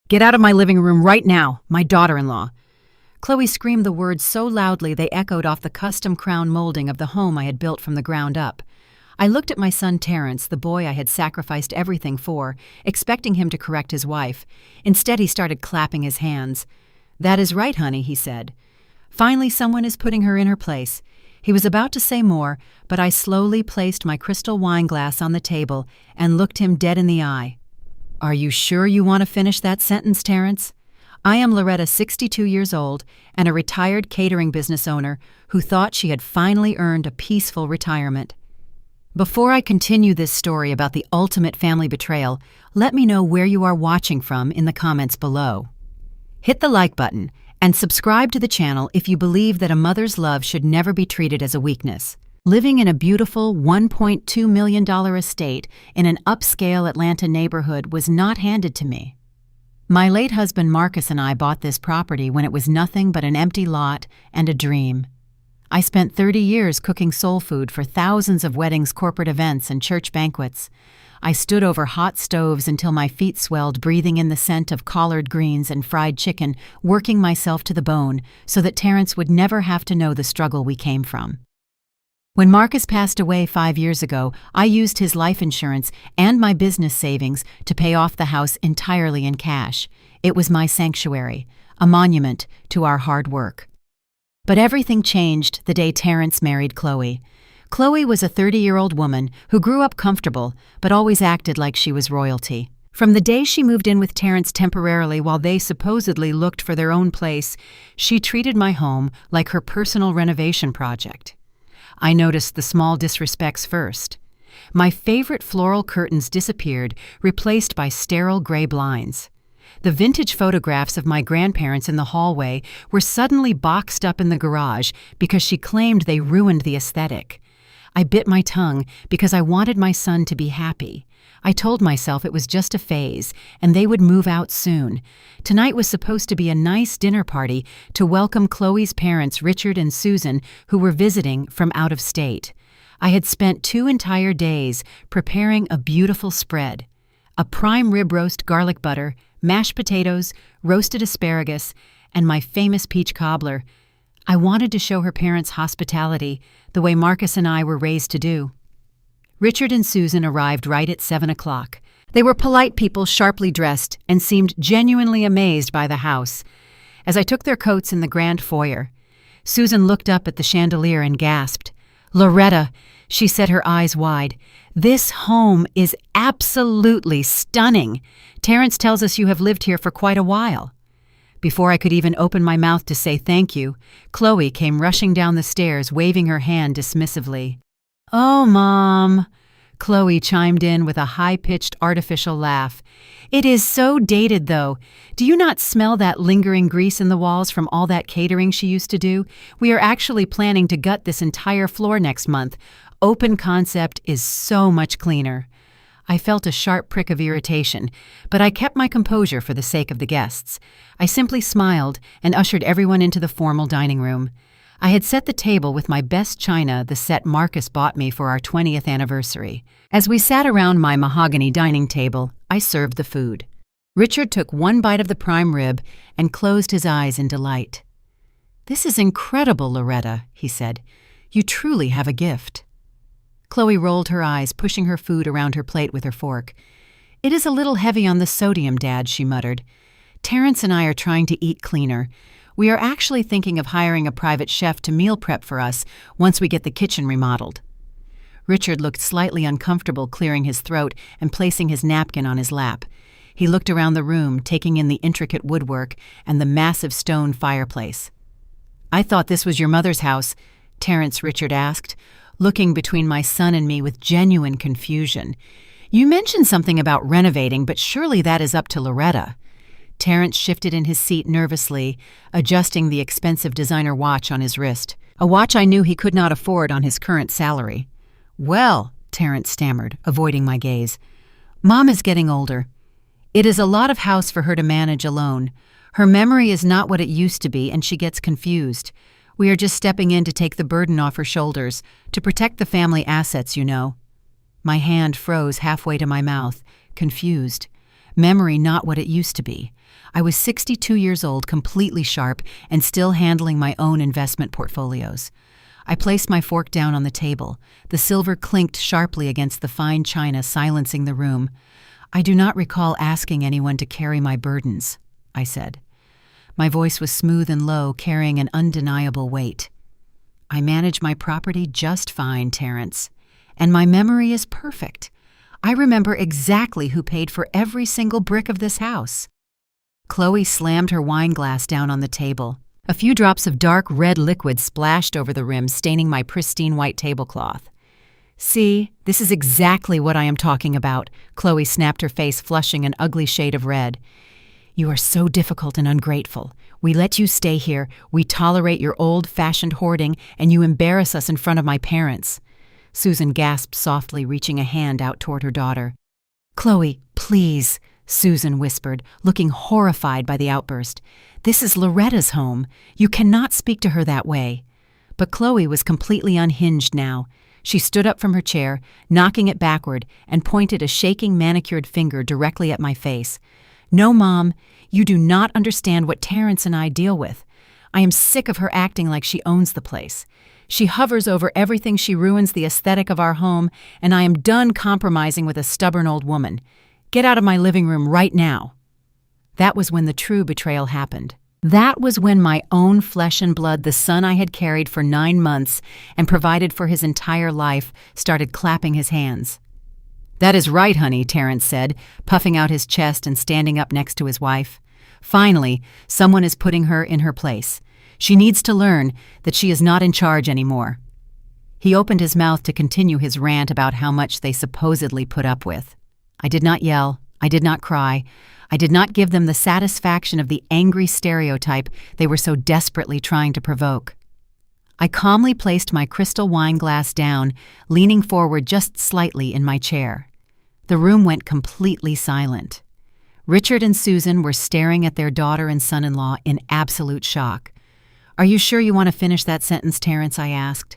Get out of my living room right now, my daughter-in-law. Chloe screamed the words so loudly they echoed off the custom crown molding of the home I had built from the ground up. I looked at my son Terrence, the boy I had sacrificed everything for, expecting him to correct his wife. Instead, he started clapping his hands. "That is right, honey," he said. "Finally, someone is putting her in her place." He was about to say more, but I slowly placed my crystal wine glass on the table and looked him dead in the eye. "Are you sure you want to finish that sentence, Terrence? I am Loretta, 62 years old, and a retired catering business owner who thought she had finally earned a peaceful retirement. Before I continue this story about the ultimate family betrayal, let me know where you are watching from in the comments below. Hit the like button and subscribe to the channel if you believe that a mother's love should never be treated as a weakness. Living in a beautiful $1.2 million estate in an upscale Atlanta neighborhood was not handed to me. My late husband Marcus and I bought this property when it was nothing but an empty lot and a dream. I spent 30 years cooking soul food for thousands of weddings, corporate events, and church banquets. I stood over hot stoves until my feet swelled, breathing in the scent of collard greens and fried chicken, working myself to the bone so that Terrence would never have to know the struggle we came from. When Marcus passed away 5 years ago, I used his life insurance and my business savings to pay off the house entirely in cash. It was my sanctuary, a monument to our hard work. But everything changed the day Terrence married Chloe. Chloe was a 30-year-old woman who grew up comfortable but always acted like she was royalty. From the day she moved in with Terrence temporarily while they supposedly looked for their own place, she treated my home like her personal renovation project. I noticed the small disrespects first. My favorite floral curtains disappeared, replaced by sterile gray blinds. The vintage photographs of my grandparents in the hallway were suddenly boxed up in the garage because she claimed they ruined the aesthetic. I bit my tongue because I wanted my son to be happy. I told myself it was just a phase and they would move out soon. Tonight was supposed to be a nice dinner party to welcome Chloe's parents, Richard and Susan, who were visiting from out of state. I had spent 2 entire days preparing a beautiful spread. A prime rib roast, garlic butter, mashed potatoes, roasted asparagus, and my famous peach cobbler. I wanted to show her parents hospitality, the way Marcus and I were raised to do. Richard and Susan arrived right at 7 o'clock. They were polite people, sharply dressed, and seemed genuinely amazed by the house. As I took their coats in the grand foyer, Susan looked up at the chandelier and gasped. "Loretta," she said, her eyes wide, "this home is absolutely stunning. Terrence tells us you have lived here for quite a while." Before I could even open my mouth to say thank you, Chloe came rushing down the stairs, waving her hand dismissively. "Oh, Mom," Chloe chimed in with a high-pitched artificial laugh. "It is so dated, though. Do you not smell that lingering grease in the walls from all that catering she used to do? We are actually planning to gut this entire floor next month. Open concept is so much cleaner." I felt a sharp prick of irritation, but I kept my composure for the sake of the guests. I simply smiled and ushered everyone into the formal dining room. I had set the table with my best china, the set Marcus bought me for our 20th anniversary. As we sat around my mahogany dining table, I served the food. Richard took one bite of the prime rib and closed his eyes in delight. "This is incredible, Loretta," he said. "You truly have a gift." Chloe rolled her eyes, pushing her food around her plate with her fork. "It is a little heavy on the sodium, Dad," she muttered. "Terrence and I are trying to eat cleaner. We are actually thinking of hiring a private chef to meal prep for us once we get the kitchen remodeled." Richard looked slightly uncomfortable, clearing his throat and placing his napkin on his lap. He looked around the room, taking in the intricate woodwork and the massive stone fireplace. "I thought this was your mother's house," Terrence, Richard asked, looking between my son and me with genuine confusion. "You mentioned something about renovating, but surely that is up to Loretta." Terrence shifted in his seat nervously, adjusting the expensive designer watch on his wrist, a watch I knew he could not afford on his current salary. "Well," Terrence stammered, avoiding my gaze, "Mom is getting older. It is a lot of house for her to manage alone. Her memory is not what it used to be, and she gets confused. We are just stepping in to take the burden off her shoulders, to protect the family assets, you know." My hand froze halfway to my mouth, confused. Memory not what it used to be. I was 62 years old, completely sharp, and still handling my own investment portfolios. I placed my fork down on the table. The silver clinked sharply against the fine china, silencing the room. "I do not recall asking anyone to carry my burdens," I said. My voice was smooth and low, carrying an undeniable weight. "I manage my property just fine, Terrence, and my memory is perfect. I remember exactly who paid for every single brick of this house." Chloe slammed her wine glass down on the table. A few drops of dark red liquid splashed over the rim, staining my pristine white tablecloth. "See, this is exactly what I am talking about," Chloe snapped, her face flushing an ugly shade of red. "You are so difficult and ungrateful. We let you stay here, we tolerate your old-fashioned hoarding, and you embarrass us in front of my parents." Susan gasped softly, reaching a hand out toward her daughter. "Chloe, please," Susan whispered, looking horrified by the outburst. "This is Loretta's home. You cannot speak to her that way." But Chloe was completely unhinged now. She stood up from her chair, knocking it backward, and pointed a shaking manicured finger directly at my face. "No, Mom, you do not understand what Terrence and I deal with. I am sick of her acting like she owns the place. She hovers over everything, she ruins the aesthetic of our home, and I am done compromising with a stubborn old woman. Get out of my living room right now." That was when the true betrayal happened. That was when my own flesh and blood, the son I had carried for 9 months and provided for his entire life, started clapping his hands. "That is right, honey," Terrence said, puffing out his chest and standing up next to his wife. "Finally, someone is putting her in her place. She needs to learn that she is not in charge anymore." He opened his mouth to continue his rant about how much they supposedly put up with. I did not yell. I did not cry. I did not give them the satisfaction of the angry stereotype they were so desperately trying to provoke. I calmly placed my crystal wine glass down, leaning forward just slightly in my chair. The room went completely silent. Richard and Susan were staring at their daughter and son-in-law in absolute shock. "Are you sure you want to finish that sentence, Terrence?" I asked.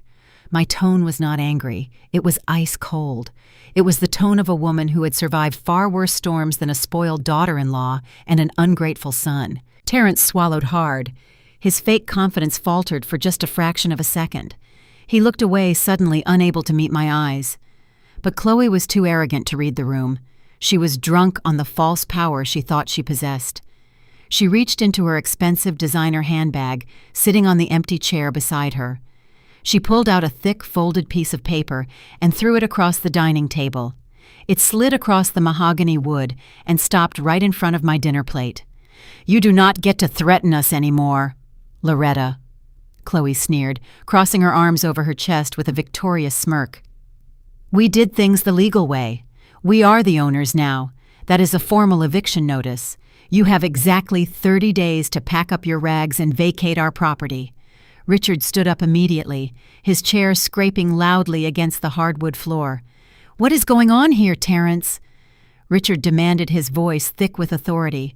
My tone was not angry. It was ice cold. It was the tone of a woman who had survived far worse storms than a spoiled daughter-in-law and an ungrateful son. Terrence swallowed hard. His fake confidence faltered for just a fraction of a second. He looked away, suddenly unable to meet my eyes. But Chloe was too arrogant to read the room. She was drunk on the false power she thought she possessed. She reached into her expensive designer handbag, sitting on the empty chair beside her. She pulled out a thick, folded piece of paper and threw it across the dining table. It slid across the mahogany wood and stopped right in front of my dinner plate. "You do not get to threaten us anymore, Loretta," Chloe sneered, crossing her arms over her chest with a victorious smirk. "We did things the legal way. We are the owners now. That is a formal eviction notice. You have exactly 30 days to pack up your rags and vacate our property." Richard stood up immediately, his chair scraping loudly against the hardwood floor. "What is going on here, Terrence?" Richard demanded, his voice thick with authority.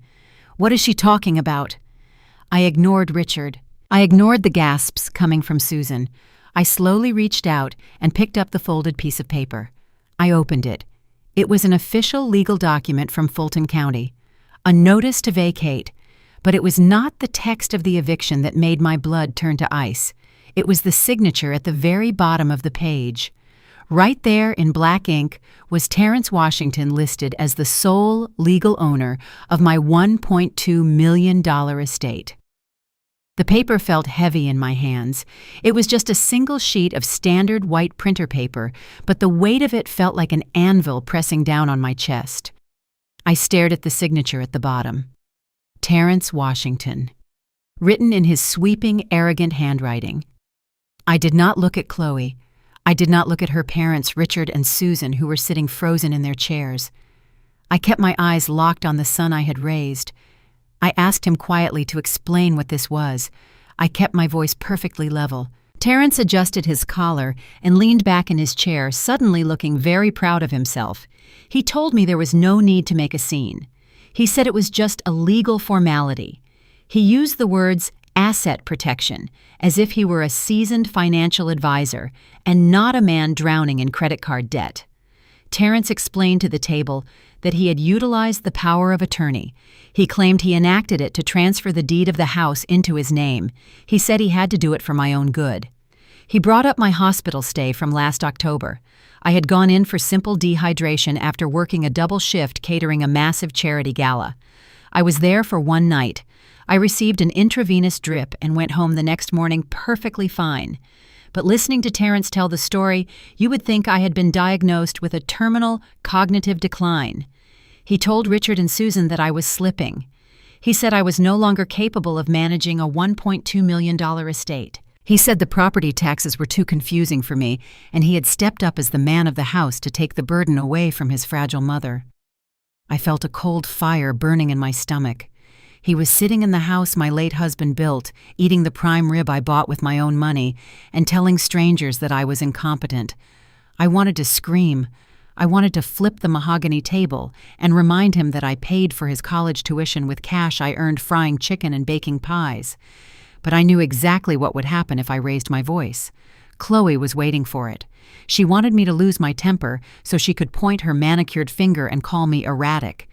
"What is she talking about?" I ignored Richard. I ignored the gasps coming from Susan. I slowly reached out and picked up the folded piece of paper. I opened it. It was an official legal document from Fulton County. A notice to vacate. But it was not the text of the eviction that made my blood turn to ice. It was the signature at the very bottom of the page. Right there in black ink was Terrence Washington listed as the sole legal owner of my $1.2 million estate. The paper felt heavy in my hands. It was just a single sheet of standard white printer paper, but the weight of it felt like an anvil pressing down on my chest. I stared at the signature at the bottom. Terrence Washington, written in his sweeping, arrogant handwriting. I did not look at Chloe. I did not look at her parents, Richard and Susan, who were sitting frozen in their chairs. I kept my eyes locked on the son I had raised. I asked him quietly to explain what this was. I kept my voice perfectly level. Terrence adjusted his collar and leaned back in his chair, suddenly looking very proud of himself. He told me there was no need to make a scene. He said it was just a legal formality. He used the words asset protection, as if he were a seasoned financial advisor and not a man drowning in credit card debt. Terrence explained to the table that he had utilized the power of attorney. He claimed he enacted it to transfer the deed of the house into his name. He said he had to do it for my own good. He brought up my hospital stay from last October. I had gone in for simple dehydration after working a double shift catering a massive charity gala. I was there for one night. I received an intravenous drip and went home the next morning perfectly fine. But listening to Terrence tell the story, you would think I had been diagnosed with a terminal cognitive decline. He told Richard and Susan that I was slipping. He said I was no longer capable of managing a $1.2 million estate. He said the property taxes were too confusing for me, and he had stepped up as the man of the house to take the burden away from his fragile mother. I felt a cold fire burning in my stomach. He was sitting in the house my late husband built, eating the prime rib I bought with my own money, and telling strangers that I was incompetent. I wanted to scream. I wanted to flip the mahogany table and remind him that I paid for his college tuition with cash I earned frying chicken and baking pies. But I knew exactly what would happen if I raised my voice. Chloe was waiting for it. She wanted me to lose my temper so she could point her manicured finger and call me erratic.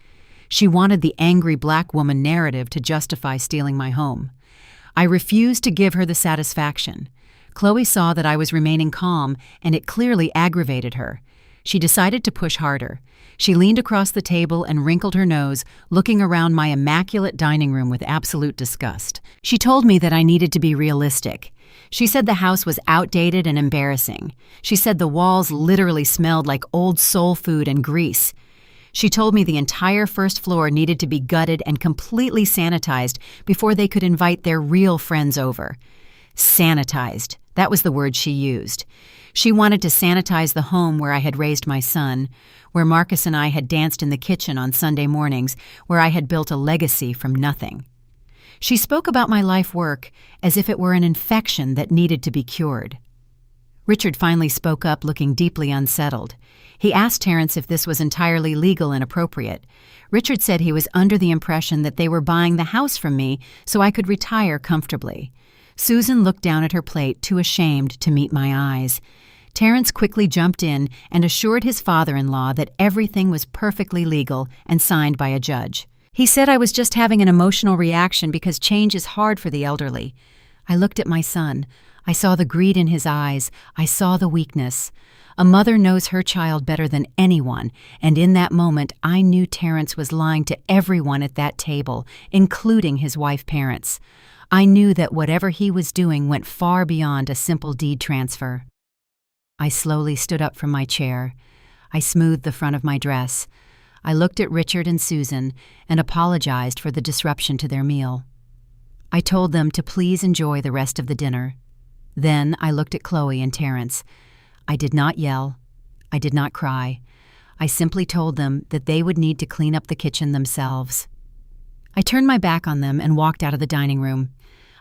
She wanted the angry black woman narrative to justify stealing my home. I refused to give her the satisfaction. Chloe saw that I was remaining calm, and it clearly aggravated her. She decided to push harder. She leaned across the table and wrinkled her nose, looking around my immaculate dining room with absolute disgust. She told me that I needed to be realistic. She said the house was outdated and embarrassing. She said the walls literally smelled like old soul food and grease. She told me the entire first floor needed to be gutted and completely sanitized before they could invite their real friends over. Sanitized. That was the word she used. She wanted to sanitize the home where I had raised my son, where Marcus and I had danced in the kitchen on Sunday mornings, where I had built a legacy from nothing. She spoke about my life work as if it were an infection that needed to be cured. Richard finally spoke up, looking deeply unsettled. He asked Terrence if this was entirely legal and appropriate. Richard said he was under the impression that they were buying the house from me so I could retire comfortably. Susan looked down at her plate, too ashamed to meet my eyes. Terrence quickly jumped in and assured his father-in-law that everything was perfectly legal and signed by a judge. He said I was just having an emotional reaction because change is hard for the elderly. I looked at my son. I saw the greed in his eyes. I saw the weakness. A mother knows her child better than anyone, and in that moment I knew Terrence was lying to everyone at that table, including his wife parents. I knew that whatever he was doing went far beyond a simple deed transfer. I slowly stood up from my chair. I smoothed the front of my dress. I looked at Richard and Susan and apologized for the disruption to their meal. I told them to please enjoy the rest of the dinner. Then I looked at Chloe and Terrence. I did not yell. I did not cry. I simply told them that they would need to clean up the kitchen themselves. I turned my back on them and walked out of the dining room.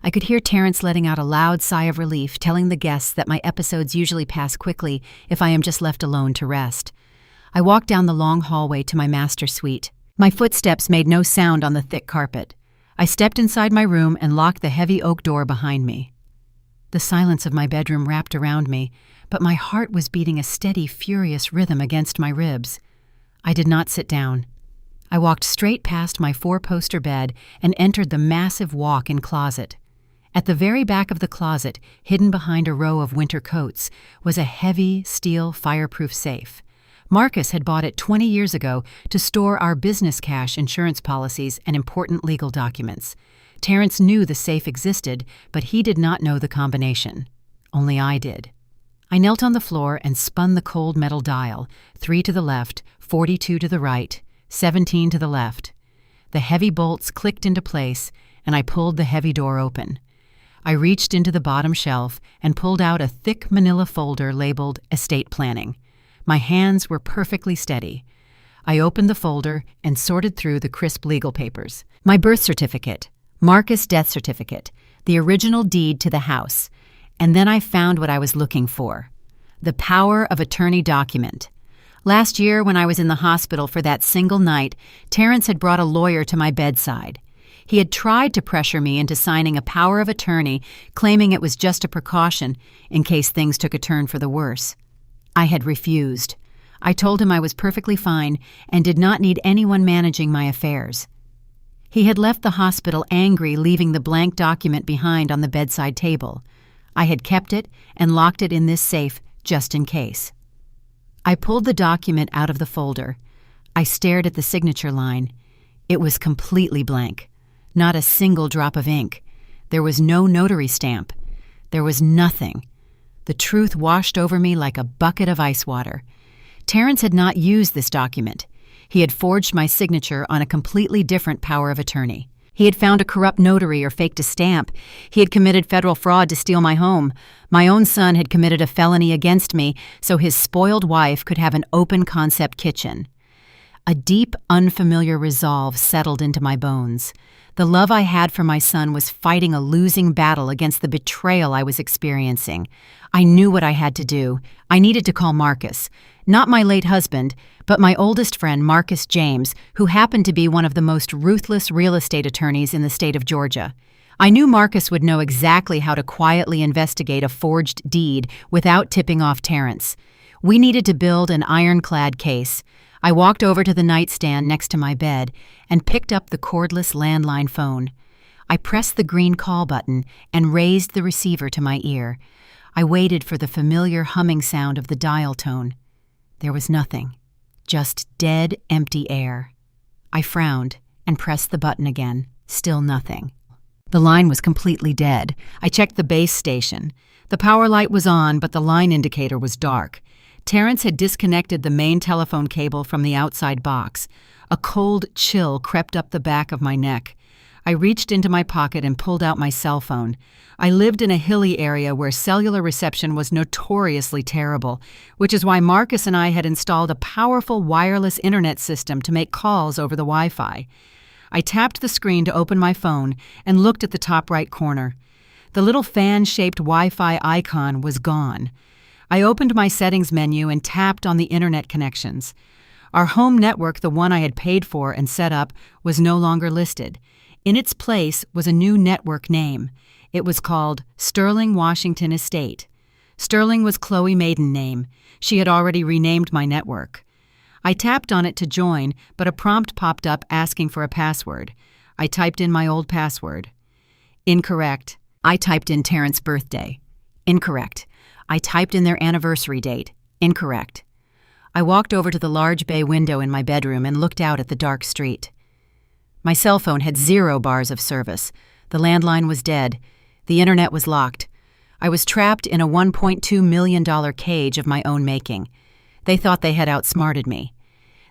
I could hear Terrence letting out a loud sigh of relief, telling the guests that my episodes usually pass quickly if I am just left alone to rest. I walked down the long hallway to my master suite. My footsteps made no sound on the thick carpet. I stepped inside my room and locked the heavy oak door behind me. The silence of my bedroom wrapped around me, but my heart was beating a steady, furious rhythm against my ribs. I did not sit down. I walked straight past my four-poster bed and entered the massive walk-in closet. At the very back of the closet, hidden behind a row of winter coats, was a heavy, steel, fireproof safe. Marcus had bought it 20 years ago to store our business cash, insurance policies, and important legal documents. Terrence knew the safe existed, but he did not know the combination. Only I did. I knelt on the floor and spun the cold metal dial, 3 to the left, 42 to the right, 17 to the left. The heavy bolts clicked into place, and I pulled the heavy door open. I reached into the bottom shelf and pulled out a thick manila folder labeled Estate Planning. My hands were perfectly steady. I opened the folder and sorted through the crisp legal papers. My birth certificate, Marcus' death certificate, the original deed to the house, and then I found what I was looking for. The power of attorney document. Last year, when I was in the hospital for that single night, Terrence had brought a lawyer to my bedside. He had tried to pressure me into signing a power of attorney, claiming it was just a precaution in case things took a turn for the worse. I had refused. I told him I was perfectly fine and did not need anyone managing my affairs. He had left the hospital angry, leaving the blank document behind on the bedside table. I had kept it and locked it in this safe just in case. I pulled the document out of the folder. I stared at the signature line. It was completely blank. Not a single drop of ink. There was no notary stamp. There was nothing. The truth washed over me like a bucket of ice water. Terrence had not used this document. He had forged my signature on a completely different power of attorney. He had found a corrupt notary or faked a stamp. He had committed federal fraud to steal my home. My own son had committed a felony against me so his spoiled wife could have an open-concept kitchen. A deep, unfamiliar resolve settled into my bones. The love I had for my son was fighting a losing battle against the betrayal I was experiencing. I knew what I had to do. I needed to call Marcus. Not my late husband, but my oldest friend, Marcus James, who happened to be one of the most ruthless real estate attorneys in the state of Georgia. I knew Marcus would know exactly how to quietly investigate a forged deed without tipping off Terrence. We needed to build an ironclad case. I walked over to the nightstand next to my bed and picked up the cordless landline phone. I pressed the green call button and raised the receiver to my ear. I waited for the familiar humming sound of the dial tone. There was nothing, just dead, empty air. I frowned and pressed the button again. Still nothing. The line was completely dead. I checked the base station. The power light was on, but the line indicator was dark. Terrence had disconnected the main telephone cable from the outside box. A cold chill crept up the back of my neck. I reached into my pocket and pulled out my cell phone. I lived in a hilly area where cellular reception was notoriously terrible, which is why Marcus and I had installed a powerful wireless internet system to make calls over the Wi-Fi. I tapped the screen to open my phone and looked at the top right corner. The little fan-shaped Wi-Fi icon was gone. I opened my settings menu and tapped on the internet connections. Our home network, the one I had paid for and set up, was no longer listed. In its place was a new network name. It was called Sterling Washington Estate. Sterling was Chloe's maiden name. She had already renamed my network. I tapped on it to join, but a prompt popped up asking for a password. I typed in my old password. Incorrect. I typed in Terrence's birthday. Incorrect. I typed in their anniversary date. Incorrect. I walked over to the large bay window in my bedroom and looked out at the dark street. My cell phone had 0 bars of service. The landline was dead. The internet was locked. I was trapped in a $1.2 million cage of my own making. They thought they had outsmarted me.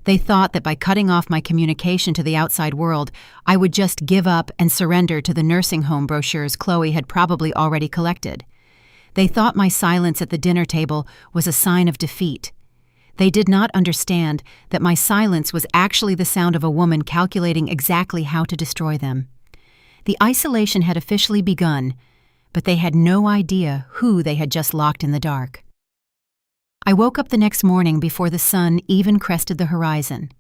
They thought that by cutting off my communication to the outside world, I would just give up and surrender to the nursing home brochures Chloe had probably already collected. They thought my silence at the dinner table was a sign of defeat. They did not understand that my silence was actually the sound of a woman calculating exactly how to destroy them. The isolation had officially begun, but they had no idea who they had just locked in the dark. I woke up the next morning before the sun even crested the horizon.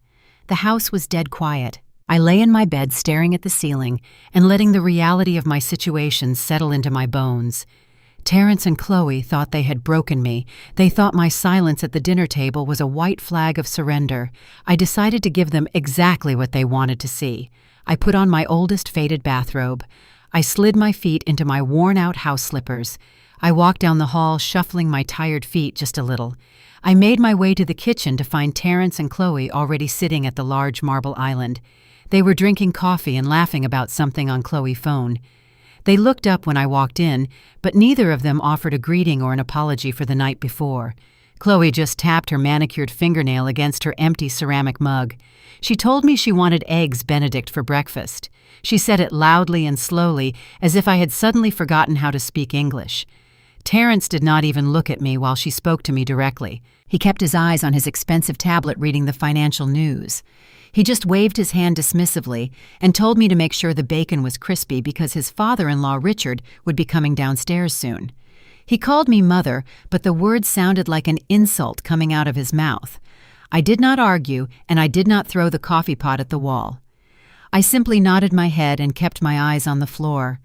The house was dead quiet. I lay in my bed staring at the ceiling and letting the reality of my situation settle into my bones. Terrence and Chloe thought they had broken me. They thought my silence at the dinner table was a white flag of surrender. I decided to give them exactly what they wanted to see. I put on my oldest faded bathrobe. I slid my feet into my worn-out house slippers. I walked down the hall, shuffling my tired feet just a little. I made my way to the kitchen to find Terrence and Chloe already sitting at the large marble island. They were drinking coffee and laughing about something on Chloe's phone. They looked up when I walked in, but neither of them offered a greeting or an apology for the night before. Chloe just tapped her manicured fingernail against her empty ceramic mug. She told me she wanted eggs Benedict for breakfast. She said it loudly and slowly, as if I had suddenly forgotten how to speak English. Terrence did not even look at me while she spoke to me directly. He kept his eyes on his expensive tablet reading the financial news. He just waved his hand dismissively and told me to make sure the bacon was crispy because his father-in-law Richard would be coming downstairs soon. He called me mother, but the word sounded like an insult coming out of his mouth. I did not argue, and I did not throw the coffee pot at the wall. I simply nodded my head and kept my eyes on the floor.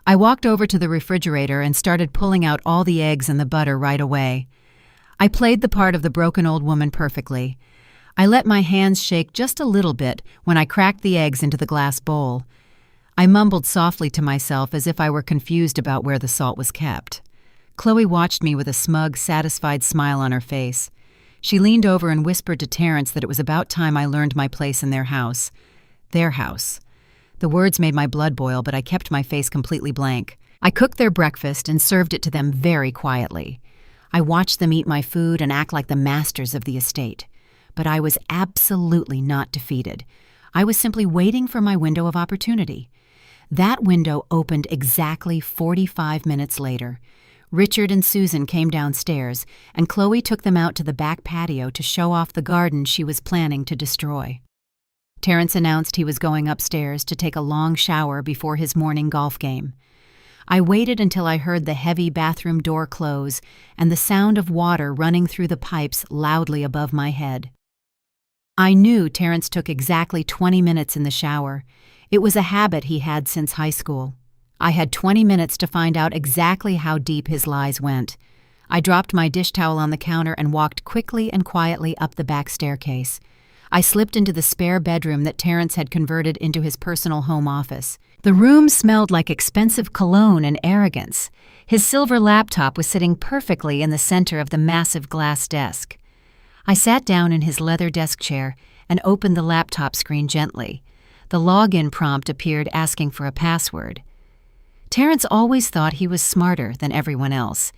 I walked over to the refrigerator and started pulling out all the eggs and the butter right away. I played the part of the broken old woman perfectly. I let my hands shake just a little bit when I cracked the eggs into the glass bowl. I mumbled softly to myself as if I were confused about where the salt was kept. Chloe watched me with a smug, satisfied smile on her face. She leaned over and whispered to Terrence that it was about time I learned my place in their house. Their house. The words made my blood boil, but I kept my face completely blank. I cooked their breakfast and served it to them very quietly. I watched them eat my food and act like the masters of the estate. But I was absolutely not defeated. I was simply waiting for my window of opportunity. That window opened exactly 45 minutes later. Richard and Susan came downstairs, and Chloe took them out to the back patio to show off the garden she was planning to destroy. Terrence announced he was going upstairs to take a long shower before his morning golf game. I waited until I heard the heavy bathroom door close and the sound of water running through the pipes loudly above my head. I knew Terrence took exactly 20 minutes in the shower. It was a habit he had since high school. I had 20 minutes to find out exactly how deep his lies went. I dropped my dish towel on the counter and walked quickly and quietly up the back staircase. I slipped into the spare bedroom that Terrence had converted into his personal home office. The room smelled like expensive cologne and arrogance. His silver laptop was sitting perfectly in the center of the massive glass desk. I sat down in his leather desk chair and opened the laptop screen gently. The login prompt appeared asking for a password. Terrence always thought he was smarter than everyone else.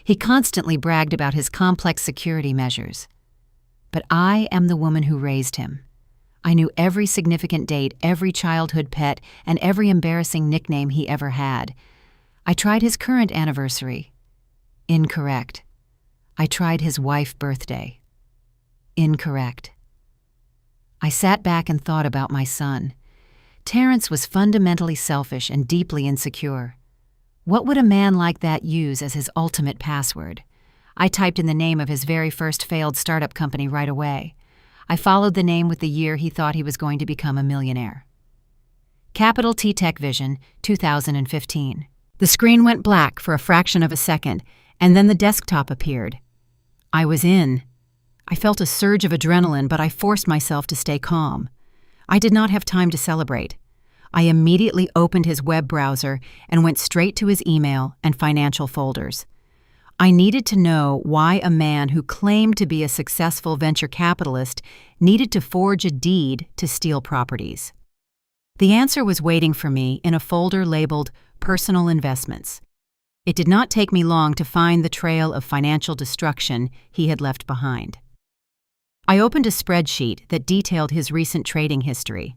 He constantly bragged about his complex security measures. But I am the woman who raised him. I knew every significant date, every childhood pet, and every embarrassing nickname he ever had. I tried his current anniversary. Incorrect. I tried his wife's birthday. Incorrect. I sat back and thought about my son. Terrence was fundamentally selfish and deeply insecure. What would a man like that use as his ultimate password? I typed in the name of his very first failed startup company right away. I followed the name with the year he thought he was going to become a millionaire. Capital T Tech Vision, 2015. The screen went black for a fraction of a second, and then the desktop appeared. I was in. I felt a surge of adrenaline, but I forced myself to stay calm. I did not have time to celebrate. I immediately opened his web browser and went straight to his email and financial folders. I needed to know why a man who claimed to be a successful venture capitalist needed to forge a deed to steal properties. The answer was waiting for me in a folder labeled Personal Investments. It did not take me long to find the trail of financial destruction he had left behind. I opened a spreadsheet that detailed his recent trading history.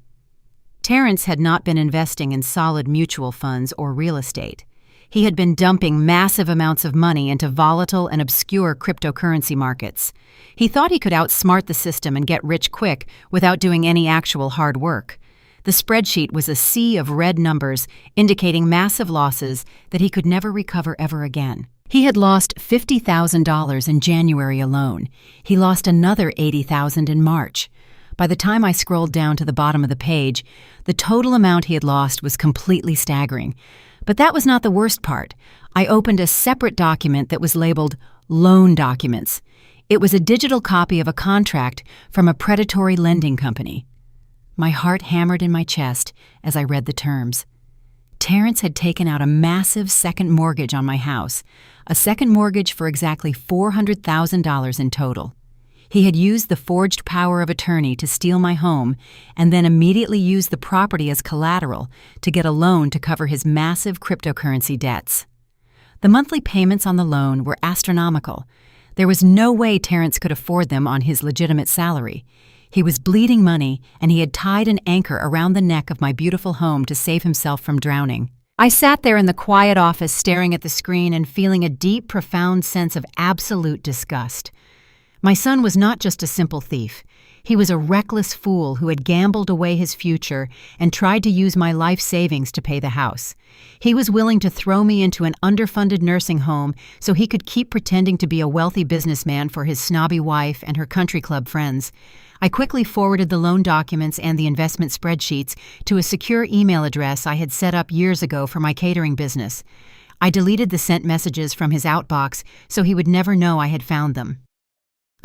Terrence had not been investing in solid mutual funds or real estate. He had been dumping massive amounts of money into volatile and obscure cryptocurrency markets. He thought he could outsmart the system and get rich quick without doing any actual hard work. The spreadsheet was a sea of red numbers indicating massive losses that he could never recover ever again. He had lost $50,000 in January alone. He lost another $80,000 in March. By the time I scrolled down to the bottom of the page, the total amount he had lost was completely staggering. But that was not the worst part. I opened a separate document that was labeled Loan Documents. It was a digital copy of a contract from a predatory lending company. My heart hammered in my chest as I read the terms. Terrence had taken out a massive second mortgage on my house, a second mortgage for exactly $400,000 in total. He had used the forged power of attorney to steal my home and then immediately used the property as collateral to get a loan to cover his massive cryptocurrency debts. The monthly payments on the loan were astronomical. There was no way Terrence could afford them on his legitimate salary. He was bleeding money, and he had tied an anchor around the neck of my beautiful home to save himself from drowning. I sat there in the quiet office staring at the screen and feeling a deep, profound sense of absolute disgust. My son was not just a simple thief. He was a reckless fool who had gambled away his future and tried to use my life savings to pay the house. He was willing to throw me into an underfunded nursing home so he could keep pretending to be a wealthy businessman for his snobby wife and her country club friends. I quickly forwarded the loan documents and the investment spreadsheets to a secure email address I had set up years ago for my catering business. I deleted the sent messages from his outbox so he would never know I had found them.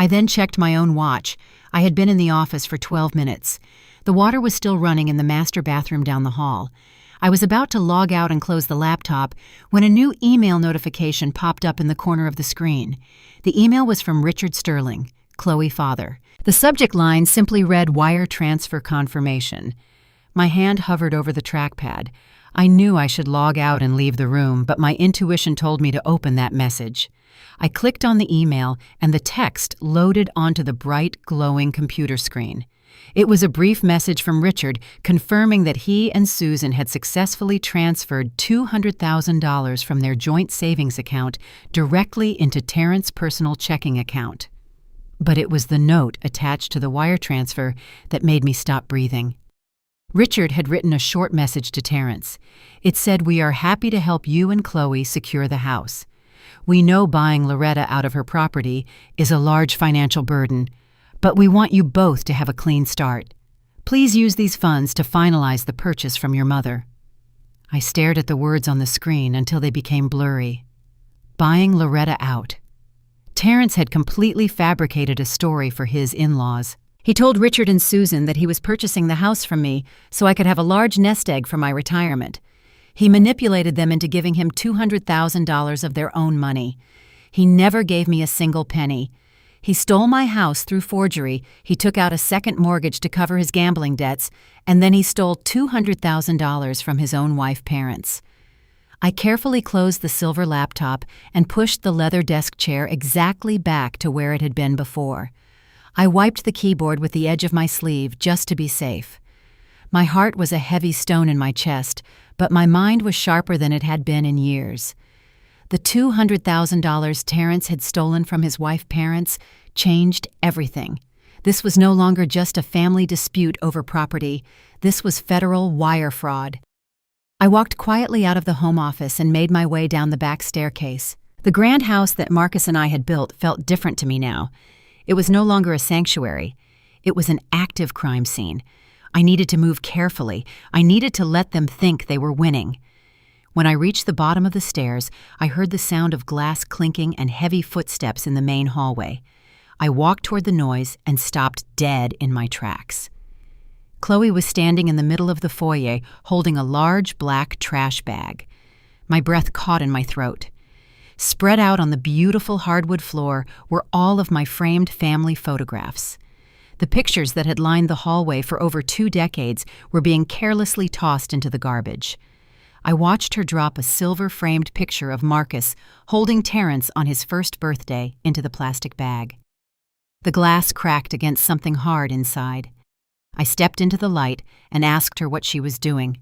I then checked my own watch. I had been in the office for 12 minutes. The water was still running in the master bathroom down the hall. I was about to log out and close the laptop when a new email notification popped up in the corner of the screen. The email was from Richard Sterling, Chloe father. The subject line simply read wire transfer confirmation. My hand hovered over the trackpad. I knew I should log out and leave the room, but my intuition told me to open that message. I clicked on the email, and the text loaded onto the bright, glowing computer screen. It was a brief message from Richard confirming that he and Susan had successfully transferred $200,000 from their joint savings account directly into Terrence's personal checking account. But it was the note attached to the wire transfer that made me stop breathing. Richard had written a short message to Terrence. It said, "We are happy to help you and Chloe secure the house. We know buying Loretta out of her property is a large financial burden, but we want you both to have a clean start. Please use these funds to finalize the purchase from your mother." I stared at the words on the screen until they became blurry. Buying Loretta out. Terrence had completely fabricated a story for his in-laws. He told Richard and Susan that he was purchasing the house from me so I could have a large nest egg for my retirement. He manipulated them into giving him $200,000 of their own money. He never gave me a single penny. He stole my house through forgery, he took out a second mortgage to cover his gambling debts, and then he stole $200,000 from his own wife's parents. I carefully closed the silver laptop and pushed the leather desk chair exactly back to where it had been before. I wiped the keyboard with the edge of my sleeve just to be safe. My heart was a heavy stone in my chest, but my mind was sharper than it had been in years. The $200,000 Terrence had stolen from his wife's parents changed everything. This was no longer just a family dispute over property. This was federal wire fraud. I walked quietly out of the home office and made my way down the back staircase. The grand house that Marcus and I had built felt different to me now. It was no longer a sanctuary. It was an active crime scene. I needed to move carefully. I needed to let them think they were winning. When I reached the bottom of the stairs, I heard the sound of glass clinking and heavy footsteps in the main hallway. I walked toward the noise and stopped dead in my tracks. Chloe was standing in the middle of the foyer, holding a large black trash bag. My breath caught in my throat. Spread out on the beautiful hardwood floor were all of my framed family photographs. The pictures that had lined the hallway for over 2 decades were being carelessly tossed into the garbage. I watched her drop a silver-framed picture of Marcus holding Terrence on his first birthday into the plastic bag. The glass cracked against something hard inside. I stepped into the light and asked her what she was doing.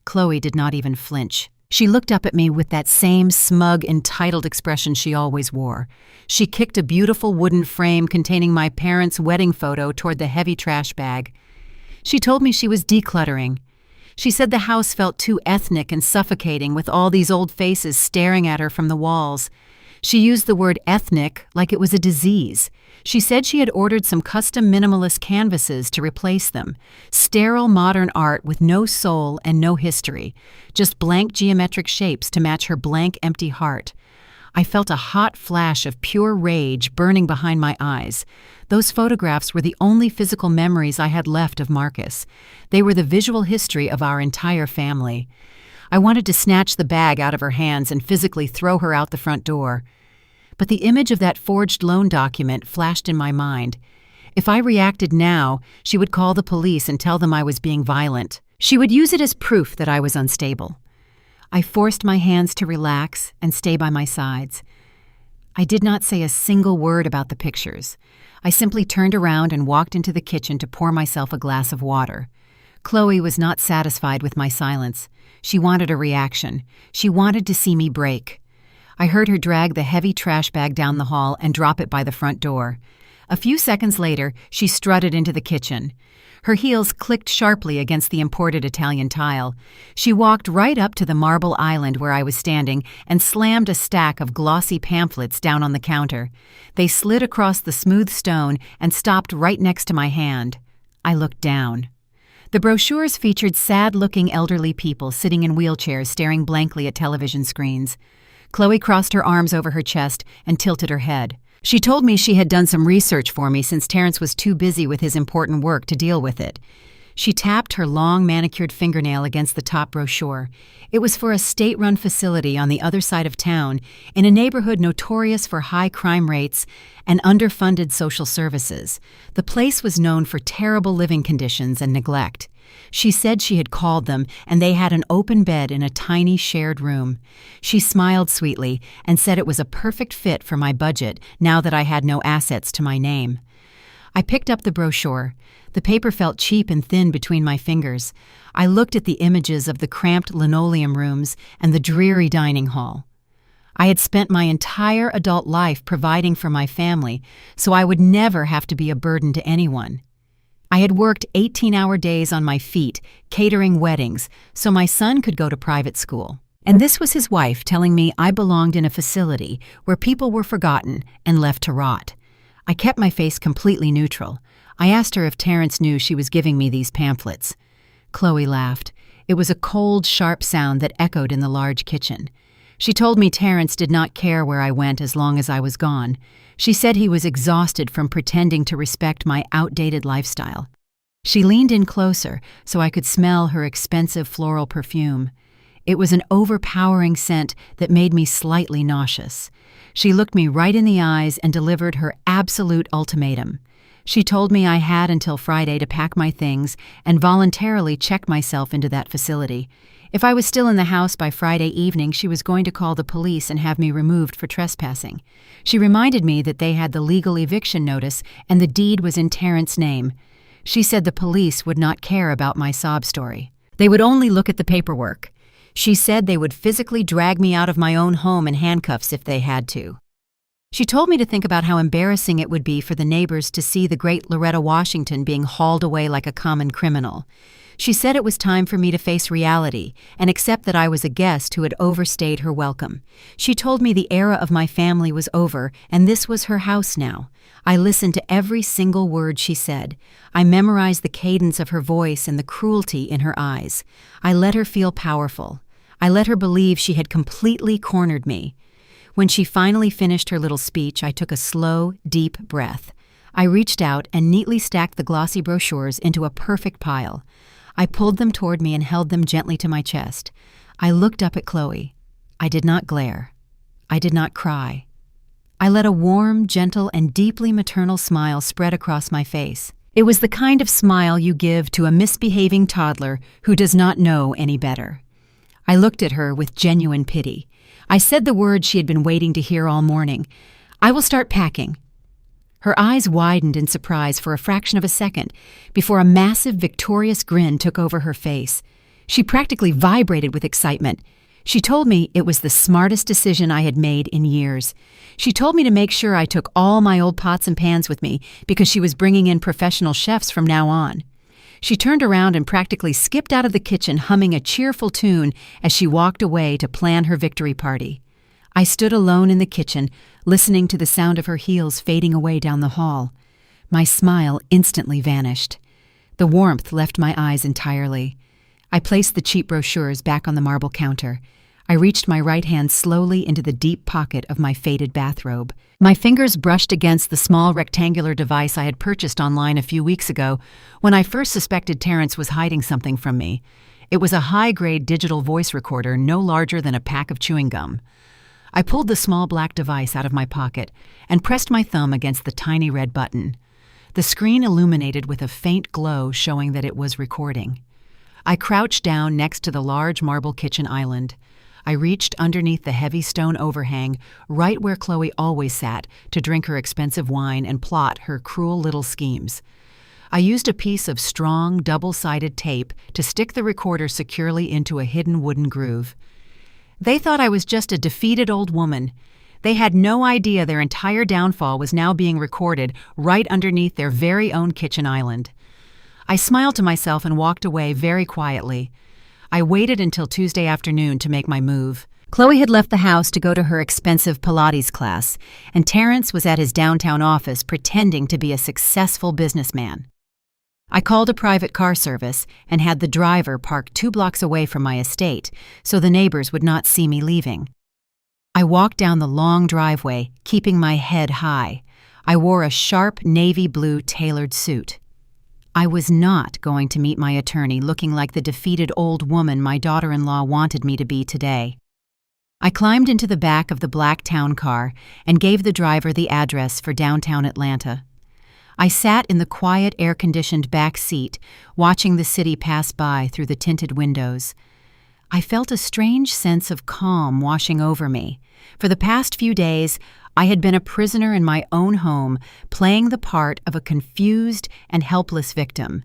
Chloe did not even flinch. She looked up at me with that same smug, entitled expression she always wore. She kicked a beautiful wooden frame containing my parents' wedding photo toward the heavy trash bag. She told me she was decluttering. She said the house felt too ethnic and suffocating with all these old faces staring at her from the walls. She used the word ethnic like it was a disease. She said she had ordered some custom minimalist canvases to replace them. Sterile modern art with no soul and no history. Just blank geometric shapes to match her blank empty heart. I felt a hot flash of pure rage burning behind my eyes. Those photographs were the only physical memories I had left of Marcus. They were the visual history of our entire family. I wanted to snatch the bag out of her hands and physically throw her out the front door. But the image of that forged loan document flashed in my mind. If I reacted now, she would call the police and tell them I was being violent. She would use it as proof that I was unstable. I forced my hands to relax and stay by my sides. I did not say a single word about the pictures. I simply turned around and walked into the kitchen to pour myself a glass of water. Chloe was not satisfied with my silence. She wanted a reaction. She wanted to see me break. I heard her drag the heavy trash bag down the hall and drop it by the front door. A few seconds later, she strutted into the kitchen. Her heels clicked sharply against the imported Italian tile. She walked right up to the marble island where I was standing and slammed a stack of glossy pamphlets down on the counter. They slid across the smooth stone and stopped right next to my hand. I looked down. The brochures featured sad-looking elderly people sitting in wheelchairs staring blankly at television screens. Chloe crossed her arms over her chest and tilted her head. She told me she had done some research for me since Terrence was too busy with his important work to deal with it. She tapped her long manicured fingernail against the top brochure. It was for a state-run facility on the other side of town, in a neighborhood notorious for high crime rates and underfunded social services. The place was known for terrible living conditions and neglect. She said she had called them, and they had an open bed in a tiny shared room. She smiled sweetly and said it was a perfect fit for my budget now that I had no assets to my name. I picked up the brochure. The paper felt cheap and thin between my fingers. I looked at the images of the cramped linoleum rooms and the dreary dining hall. I had spent my entire adult life providing for my family, so I would never have to be a burden to anyone. I had worked 18-hour days on my feet, catering weddings, so my son could go to private school. And this was his wife telling me I belonged in a facility where people were forgotten and left to rot. I kept my face completely neutral. I asked her if Terrence knew she was giving me these pamphlets. Chloe laughed. It was a cold, sharp sound that echoed in the large kitchen. She told me Terrence did not care where I went as long as I was gone. She said he was exhausted from pretending to respect my outdated lifestyle. She leaned in closer so I could smell her expensive floral perfume. It was an overpowering scent that made me slightly nauseous. She looked me right in the eyes and delivered her absolute ultimatum. She told me I had until Friday to pack my things and voluntarily check myself into that facility. If I was still in the house by Friday evening, she was going to call the police and have me removed for trespassing. She reminded me that they had the legal eviction notice and the deed was in Terrence's name. She said the police would not care about my sob story. They would only look at the paperwork. She said they would physically drag me out of my own home in handcuffs if they had to. She told me to think about how embarrassing it would be for the neighbors to see the great Loretta Washington being hauled away like a common criminal. She said it was time for me to face reality and accept that I was a guest who had overstayed her welcome. She told me the era of my family was over and this was her house now. I listened to every single word she said. I memorized the cadence of her voice and the cruelty in her eyes. I let her feel powerful. I let her believe she had completely cornered me. When she finally finished her little speech, I took a slow, deep breath. I reached out and neatly stacked the glossy brochures into a perfect pile. I pulled them toward me and held them gently to my chest. I looked up at Chloe. I did not glare. I did not cry. I let a warm, gentle, and deeply maternal smile spread across my face. It was the kind of smile you give to a misbehaving toddler who does not know any better. I looked at her with genuine pity. I said the words she had been waiting to hear all morning. I will start packing. Her eyes widened in surprise for a fraction of a second before a massive, victorious grin took over her face. She practically vibrated with excitement. She told me it was the smartest decision I had made in years. She told me to make sure I took all my old pots and pans with me because she was bringing in professional chefs from now on. She turned around and practically skipped out of the kitchen humming a cheerful tune as she walked away to plan her victory party. I stood alone in the kitchen, listening to the sound of her heels fading away down the hall. My smile instantly vanished. The warmth left my eyes entirely. I placed the cheap brochures back on the marble counter. I reached my right hand slowly into the deep pocket of my faded bathrobe. My fingers brushed against the small rectangular device I had purchased online a few weeks ago when I first suspected Terrence was hiding something from me. It was a high-grade digital voice recorder no larger than a pack of chewing gum. I pulled the small black device out of my pocket and pressed my thumb against the tiny red button. The screen illuminated with a faint glow showing that it was recording. I crouched down next to the large marble kitchen island. I reached underneath the heavy stone overhang, right where Chloe always sat, to drink her expensive wine and plot her cruel little schemes. I used a piece of strong, double-sided tape to stick the recorder securely into a hidden wooden groove. They thought I was just a defeated old woman. They had no idea their entire downfall was now being recorded right underneath their very own kitchen island. I smiled to myself and walked away very quietly. I waited until Tuesday afternoon to make my move. Chloe had left the house to go to her expensive Pilates class, and Terrence was at his downtown office pretending to be a successful businessman. I called a private car service and had the driver park 2 blocks away from my estate so the neighbors would not see me leaving. I walked down the long driveway, keeping my head high. I wore a sharp navy blue tailored suit. I was not going to meet my attorney looking like the defeated old woman my daughter-in-law wanted me to be today. I climbed into the back of the black town car and gave the driver the address for downtown Atlanta. I sat in the quiet, air-conditioned back seat, watching the city pass by through the tinted windows. I felt a strange sense of calm washing over me. For the past few days, I had been a prisoner in my own home, playing the part of a confused and helpless victim.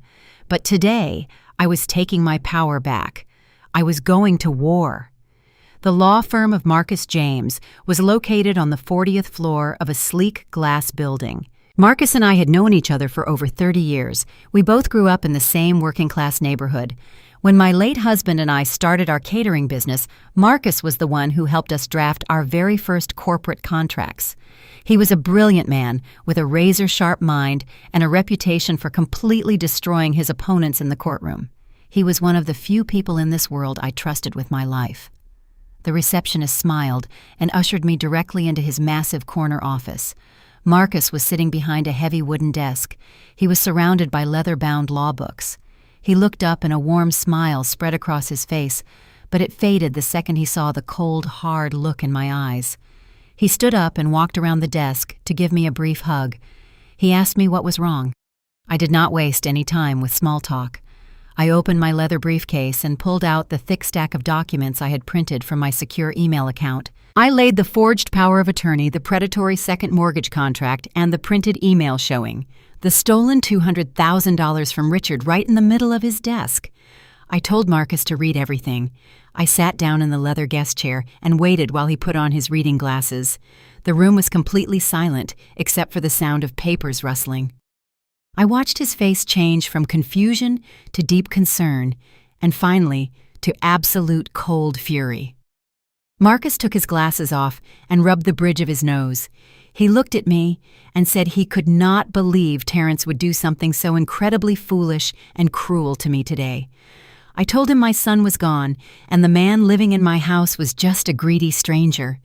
But today, I was taking my power back. I was going to war. The law firm of Marcus James was located on the 40th floor of a sleek glass building. Marcus and I had known each other for over 30 years. We both grew up in the same working-class neighborhood. When my late husband and I started our catering business, Marcus was the one who helped us draft our very first corporate contracts. He was a brilliant man with a razor-sharp mind and a reputation for completely destroying his opponents in the courtroom. He was one of the few people in this world I trusted with my life. The receptionist smiled and ushered me directly into his massive corner office. Marcus was sitting behind a heavy wooden desk. He was surrounded by leather-bound law books. He looked up and a warm smile spread across his face, but it faded the second he saw the cold, hard look in my eyes. He stood up and walked around the desk to give me a brief hug. He asked me what was wrong. I did not waste any time with small talk. I opened my leather briefcase and pulled out the thick stack of documents I had printed from my secure email account. I laid the forged power of attorney, the predatory second mortgage contract, and the printed email showing the stolen $200,000 from Richard right in the middle of his desk. I told Marcus to read everything. I sat down in the leather guest chair and waited while he put on his reading glasses. The room was completely silent, except for the sound of papers rustling. I watched his face change from confusion to deep concern, and finally to absolute cold fury. Marcus took his glasses off and rubbed the bridge of his nose. He looked at me and said he could not believe Terrence would do something so incredibly foolish and cruel to me today. I told him my son was gone, and the man living in my house was just a greedy stranger.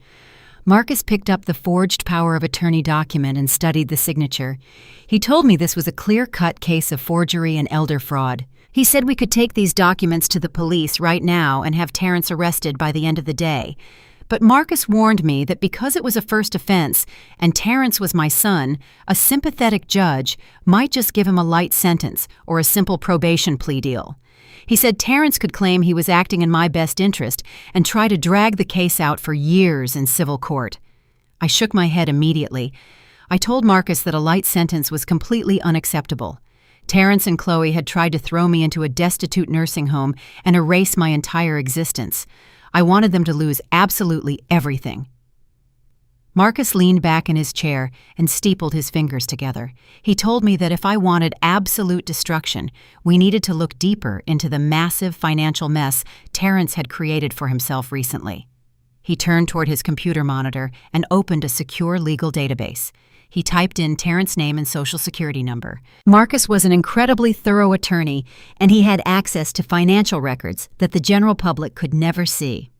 Marcus picked up the forged power of attorney document and studied the signature. He told me this was a clear-cut case of forgery and elder fraud. He said we could take these documents to the police right now and have Terrence arrested by the end of the day. But Marcus warned me that because it was a first offense and Terrence was my son, a sympathetic judge might just give him a light sentence or a simple probation plea deal. He said Terrence could claim he was acting in my best interest and try to drag the case out for years in civil court. I shook my head immediately. I told Marcus that a light sentence was completely unacceptable. Terrence and Chloe had tried to throw me into a destitute nursing home and erase my entire existence. I wanted them to lose absolutely everything. Marcus leaned back in his chair and steepled his fingers together. He told me that if I wanted absolute destruction, we needed to look deeper into the massive financial mess Terrence had created for himself recently. He turned toward his computer monitor and opened a secure legal database. He typed in Terrence's name and social security number. Marcus was an incredibly thorough attorney, and he had access to financial records that the general public could never see.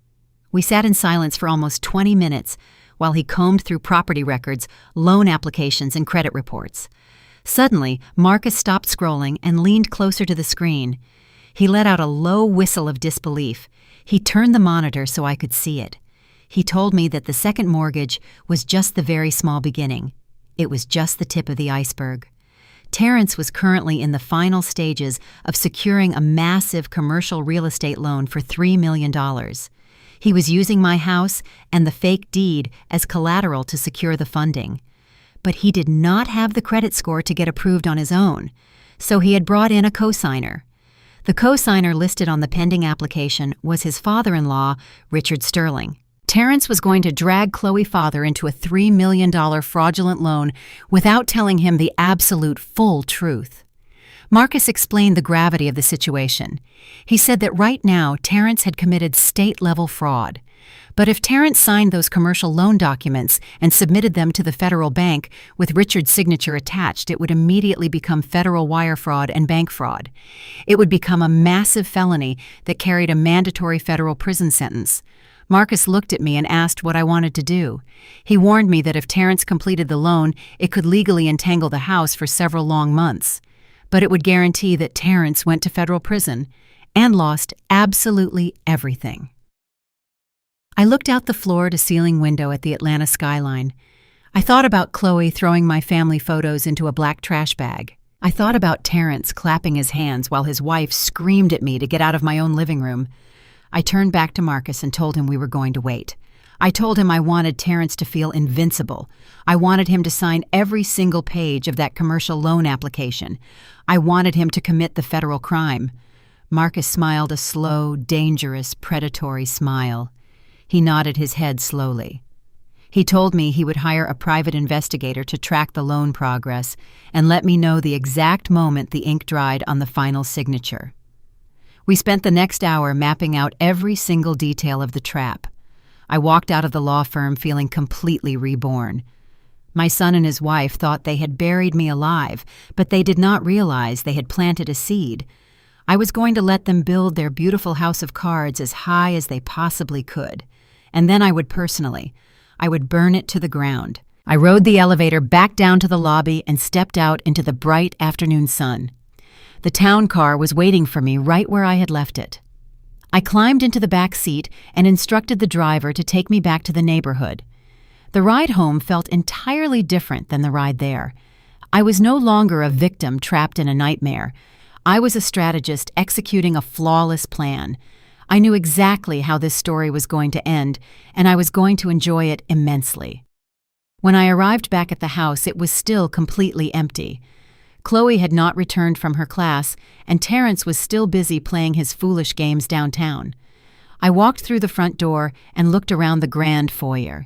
We sat in silence for almost 20 minutes while he combed through property records, loan applications, and credit reports. Suddenly, Marcus stopped scrolling and leaned closer to the screen. He let out a low whistle of disbelief. He turned the monitor so I could see it. He told me that the second mortgage was just the very small beginning. It was just the tip of the iceberg. Terrence was currently in the final stages of securing a massive commercial real estate loan for $3 million. He was using my house and the fake deed as collateral to secure the funding. But he did not have the credit score to get approved on his own, so he had brought in a cosigner. The cosigner listed on the pending application was his father-in-law, Richard Sterling. Terrence was going to drag Chloe's father into a $3 million fraudulent loan without telling him the absolute full truth. Marcus explained the gravity of the situation. He said that right now Terrence had committed state-level fraud. But if Terrence signed those commercial loan documents and submitted them to the federal bank with Richard's signature attached, it would immediately become federal wire fraud and bank fraud. It would become a massive felony that carried a mandatory federal prison sentence. Marcus looked at me and asked what I wanted to do. He warned me that if Terrence completed the loan, it could legally entangle the house for several long months. But it would guarantee that Terrence went to federal prison and lost absolutely everything. I looked out the floor-to-ceiling window at the Atlanta skyline. I thought about Chloe throwing my family photos into a black trash bag. I thought about Terrence clapping his hands while his wife screamed at me to get out of my own living room. I turned back to Marcus and told him we were going to wait. I told him I wanted Terrence to feel invincible. I wanted him to sign every single page of that commercial loan application. I wanted him to commit the federal crime. Marcus smiled a slow, dangerous, predatory smile. He nodded his head slowly. He told me he would hire a private investigator to track the loan progress and let me know the exact moment the ink dried on the final signature. We spent the next hour mapping out every single detail of the trap. I walked out of the law firm feeling completely reborn. My son and his wife thought they had buried me alive, but they did not realize they had planted a seed. I was going to let them build their beautiful house of cards as high as they possibly could. And then I would burn it to the ground. I rode the elevator back down to the lobby and stepped out into the bright afternoon sun. The town car was waiting for me right where I had left it. I climbed into the back seat and instructed the driver to take me back to the neighborhood. The ride home felt entirely different than the ride there. I was no longer a victim trapped in a nightmare. I was a strategist executing a flawless plan. I knew exactly how this story was going to end, and I was going to enjoy it immensely. When I arrived back at the house, it was still completely empty. Chloe had not returned from her class, and Terrence was still busy playing his foolish games downtown. I walked through the front door and looked around the grand foyer.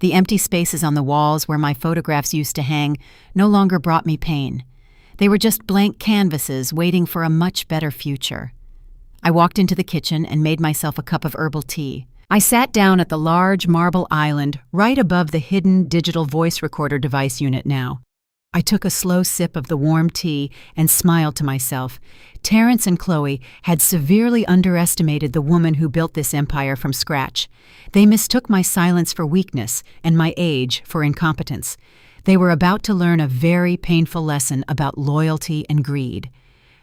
The empty spaces on the walls where my photographs used to hang no longer brought me pain. They were just blank canvases waiting for a much better future. I walked into the kitchen and made myself a cup of herbal tea. I sat down at the large marble island right above the hidden digital voice recorder device unit now. I took a slow sip of the warm tea and smiled to myself. Terrence and Chloe had severely underestimated the woman who built this empire from scratch. They mistook my silence for weakness and my age for incompetence. They were about to learn a very painful lesson about loyalty and greed.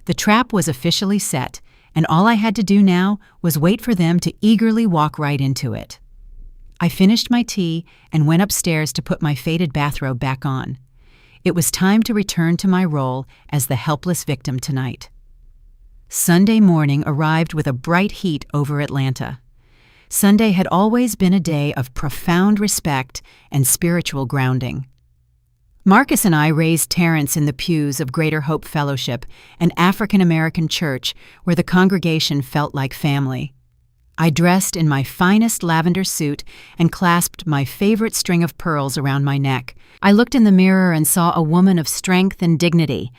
The trap was officially set, and all I had to do now was wait for them to eagerly walk right into it. I finished my tea and went upstairs to put my faded bathrobe back on. It was time to return to my role as the helpless victim tonight. Sunday morning arrived with a bright heat over Atlanta. Sunday had always been a day of profound respect and spiritual grounding. Marcus and I raised Terrence in the pews of Greater Hope Fellowship, an African-American church where the congregation felt like family. I dressed in my finest lavender suit and clasped my favorite string of pearls around my neck. I looked in the mirror and saw a woman of strength and dignity.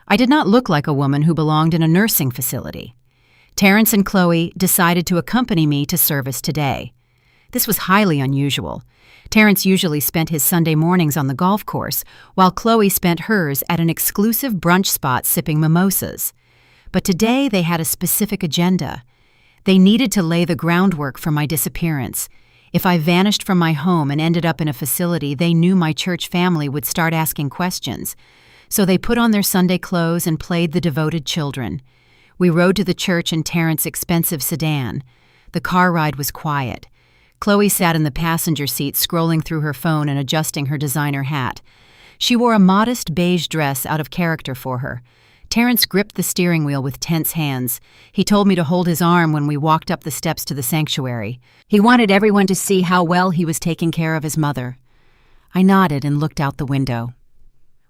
I did not look like a woman who belonged in a nursing facility. Terrence and Chloe decided to accompany me to service today. This was highly unusual. Terrence usually spent his Sunday mornings on the golf course, while Chloe spent hers at an exclusive brunch spot sipping mimosas. But today they had a specific agenda. They needed to lay the groundwork for my disappearance. If I vanished from my home and ended up in a facility, they knew my church family would start asking questions. So they put on their Sunday clothes and played the devoted children. We rode to the church in Terrence's expensive sedan. The car ride was quiet. Chloe sat in the passenger seat scrolling through her phone and adjusting her designer hat. She wore a modest beige dress out of character for her. Terrence gripped the steering wheel with tense hands. He told me to hold his arm when we walked up the steps to the sanctuary. He wanted everyone to see how well he was taking care of his mother. I nodded and looked out the window.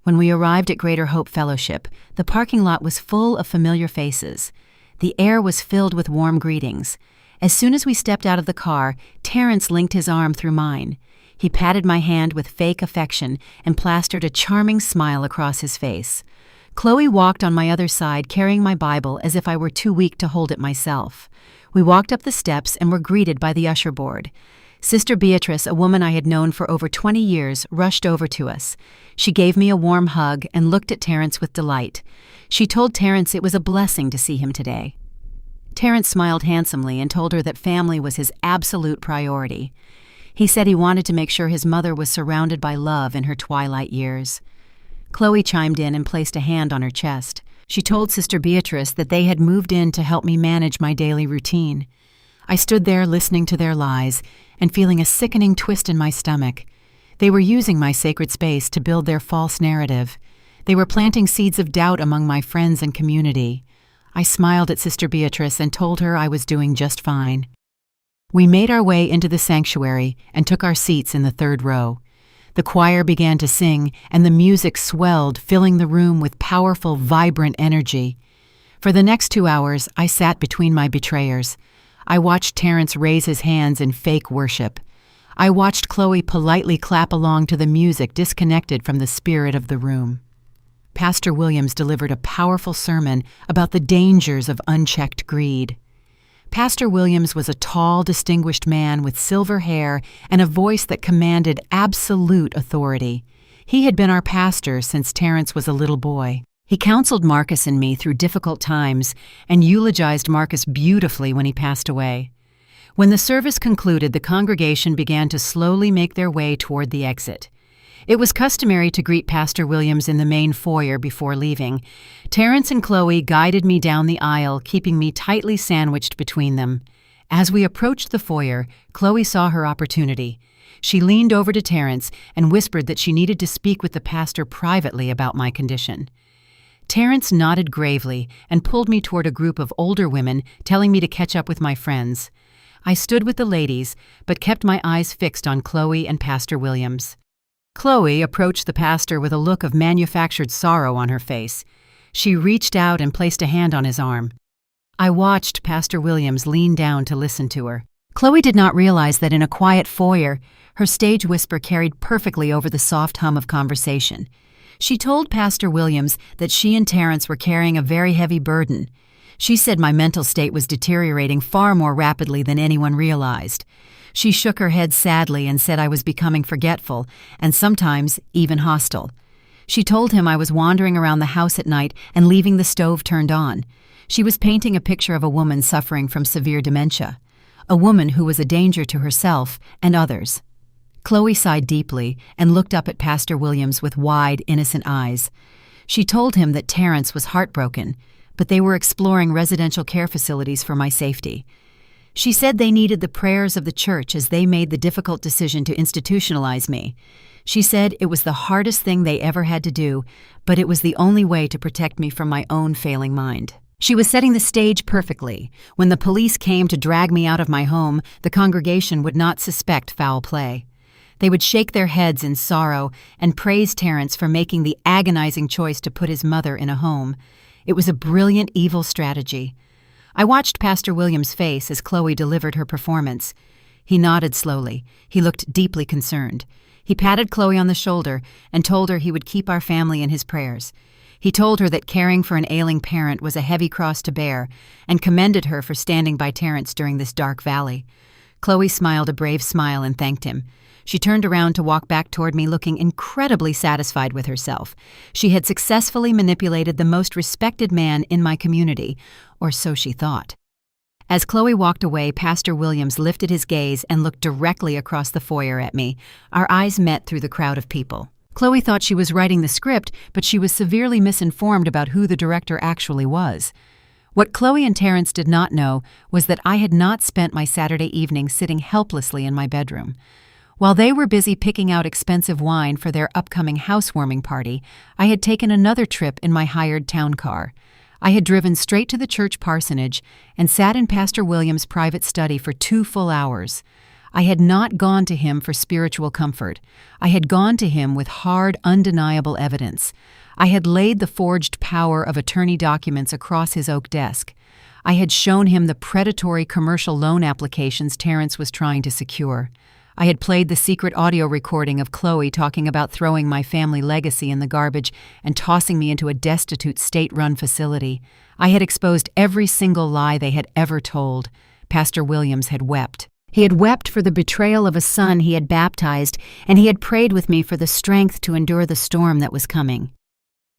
When we arrived at Greater Hope Fellowship, the parking lot was full of familiar faces. The air was filled with warm greetings. As soon as we stepped out of the car, Terrence linked his arm through mine. He patted my hand with fake affection and plastered a charming smile across his face. Chloe walked on my other side, carrying my Bible as if I were too weak to hold it myself. We walked up the steps and were greeted by the usher board. Sister Beatrice, a woman I had known for over 20 years, rushed over to us. She gave me a warm hug and looked at Terrence with delight. She told Terrence it was a blessing to see him today. Terrence smiled handsomely and told her that family was his absolute priority. He said he wanted to make sure his mother was surrounded by love in her twilight years. Chloe chimed in and placed a hand on her chest. She told Sister Beatrice that they had moved in to help me manage my daily routine. I stood there listening to their lies and feeling a sickening twist in my stomach. They were using my sacred space to build their false narrative. They were planting seeds of doubt among my friends and community. I smiled at Sister Beatrice and told her I was doing just fine. We made our way into the sanctuary and took our seats in the third row. The choir began to sing, and the music swelled, filling the room with powerful, vibrant energy. For the next 2 hours, I sat between my betrayers. I watched Terrence raise his hands in fake worship. I watched Chloe politely clap along to the music disconnected from the spirit of the room. Pastor Williams delivered a powerful sermon about the dangers of unchecked greed. Pastor Williams was a tall, distinguished man with silver hair and a voice that commanded absolute authority. He had been our pastor since Terrence was a little boy. He counseled Marcus and me through difficult times and eulogized Marcus beautifully when he passed away. When the service concluded, the congregation began to slowly make their way toward the exit. It was customary to greet Pastor Williams in the main foyer before leaving. Terrence and Chloe guided me down the aisle, keeping me tightly sandwiched between them. As we approached the foyer, Chloe saw her opportunity. She leaned over to Terrence and whispered that she needed to speak with the pastor privately about my condition. Terrence nodded gravely and pulled me toward a group of older women, telling me to catch up with my friends. I stood with the ladies, but kept my eyes fixed on Chloe and Pastor Williams. Chloe approached the pastor with a look of manufactured sorrow on her face. She reached out and placed a hand on his arm. I watched Pastor Williams lean down to listen to her. Chloe did not realize that in a quiet foyer, her stage whisper carried perfectly over the soft hum of conversation. She told Pastor Williams that she and Terrence were carrying a very heavy burden. She said my mental state was deteriorating far more rapidly than anyone realized. She shook her head sadly and said I was becoming forgetful and sometimes even hostile. She told him I was wandering around the house at night and leaving the stove turned on. She was painting a picture of a woman suffering from severe dementia, a woman who was a danger to herself and others. Chloe sighed deeply and looked up at Pastor Williams with wide, innocent eyes. She told him that Terrence was heartbroken, but they were exploring residential care facilities for my safety. She said they needed the prayers of the church as they made the difficult decision to institutionalize me. She said it was the hardest thing they ever had to do, but it was the only way to protect me from my own failing mind. She was setting the stage perfectly. When the police came to drag me out of my home, the congregation would not suspect foul play. They would shake their heads in sorrow and praise Terrence for making the agonizing choice to put his mother in a home. It was a brilliant, evil strategy. I watched Pastor Williams' face as Chloe delivered her performance. He nodded slowly. He looked deeply concerned. He patted Chloe on the shoulder and told her he would keep our family in his prayers. He told her that caring for an ailing parent was a heavy cross to bear and commended her for standing by Terrence during this dark valley. Chloe smiled a brave smile and thanked him. She turned around to walk back toward me looking incredibly satisfied with herself. She had successfully manipulated the most respected man in my community, or so she thought. As Chloe walked away, Pastor Williams lifted his gaze and looked directly across the foyer at me. Our eyes met through the crowd of people. Chloe thought she was writing the script, but she was severely misinformed about who the director actually was. What Chloe and Terrence did not know was that I had not spent my Saturday evening sitting helplessly in my bedroom. While they were busy picking out expensive wine for their upcoming housewarming party, I had taken another trip in my hired town car. I had driven straight to the church parsonage and sat in Pastor Williams' private study for 2 full hours. I had not gone to him for spiritual comfort. I had gone to him with hard, undeniable evidence. I had laid the forged power of attorney documents across his oak desk. I had shown him the predatory commercial loan applications Terrence was trying to secure. I had played the secret audio recording of Chloe talking about throwing my family legacy in the garbage and tossing me into a destitute state-run facility. I had exposed every single lie they had ever told. Pastor Williams had wept. He had wept for the betrayal of a son he had baptized, and he had prayed with me for the strength to endure the storm that was coming.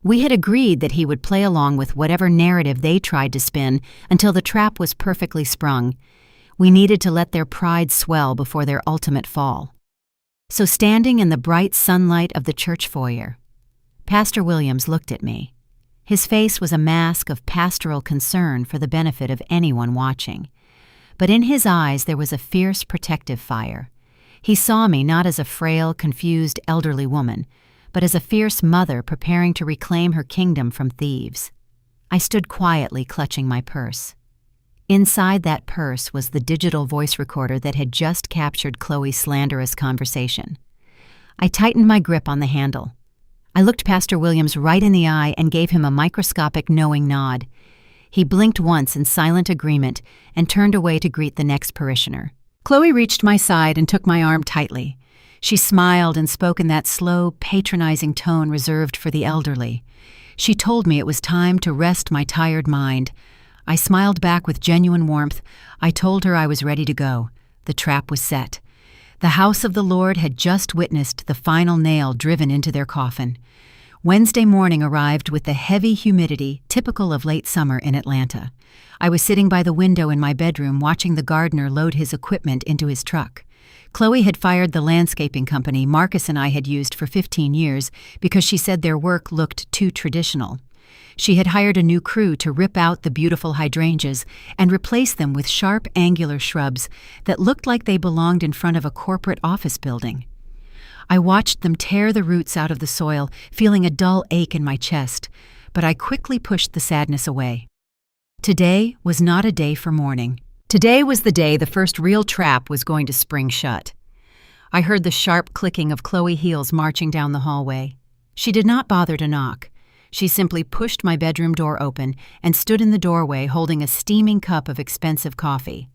We had agreed that he would play along with whatever narrative they tried to spin until the trap was perfectly sprung. We needed to let their pride swell before their ultimate fall. So standing in the bright sunlight of the church foyer, Pastor Williams looked at me. His face was a mask of pastoral concern for the benefit of anyone watching. But in his eyes there was a fierce protective fire. He saw me not as a frail, confused, elderly woman, but as a fierce mother preparing to reclaim her kingdom from thieves. I stood quietly clutching my purse. Inside that purse was the digital voice recorder that had just captured Chloe's slanderous conversation. I tightened my grip on the handle. I looked Pastor Williams right in the eye and gave him a microscopic knowing nod. He blinked once in silent agreement and turned away to greet the next parishioner. Chloe reached my side and took my arm tightly. She smiled and spoke in that slow, patronizing tone reserved for the elderly. She told me it was time to rest my tired mind. I smiled back with genuine warmth. I told her I was ready to go. The trap was set. The house of the Lord had just witnessed the final nail driven into their coffin. Wednesday morning arrived with the heavy humidity typical of late summer in Atlanta. I was sitting by the window in my bedroom watching the gardener load his equipment into his truck. Chloe had fired the landscaping company Marcus and I had used for 15 years because she said their work looked too traditional. She had hired a new crew to rip out the beautiful hydrangeas and replace them with sharp, angular shrubs that looked like they belonged in front of a corporate office building. I watched them tear the roots out of the soil, feeling a dull ache in my chest, but I quickly pushed the sadness away. Today was not a day for mourning. Today was the day the first real trap was going to spring shut. I heard the sharp clicking of Chloe heels marching down the hallway. She did not bother to knock. She simply pushed my bedroom door open and stood in the doorway holding a steaming cup of expensive coffee.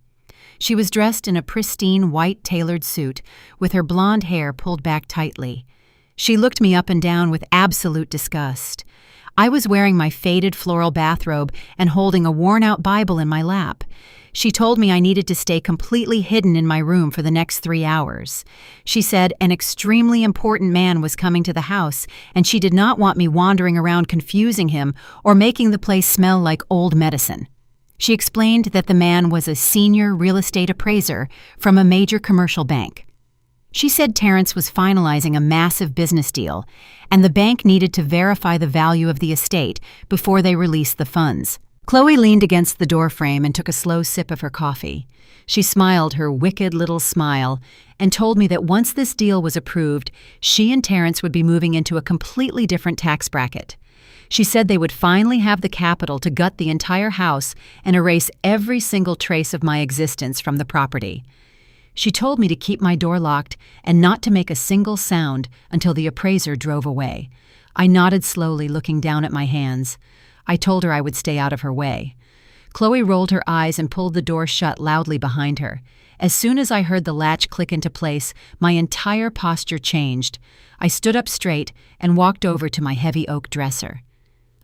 She was dressed in a pristine white tailored suit with her blonde hair pulled back tightly. She looked me up and down with absolute disgust. I was wearing my faded floral bathrobe and holding a worn-out Bible in my lap. She told me I needed to stay completely hidden in my room for the next 3 hours. She said an extremely important man was coming to the house, and she did not want me wandering around confusing him or making the place smell like old medicine. She explained that the man was a senior real estate appraiser from a major commercial bank. She said Terrence was finalizing a massive business deal, and the bank needed to verify the value of the estate before they released the funds. Chloe leaned against the doorframe and took a slow sip of her coffee. She smiled her wicked little smile and told me that once this deal was approved, she and Terrence would be moving into a completely different tax bracket. She said they would finally have the capital to gut the entire house and erase every single trace of my existence from the property. She told me to keep my door locked and not to make a single sound until the appraiser drove away. I nodded slowly, looking down at my hands. I told her I would stay out of her way. Chloe rolled her eyes and pulled the door shut loudly behind her. As soon as I heard the latch click into place, my entire posture changed. I stood up straight and walked over to my heavy oak dresser.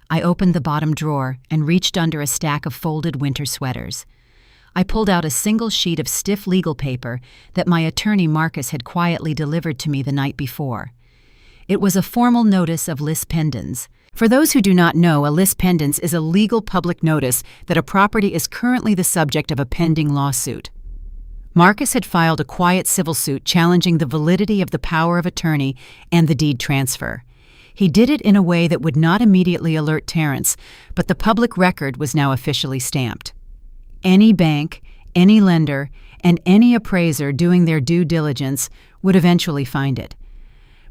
I opened the bottom drawer and reached under a stack of folded winter sweaters. I pulled out a single sheet of stiff legal paper that my attorney Marcus had quietly delivered to me the night before. It was a formal notice of lis pendens. For those who do not know, a lis pendens is a legal public notice that a property is currently the subject of a pending lawsuit. Marcus had filed a quiet civil suit challenging the validity of the power of attorney and the deed transfer. He did it in a way that would not immediately alert Terrence, but the public record was now officially stamped. Any bank, any lender, and any appraiser doing their due diligence would eventually find it.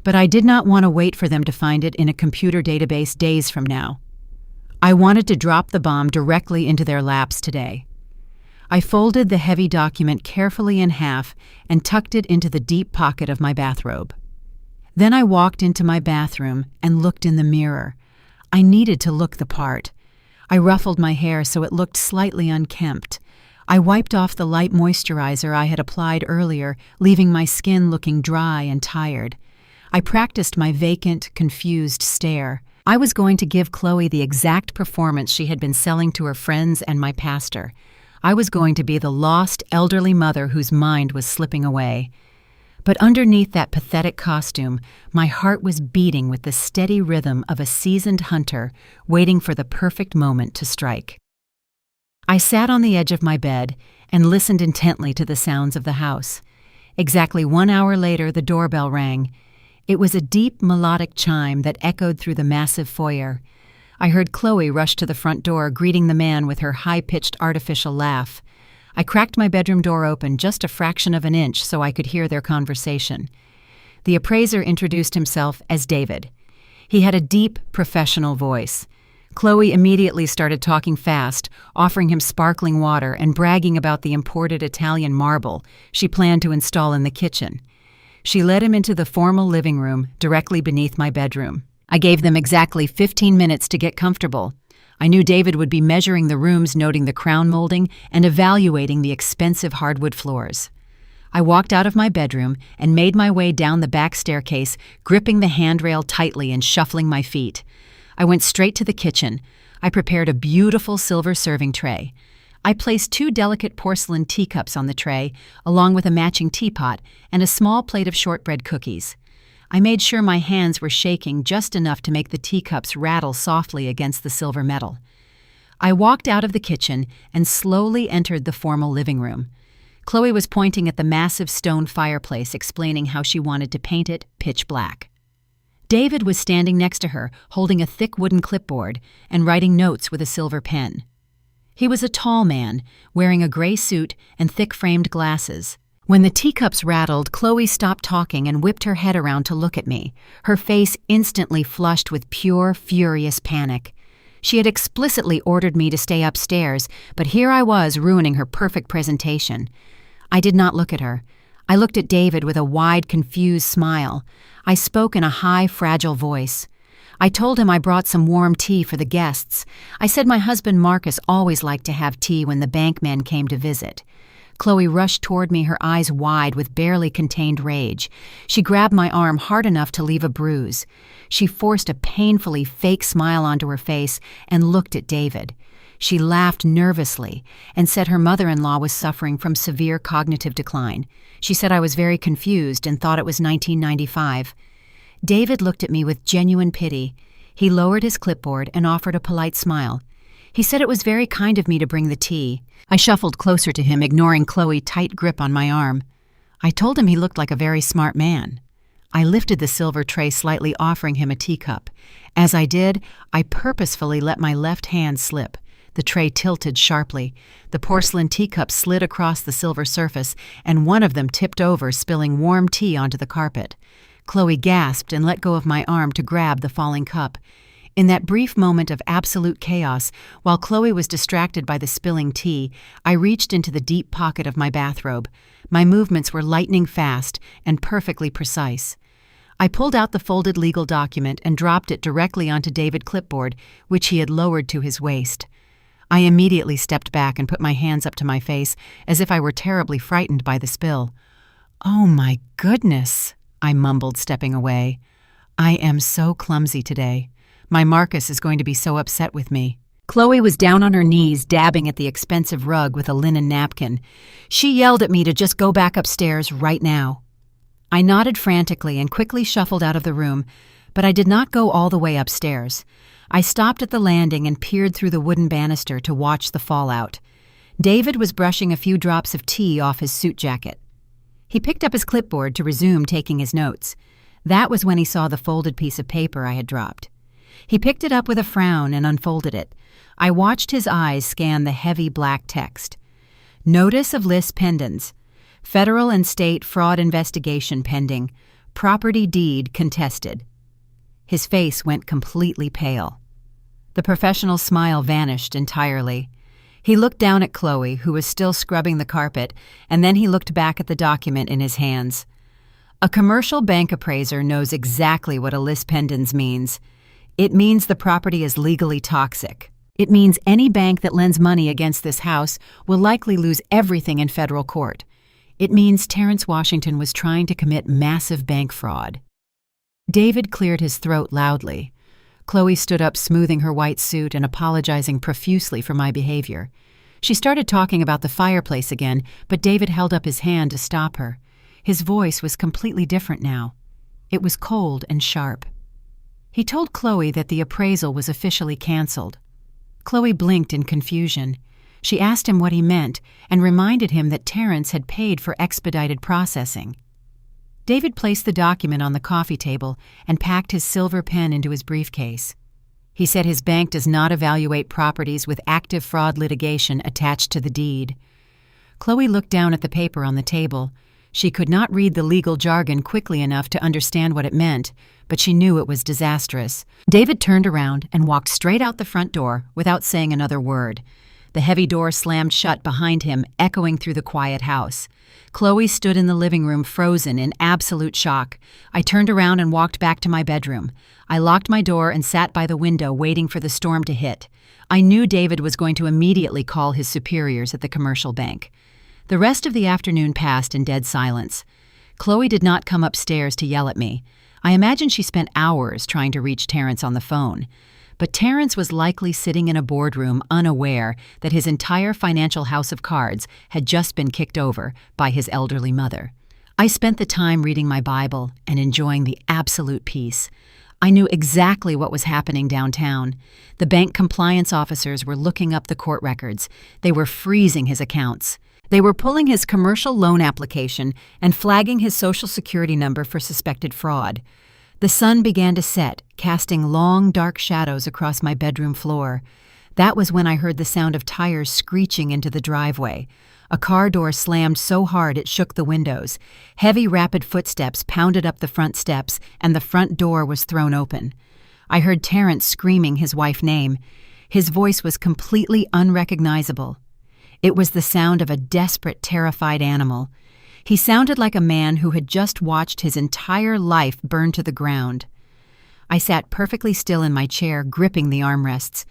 But I did not want to wait for them to find it in a computer database days from now. I wanted to drop the bomb directly into their laps today. I folded the heavy document carefully in half and tucked it into the deep pocket of my bathrobe. Then I walked into my bathroom and looked in the mirror. I needed to look the part. I ruffled my hair so it looked slightly unkempt. I wiped off the light moisturizer I had applied earlier, leaving my skin looking dry and tired. I practiced my vacant, confused stare. I was going to give Chloe the exact performance she had been selling to her friends and my pastor. I was going to be the lost, elderly mother whose mind was slipping away. But underneath that pathetic costume, my heart was beating with the steady rhythm of a seasoned hunter waiting for the perfect moment to strike. I sat on the edge of my bed and listened intently to the sounds of the house. Exactly 1 hour later, the doorbell rang. It was a deep, melodic chime that echoed through the massive foyer. I heard Chloe rush to the front door, greeting the man with her high-pitched artificial laugh. I cracked my bedroom door open just a fraction of an inch so I could hear their conversation. The appraiser introduced himself as David. He had a deep, professional voice. Chloe immediately started talking fast, offering him sparkling water and bragging about the imported Italian marble she planned to install in the kitchen. She led him into the formal living room directly beneath my bedroom. I gave them exactly 15 minutes to get comfortable. I knew David would be measuring the rooms, noting the crown molding, and evaluating the expensive hardwood floors. I walked out of my bedroom and made my way down the back staircase, gripping the handrail tightly and shuffling my feet. I went straight to the kitchen. I prepared a beautiful silver serving tray. I placed 2 delicate porcelain teacups on the tray, along with a matching teapot and a small plate of shortbread cookies. I made sure my hands were shaking just enough to make the teacups rattle softly against the silver metal. I walked out of the kitchen and slowly entered the formal living room. Chloe was pointing at the massive stone fireplace, explaining how she wanted to paint it pitch black. David was standing next to her, holding a thick wooden clipboard and writing notes with a silver pen. He was a tall man, wearing a gray suit and thick-framed glasses. When the teacups rattled, Chloe stopped talking and whipped her head around to look at me, her face instantly flushed with pure, furious panic. She had explicitly ordered me to stay upstairs, but here I was ruining her perfect presentation. I did not look at her. I looked at David with a wide, confused smile. I spoke in a high, fragile voice. I told him I brought some warm tea for the guests. I said my husband Marcus always liked to have tea when the bankmen came to visit. Chloe rushed toward me, her eyes wide with barely contained rage. She grabbed my arm hard enough to leave a bruise. She forced a painfully fake smile onto her face and looked at David. She laughed nervously and said her mother-in-law was suffering from severe cognitive decline. She said I was very confused and thought it was 1995. David looked at me with genuine pity. He lowered his clipboard and offered a polite smile. He said it was very kind of me to bring the tea. I shuffled closer to him, ignoring Chloe's tight grip on my arm. I told him he looked like a very smart man. I lifted the silver tray slightly, offering him a teacup. As I did, I purposefully let my left hand slip. The tray tilted sharply. The porcelain teacup slid across the silver surface, and one of them tipped over, spilling warm tea onto the carpet. Chloe gasped and let go of my arm to grab the falling cup. In that brief moment of absolute chaos, while Chloe was distracted by the spilling tea, I reached into the deep pocket of my bathrobe. My movements were lightning fast and perfectly precise. I pulled out the folded legal document and dropped it directly onto David's clipboard, which he had lowered to his waist. I immediately stepped back and put my hands up to my face, as if I were terribly frightened by the spill. "Oh my goodness," I mumbled, stepping away. "I am so clumsy today. My Marcus is going to be so upset with me." Chloe was down on her knees, dabbing at the expensive rug with a linen napkin. She yelled at me to just go back upstairs right now. I nodded frantically and quickly shuffled out of the room, but I did not go all the way upstairs. I stopped at the landing and peered through the wooden banister to watch the fallout. David was brushing a few drops of tea off his suit jacket. He picked up his clipboard to resume taking his notes. That was when he saw the folded piece of paper I had dropped. He picked it up with a frown and unfolded it. I watched his eyes scan the heavy black text. Notice of lis pendens. Federal and state fraud investigation pending. Property deed contested. His face went completely pale. The professional smile vanished entirely. He looked down at Chloe, who was still scrubbing the carpet, and then he looked back at the document in his hands. A commercial bank appraiser knows exactly what a lis pendens means. It means the property is legally toxic. It means any bank that lends money against this house will likely lose everything in federal court. It means Terrence Washington was trying to commit massive bank fraud. David cleared his throat loudly. Chloe stood up, smoothing her white suit and apologizing profusely for my behavior. She started talking about the fireplace again, but David held up his hand to stop her. His voice was completely different now. It was cold and sharp. He told Chloe that the appraisal was officially canceled. Chloe blinked in confusion. She asked him what he meant and reminded him that Terrence had paid for expedited processing. David placed the document on the coffee table and packed his silver pen into his briefcase. He said his bank does not evaluate properties with active fraud litigation attached to the deed. Chloe looked down at the paper on the table. She could not read the legal jargon quickly enough to understand what it meant, but she knew it was disastrous. David turned around and walked straight out the front door without saying another word. The heavy door slammed shut behind him, echoing through the quiet house. Chloe stood in the living room, frozen in absolute shock. I turned around and walked back to my bedroom. I locked my door and sat by the window, waiting for the storm to hit. I knew David was going to immediately call his superiors at the commercial bank. The rest of the afternoon passed in dead silence. Chloe did not come upstairs to yell at me. I imagine she spent hours trying to reach Terrence on the phone. But Terrence was likely sitting in a boardroom unaware that his entire financial house of cards had just been kicked over by his elderly mother. I spent the time reading my Bible and enjoying the absolute peace. I knew exactly what was happening downtown. The bank compliance officers were looking up the court records. They were freezing his accounts. They were pulling his commercial loan application and flagging his Social Security number for suspected fraud. The sun began to set, casting long, dark shadows across my bedroom floor. That was when I heard the sound of tires screeching into the driveway. A car door slammed so hard it shook the windows. Heavy, rapid footsteps pounded up the front steps, and the front door was thrown open. I heard Terrence screaming his wife's name. His voice was completely unrecognizable. It was the sound of a desperate, terrified animal. He sounded like a man who had just watched his entire life burn to the ground. I sat perfectly still in my chair, gripping the armrests.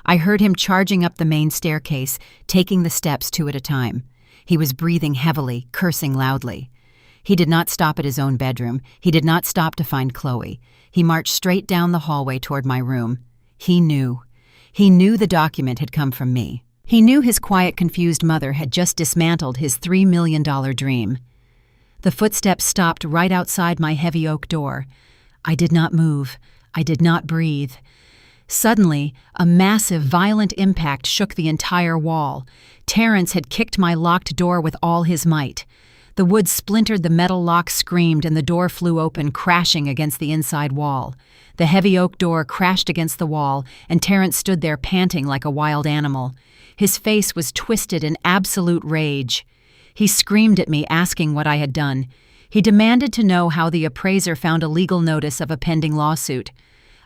I heard him charging up the main staircase, taking the steps two at a time. He was breathing heavily, cursing loudly. He did not stop at his own bedroom. He did not stop to find Chloe. He marched straight down the hallway toward my room. He knew. He knew the document had come from me. He knew his quiet, confused mother had just dismantled his $3 million dream. The footsteps stopped right outside my heavy oak door. I did not move. I did not breathe. Suddenly, a massive, violent impact shook the entire wall. Terrence had kicked my locked door with all his might. The wood splintered, the metal lock screamed, and the door flew open, crashing against the inside wall. The heavy oak door crashed against the wall, and Terrence stood there panting like a wild animal. His face was twisted in absolute rage. He screamed at me, asking what I had done. He demanded to know how the appraiser found a legal notice of a pending lawsuit.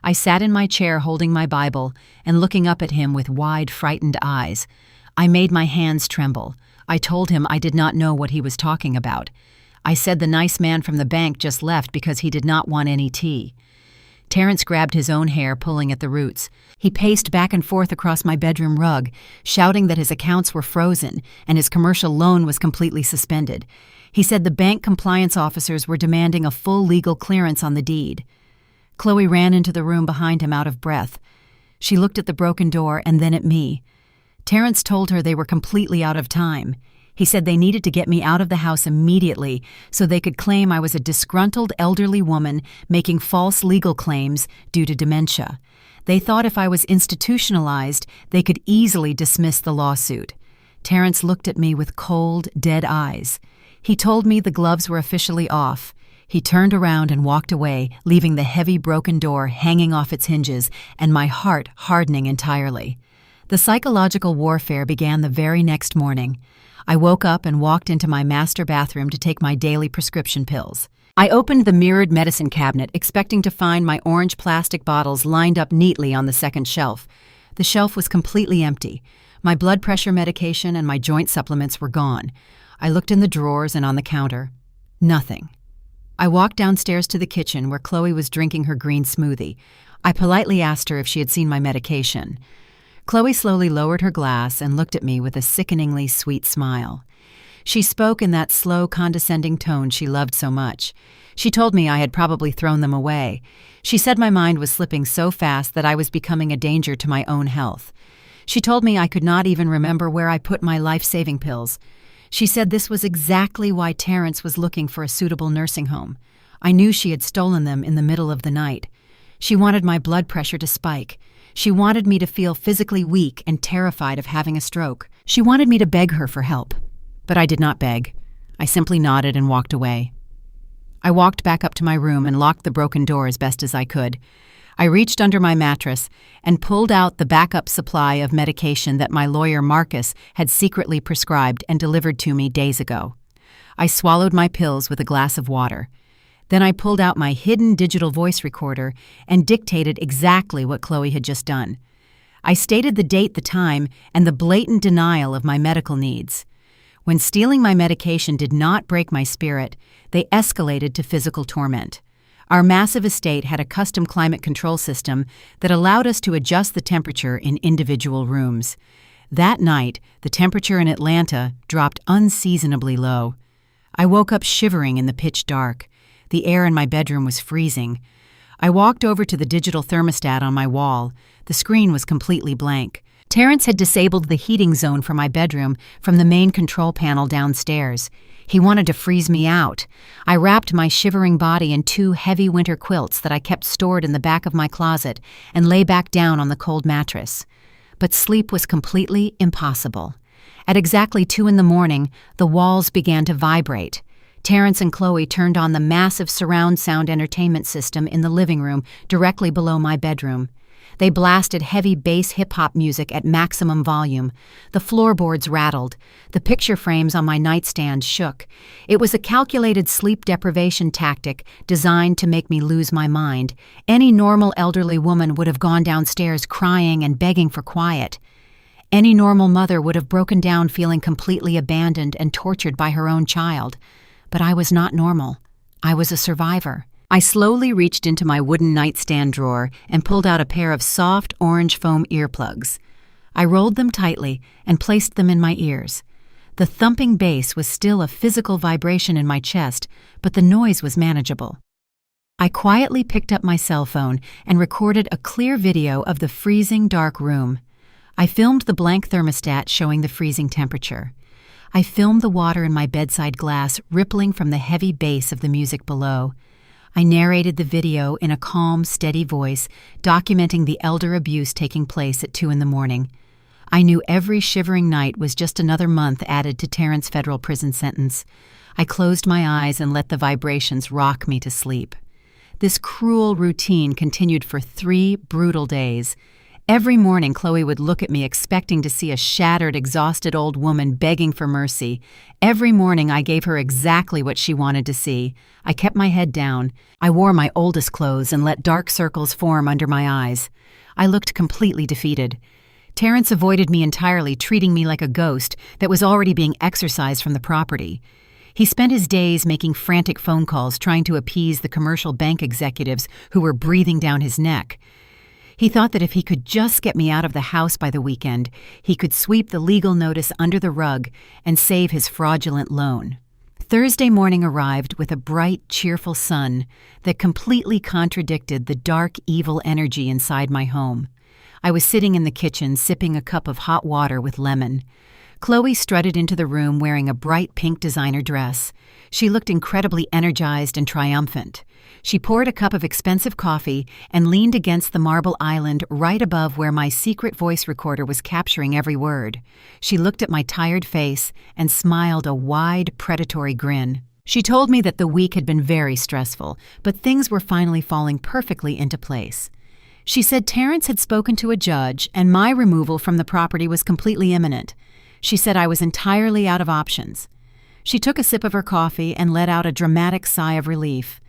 I sat in my chair holding my Bible and looking up at him with wide, frightened eyes. I made my hands tremble. I told him I did not know what he was talking about. I said the nice man from the bank just left because he did not want any tea. Terrence grabbed his own hair, pulling at the roots. He paced back and forth across my bedroom rug, shouting that his accounts were frozen and his commercial loan was completely suspended. He said the bank compliance officers were demanding a full legal clearance on the deed. Chloe ran into the room behind him out of breath. She looked at the broken door and then at me. Terrence told her they were completely out of time. He said they needed to get me out of the house immediately so they could claim I was a disgruntled elderly woman making false legal claims due to dementia. They thought if I was institutionalized, they could easily dismiss the lawsuit. Terrence looked at me with cold, dead eyes. He told me the gloves were officially off. He turned around and walked away, leaving the heavy broken door hanging off its hinges and my heart hardening entirely. The psychological warfare began the very next morning. I woke up and walked into my master bathroom to take my daily prescription pills. I opened the mirrored medicine cabinet, expecting to find my orange plastic bottles lined up neatly on the second shelf. The shelf was completely empty. My blood pressure medication and my joint supplements were gone. I looked in the drawers and on the counter. Nothing. I walked downstairs to the kitchen where Chloe was drinking her green smoothie. I politely asked her if she had seen my medication. Chloe slowly lowered her glass and looked at me with a sickeningly sweet smile. She spoke in that slow, condescending tone she loved so much. She told me I had probably thrown them away. She said my mind was slipping so fast that I was becoming a danger to my own health. She told me I could not even remember where I put my life-saving pills. She said this was exactly why Terrence was looking for a suitable nursing home. I knew she had stolen them in the middle of the night. She wanted my blood pressure to spike. She wanted me to feel physically weak and terrified of having a stroke. She wanted me to beg her for help. But I did not beg. I simply nodded and walked away. I walked back up to my room and locked the broken door as best as I could. I reached under my mattress and pulled out the backup supply of medication that my lawyer Marcus had secretly prescribed and delivered to me days ago. I swallowed my pills with a glass of water. Then I pulled out my hidden digital voice recorder and dictated exactly what Chloe had just done. I stated the date, the time, and the blatant denial of my medical needs. When stealing my medication did not break my spirit, they escalated to physical torment. Our massive estate had a custom climate control system that allowed us to adjust the temperature in individual rooms. That night, the temperature in Atlanta dropped unseasonably low. I woke up shivering in the pitch dark. The air in my bedroom was freezing. I walked over to the digital thermostat on my wall. The screen was completely blank. Terrence had disabled the heating zone for my bedroom from the main control panel downstairs. He wanted to freeze me out. I wrapped my shivering body in 2 heavy winter quilts that I kept stored in the back of my closet and lay back down on the cold mattress. But sleep was completely impossible. At exactly 2 a.m, the walls began to vibrate. Terrence and Chloe turned on the massive surround sound entertainment system in the living room directly below my bedroom. They blasted heavy bass hip-hop music at maximum volume. The floorboards rattled. The picture frames on my nightstand shook. It was a calculated sleep deprivation tactic designed to make me lose my mind. Any normal elderly woman would have gone downstairs crying and begging for quiet. Any normal mother would have broken down feeling completely abandoned and tortured by her own child. But I was not normal. I was a survivor. I slowly reached into my wooden nightstand drawer and pulled out a pair of soft orange foam earplugs. I rolled them tightly and placed them in my ears. The thumping bass was still a physical vibration in my chest, but the noise was manageable. I quietly picked up my cell phone and recorded a clear video of the freezing dark room. I filmed the blank thermostat showing the freezing temperature. I filmed the water in my bedside glass rippling from the heavy bass of the music below. I narrated the video in a calm, steady voice, documenting the elder abuse taking place at 2 a.m. I knew every shivering night was just another month added to Terrence's federal prison sentence. I closed my eyes and let the vibrations rock me to sleep. This cruel routine continued for 3 brutal days. Every morning, Chloe would look at me expecting to see a shattered, exhausted old woman begging for mercy. Every morning, I gave her exactly what she wanted to see. I kept my head down. I wore my oldest clothes and let dark circles form under my eyes. I looked completely defeated. Terrence avoided me entirely, treating me like a ghost that was already being exorcised from the property. He spent his days making frantic phone calls trying to appease the commercial bank executives who were breathing down his neck. He thought that if he could just get me out of the house by the weekend, he could sweep the legal notice under the rug and save his fraudulent loan. Thursday morning arrived with a bright, cheerful sun that completely contradicted the dark, evil energy inside my home. I was sitting in the kitchen sipping a cup of hot water with lemon. Chloe strutted into the room wearing a bright pink designer dress. She looked incredibly energized and triumphant. She poured a cup of expensive coffee and leaned against the marble island right above where my secret voice recorder was capturing every word. She looked at my tired face and smiled a wide, predatory grin. She told me that the week had been very stressful, but things were finally falling perfectly into place. She said Terrence had spoken to a judge and my removal from the property was completely imminent. She said I was entirely out of options. She took a sip of her coffee and let out a dramatic sigh of relief.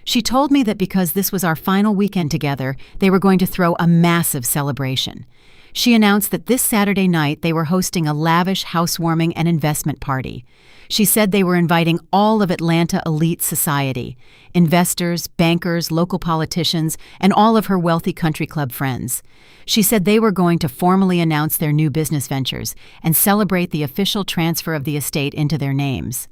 She told me that because this was our final weekend together, they were going to throw a massive celebration. She announced that this Saturday night they were hosting a lavish housewarming and investment party. She said they were inviting all of Atlanta elite society, investors, bankers, local politicians, and all of her wealthy country club friends. She said they were going to formally announce their new business ventures and celebrate the official transfer of the estate into their names.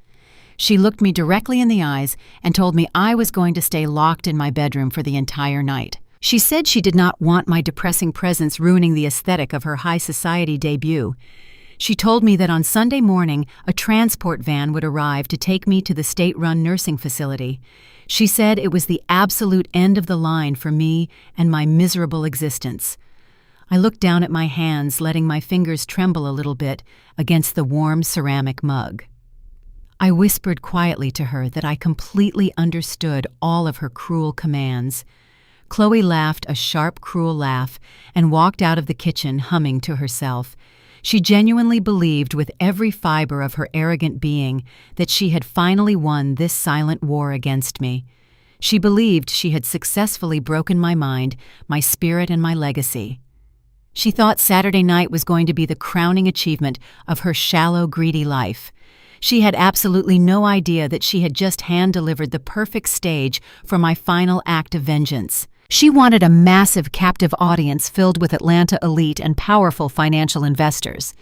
She looked me directly in the eyes and told me I was going to stay locked in my bedroom for the entire night. She said she did not want my depressing presence ruining the aesthetic of her high society debut. She told me that on Sunday morning, a transport van would arrive to take me to the state-run nursing facility. She said it was the absolute end of the line for me and my miserable existence. I looked down at my hands, letting my fingers tremble a little bit against the warm ceramic mug. I whispered quietly to her that I completely understood all of her cruel commands. Chloe laughed a sharp, cruel laugh and walked out of the kitchen, humming to herself. She genuinely believed with every fiber of her arrogant being that she had finally won this silent war against me. She believed she had successfully broken my mind, my spirit, and my legacy. She thought Saturday night was going to be the crowning achievement of her shallow, greedy life. She had absolutely no idea that she had just hand-delivered the perfect stage for my final act of vengeance. She wanted a massive captive audience filled with Atlanta elite and powerful financial investors.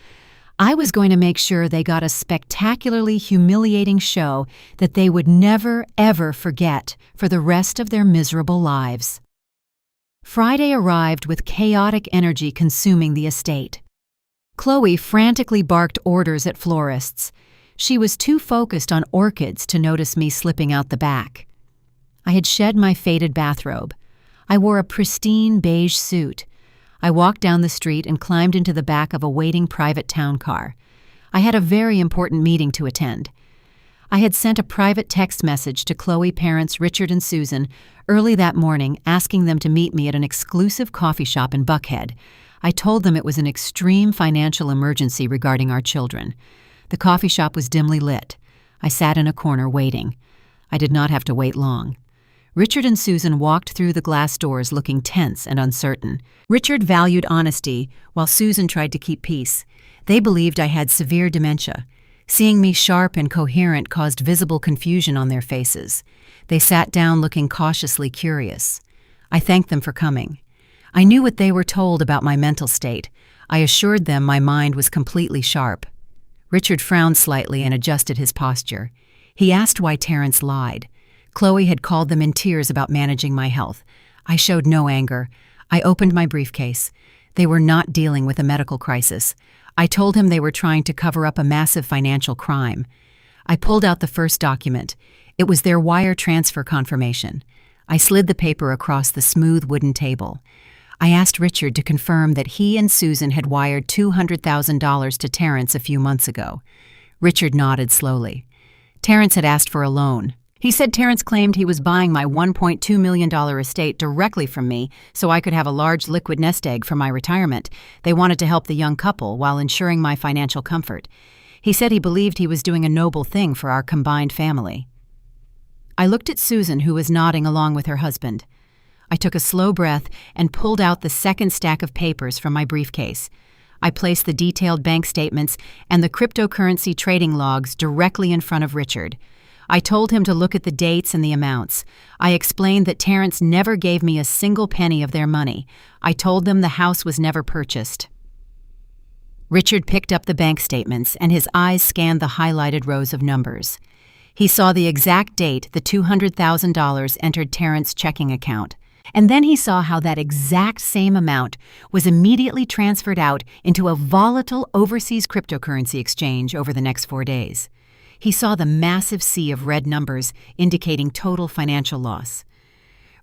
I was going to make sure they got a spectacularly humiliating show that they would never, ever forget for the rest of their miserable lives. Friday arrived with chaotic energy consuming the estate. Chloe frantically barked orders at florists. She was too focused on orchids to notice me slipping out the back. I had shed my faded bathrobe. I wore a pristine beige suit. I walked down the street and climbed into the back of a waiting private town car. I had a very important meeting to attend. I had sent a private text message to Chloe parents Richard and Susan early that morning asking them to meet me at an exclusive coffee shop in Buckhead. I told them it was an extreme financial emergency regarding our children. The coffee shop was dimly lit. I sat in a corner waiting. I did not have to wait long. Richard and Susan walked through the glass doors looking tense and uncertain. Richard valued honesty, while Susan tried to keep peace. They believed I had severe dementia. Seeing me sharp and coherent caused visible confusion on their faces. They sat down looking cautiously curious. I thanked them for coming. I knew what they were told about my mental state. I assured them my mind was completely sharp. Richard frowned slightly and adjusted his posture. He asked why Terrence lied. Chloe had called them in tears about managing my health. I showed no anger. I opened my briefcase. They were not dealing with a medical crisis. I told him they were trying to cover up a massive financial crime. I pulled out the first document. It was their wire transfer confirmation. I slid the paper across the smooth wooden table. I asked Richard to confirm that he and Susan had wired $200,000 to Terrence a few months ago. Richard nodded slowly. Terrence had asked for a loan. He said Terrence claimed he was buying my $1.2 million estate directly from me so I could have a large liquid nest egg for my retirement. They wanted to help the young couple while ensuring my financial comfort. He said he believed he was doing a noble thing for our combined family. I looked at Susan, who was nodding along with her husband. I took a slow breath and pulled out the second stack of papers from my briefcase. I placed the detailed bank statements and the cryptocurrency trading logs directly in front of Richard. I told him to look at the dates and the amounts. I explained that Terrence never gave me a single penny of their money. I told them the house was never purchased. Richard picked up the bank statements and his eyes scanned the highlighted rows of numbers. He saw the exact date the $200,000 entered Terrence's checking account. And then he saw how that exact same amount was immediately transferred out into a volatile overseas cryptocurrency exchange over the next 4 days. He saw the massive sea of red numbers indicating total financial loss.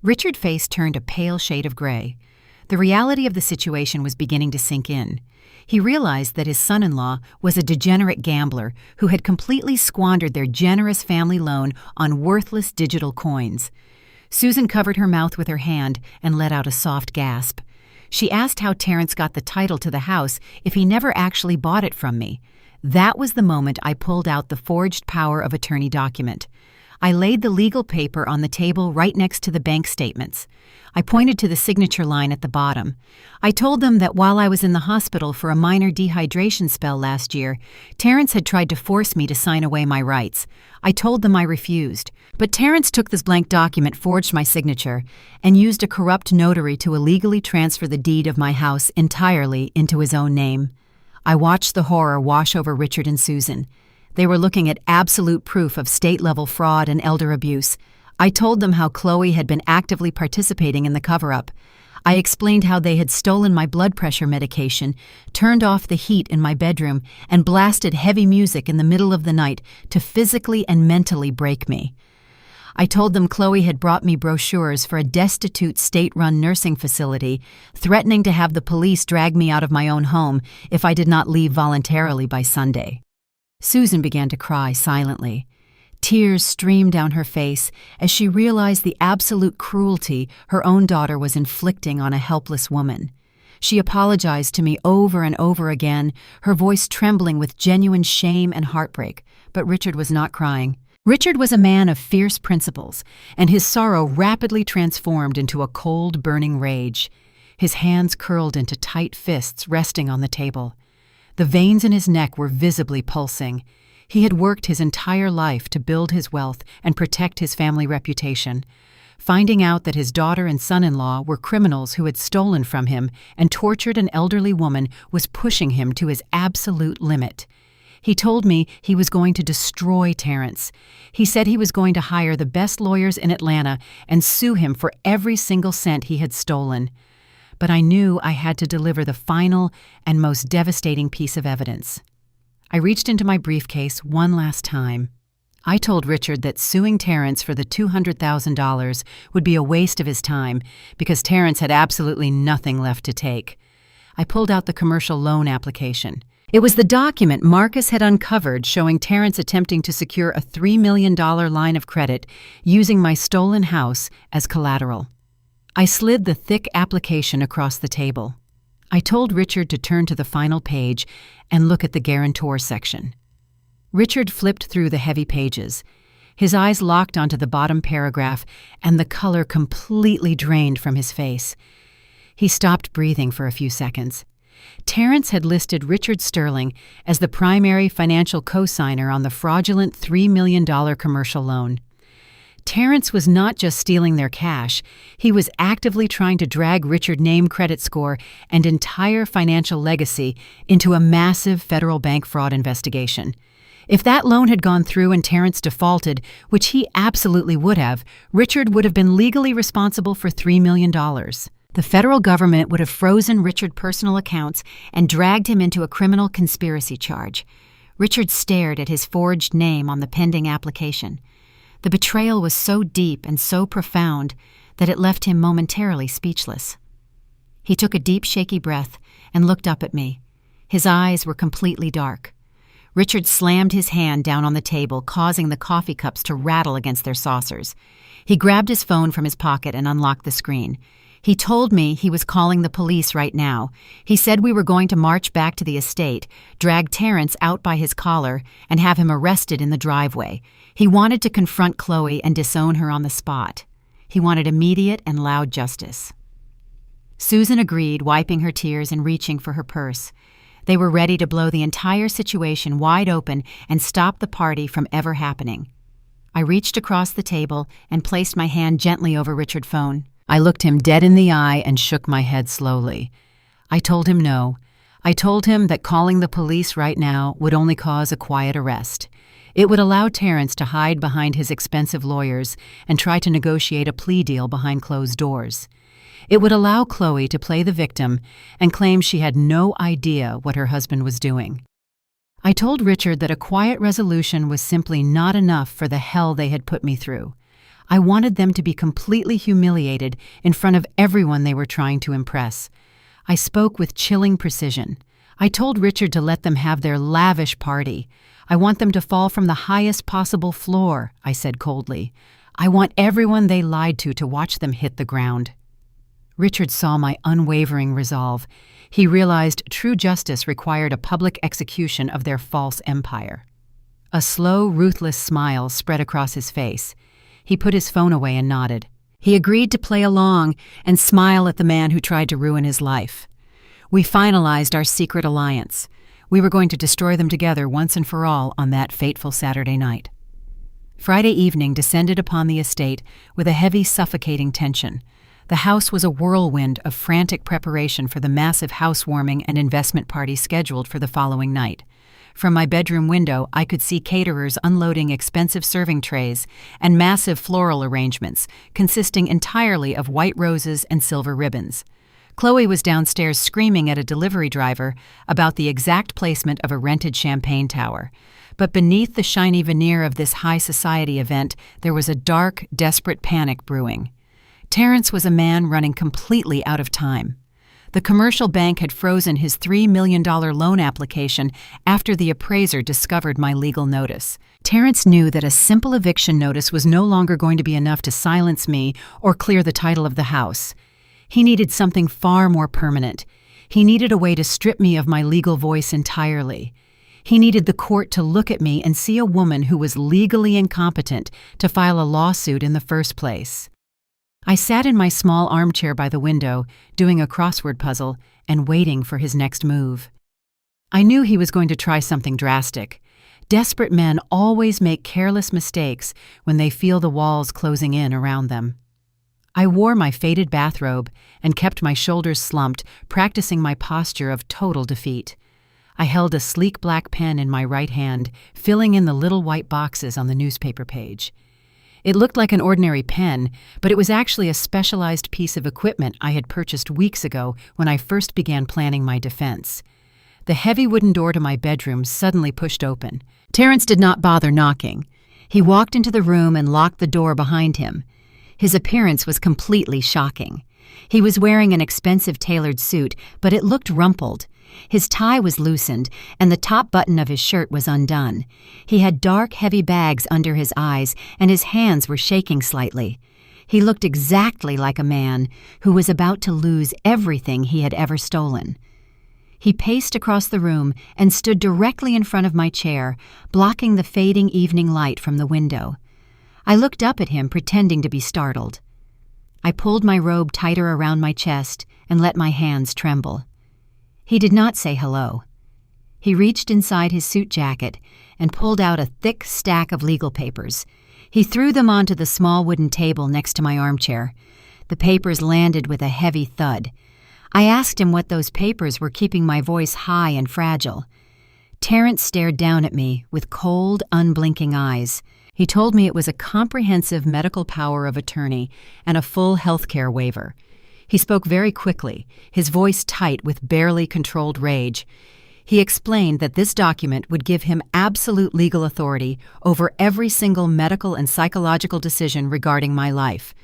Richard's face turned a pale shade of gray. The reality of the situation was beginning to sink in. He realized that his son-in-law was a degenerate gambler who had completely squandered their generous family loan on worthless digital coins. Susan covered her mouth with her hand and let out a soft gasp. She asked how Terrence got the title to the house if he never actually bought it from me. That was the moment I pulled out the forged power of attorney document. I laid the legal paper on the table right next to the bank statements. I pointed to the signature line at the bottom. I told them that while I was in the hospital for a minor dehydration spell last year, Terrence had tried to force me to sign away my rights. I told them I refused. But Terrence took this blank document, forged my signature, and used a corrupt notary to illegally transfer the deed of my house entirely into his own name. I watched the horror wash over Richard and Susan. They were looking at absolute proof of state-level fraud and elder abuse. I told them how Chloe had been actively participating in the cover-up. I explained how they had stolen my blood pressure medication, turned off the heat in my bedroom, and blasted heavy music in the middle of the night to physically and mentally break me. I told them Chloe had brought me brochures for a destitute state-run nursing facility, threatening to have the police drag me out of my own home if I did not leave voluntarily by Sunday. Susan began to cry silently. Tears streamed down her face as she realized the absolute cruelty her own daughter was inflicting on a helpless woman. She apologized to me over and over again, her voice trembling with genuine shame and heartbreak, but Richard was not crying. Richard was a man of fierce principles, and his sorrow rapidly transformed into a cold, burning rage. His hands curled into tight fists resting on the table. The veins in his neck were visibly pulsing. He had worked his entire life to build his wealth and protect his family reputation. Finding out that his daughter and son-in-law were criminals who had stolen from him and tortured an elderly woman was pushing him to his absolute limit. He told me he was going to destroy Terrence. He said he was going to hire the best lawyers in Atlanta and sue him for every single cent he had stolen. But I knew I had to deliver the final and most devastating piece of evidence. I reached into my briefcase one last time. I told Richard that suing Terrence for the $200,000 would be a waste of his time because Terrence had absolutely nothing left to take. I pulled out the commercial loan application. It was the document Marcus had uncovered showing Terrence attempting to secure a $3 million line of credit using my stolen house as collateral. I slid the thick application across the table. I told Richard to turn to the final page and look at the guarantor section. Richard flipped through the heavy pages. His eyes locked onto the bottom paragraph, and the color completely drained from his face. He stopped breathing for a few seconds. Terrence had listed Richard Sterling as the primary financial co-signer on the fraudulent $3 million commercial loan. Terrence was not just stealing their cash, he was actively trying to drag Richard's name, credit score, and entire financial legacy into a massive federal bank fraud investigation. If that loan had gone through and Terrence defaulted, which he absolutely would have, Richard would have been legally responsible for $3 million. The federal government would have frozen Richard's personal accounts and dragged him into a criminal conspiracy charge. Richard stared at his forged name on the pending application. The betrayal was so deep and so profound that it left him momentarily speechless. He took a deep, shaky breath and looked up at me. His eyes were completely dark. Richard slammed his hand down on the table, causing the coffee cups to rattle against their saucers. He grabbed his phone from his pocket and unlocked the screen. He told me he was calling the police right now. He said we were going to march back to the estate, drag Terrence out by his collar, and have him arrested in the driveway. He wanted to confront Chloe and disown her on the spot. He wanted immediate and loud justice. Susan agreed, wiping her tears and reaching for her purse. They were ready to blow the entire situation wide open and stop the party from ever happening. I reached across the table and placed my hand gently over Richard's phone. I looked him dead in the eye and shook my head slowly. I told him no. I told him that calling the police right now would only cause a quiet arrest. It would allow Terrence to hide behind his expensive lawyers and try to negotiate a plea deal behind closed doors. It would allow Chloe to play the victim and claim she had no idea what her husband was doing. I told Richard that a quiet resolution was simply not enough for the hell they had put me through. I wanted them to be completely humiliated in front of everyone they were trying to impress. I spoke with chilling precision. I told Richard to let them have their lavish party. I want them to fall from the highest possible floor, I said coldly. I want everyone they lied to watch them hit the ground. Richard saw my unwavering resolve. He realized true justice required a public execution of their false empire. A slow, ruthless smile spread across his face. He put his phone away and nodded. He agreed to play along and smile at the man who tried to ruin his life. We finalized our secret alliance. We were going to destroy them together once and for all on that fateful Saturday night. Friday evening descended upon the estate with a heavy, suffocating tension. The house was a whirlwind of frantic preparation for the massive housewarming and investment party scheduled for the following night. From my bedroom window, I could see caterers unloading expensive serving trays and massive floral arrangements consisting entirely of white roses and silver ribbons. Chloe was downstairs screaming at a delivery driver about the exact placement of a rented champagne tower. But beneath the shiny veneer of this high society event, there was a dark, desperate panic brewing. Terrence was a man running completely out of time. The commercial bank had frozen his $3 million loan application after the appraiser discovered my legal notice. Terrence knew that a simple eviction notice was no longer going to be enough to silence me or clear the title of the house. He needed something far more permanent. He needed a way to strip me of my legal voice entirely. He needed the court to look at me and see a woman who was legally incompetent to file a lawsuit in the first place. I sat in my small armchair by the window, doing a crossword puzzle and waiting for his next move. I knew he was going to try something drastic. Desperate men always make careless mistakes when they feel the walls closing in around them. I wore my faded bathrobe and kept my shoulders slumped, practicing my posture of total defeat. I held a sleek black pen in my right hand, filling in the little white boxes on the newspaper page. It looked like an ordinary pen, but it was actually a specialized piece of equipment I had purchased weeks ago when I first began planning my defense. The heavy wooden door to my bedroom suddenly pushed open. Terrence did not bother knocking. He walked into the room and locked the door behind him. His appearance was completely shocking. He was wearing an expensive tailored suit, but it looked rumpled. His tie was loosened, and the top button of his shirt was undone. He had dark, heavy bags under his eyes, and his hands were shaking slightly. He looked exactly like a man who was about to lose everything he had ever stolen. He paced across the room and stood directly in front of my chair, blocking the fading evening light from the window. I looked up at him, pretending to be startled. I pulled my robe tighter around my chest and let my hands tremble. He did not say hello. He reached inside his suit jacket and pulled out a thick stack of legal papers. He threw them onto the small wooden table next to my armchair. The papers landed with a heavy thud. I asked him what those papers were keeping my voice high and fragile. Terrence stared down at me with cold, unblinking eyes. He told me it was a comprehensive medical power of attorney and a full health care waiver. He spoke very quickly, his voice tight with barely controlled rage. He explained that this document would give him absolute legal authority over every single medical and psychological decision regarding my life.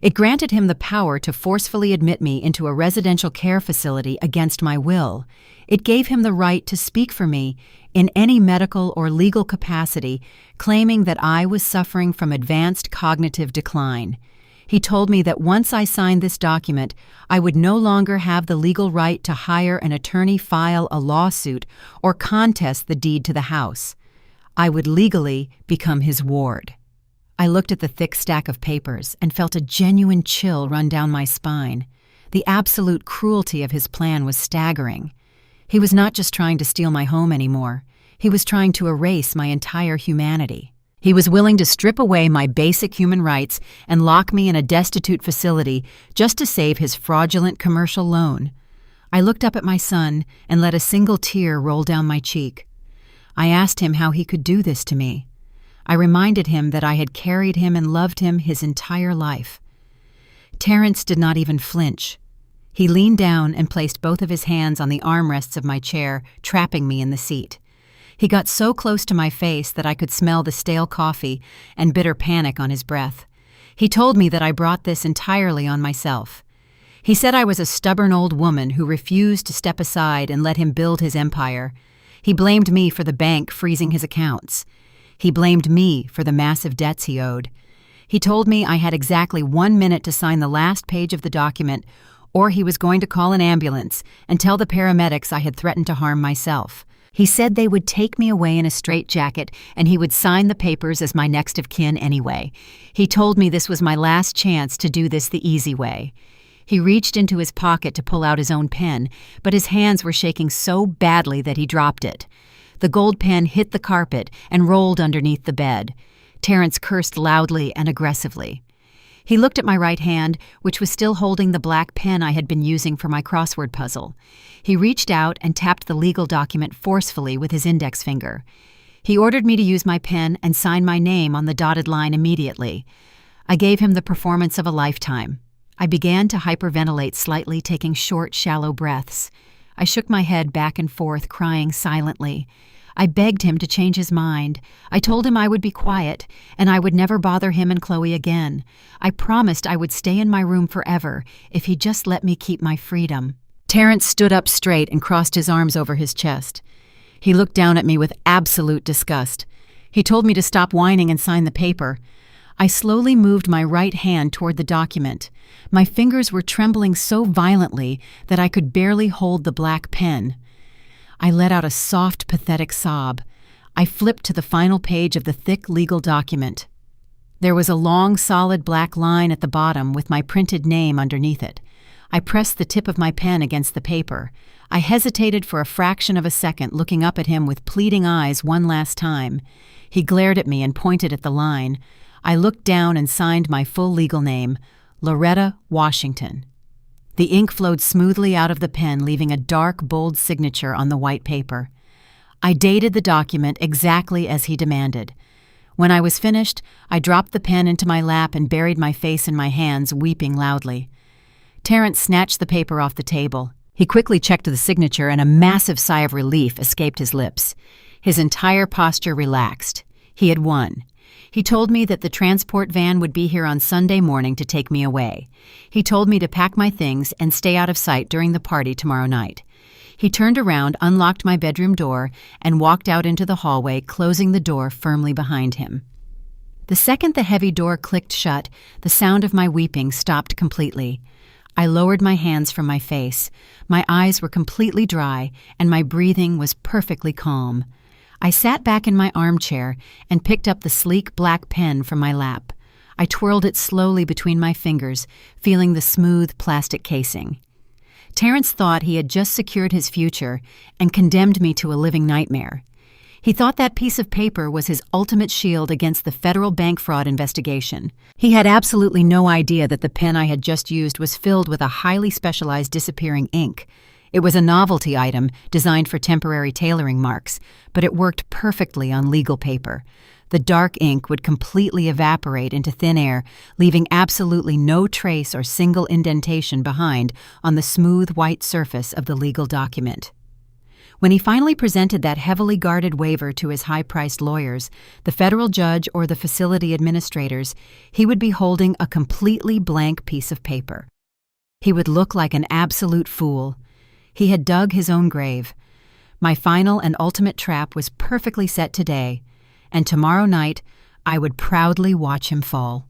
It granted him the power to forcefully admit me into a residential care facility against my will. It gave him the right to speak for me in any medical or legal capacity, claiming that I was suffering from advanced cognitive decline. He told me that once I signed this document, I would no longer have the legal right to hire an attorney, file a lawsuit, or contest the deed to the house. I would legally become his ward. I looked at the thick stack of papers and felt a genuine chill run down my spine. The absolute cruelty of his plan was staggering. He was not just trying to steal my home anymore. He was trying to erase my entire humanity. He was willing to strip away my basic human rights and lock me in a destitute facility just to save his fraudulent commercial loan. I looked up at my son and let a single tear roll down my cheek. I asked him how he could do this to me. I reminded him that I had carried him and loved him his entire life. Terrence did not even flinch. He leaned down and placed both of his hands on the armrests of my chair, trapping me in the seat. He got so close to my face that I could smell the stale coffee and bitter panic on his breath. He told me that I brought this entirely on myself. He said I was a stubborn old woman who refused to step aside and let him build his empire. He blamed me for the bank freezing his accounts. He blamed me for the massive debts he owed. He told me I had exactly 1 minute to sign the last page of the document, or he was going to call an ambulance and tell the paramedics I had threatened to harm myself. He said they would take me away in a straitjacket and he would sign the papers as my next of kin anyway. He told me this was my last chance to do this the easy way. He reached into his pocket to pull out his own pen, but his hands were shaking so badly that he dropped it. The gold pen hit the carpet and rolled underneath the bed. Terrence cursed loudly and aggressively. He looked at my right hand, which was still holding the black pen I had been using for my crossword puzzle. He reached out and tapped the legal document forcefully with his index finger. He ordered me to use my pen and sign my name on the dotted line immediately. I gave him the performance of a lifetime. I began to hyperventilate slightly, taking short, shallow breaths. I shook my head back and forth, crying silently. I begged him to change his mind. I told him I would be quiet, and I would never bother him and Chloe again. I promised I would stay in my room forever if he'd just let me keep my freedom. Terrence stood up straight and crossed his arms over his chest. He looked down at me with absolute disgust. He told me to stop whining and sign the paper. I slowly moved my right hand toward the document. My fingers were trembling so violently that I could barely hold the black pen. I let out a soft, pathetic sob. I flipped to the final page of the thick legal document. There was a long, solid black line at the bottom with my printed name underneath it. I pressed the tip of my pen against the paper. I hesitated for a fraction of a second, looking up at him with pleading eyes one last time. He glared at me and pointed at the line. I looked down and signed my full legal name, Loretta Washington. The ink flowed smoothly out of the pen, leaving a dark, bold signature on the white paper. I dated the document exactly as he demanded. When I was finished, I dropped the pen into my lap and buried my face in my hands, weeping loudly. Terrence snatched the paper off the table. He quickly checked the signature, and a massive sigh of relief escaped his lips. His entire posture relaxed. He had won. He told me that the transport van would be here on Sunday morning to take me away. He told me to pack my things and stay out of sight during the party tomorrow night. He turned around, unlocked my bedroom door, and walked out into the hallway, closing the door firmly behind him. The second the heavy door clicked shut, the sound of my weeping stopped completely. I lowered my hands from my face. My eyes were completely dry, and my breathing was perfectly calm. I sat back in my armchair and picked up the sleek black pen from my lap. I twirled it slowly between my fingers, feeling the smooth plastic casing. Terrence thought he had just secured his future and condemned me to a living nightmare. He thought that piece of paper was his ultimate shield against the federal bank fraud investigation. He had absolutely no idea that the pen I had just used was filled with a highly specialized disappearing ink. It was a novelty item designed for temporary tailoring marks, but it worked perfectly on legal paper. The dark ink would completely evaporate into thin air, leaving absolutely no trace or single indentation behind on the smooth white surface of the legal document. When he finally presented that heavily guarded waiver to his high-priced lawyers, the federal judge or the facility administrators, he would be holding a completely blank piece of paper. He would look like an absolute fool. He had dug his own grave. My final and ultimate trap was perfectly set today, and tomorrow night I would proudly watch him fall.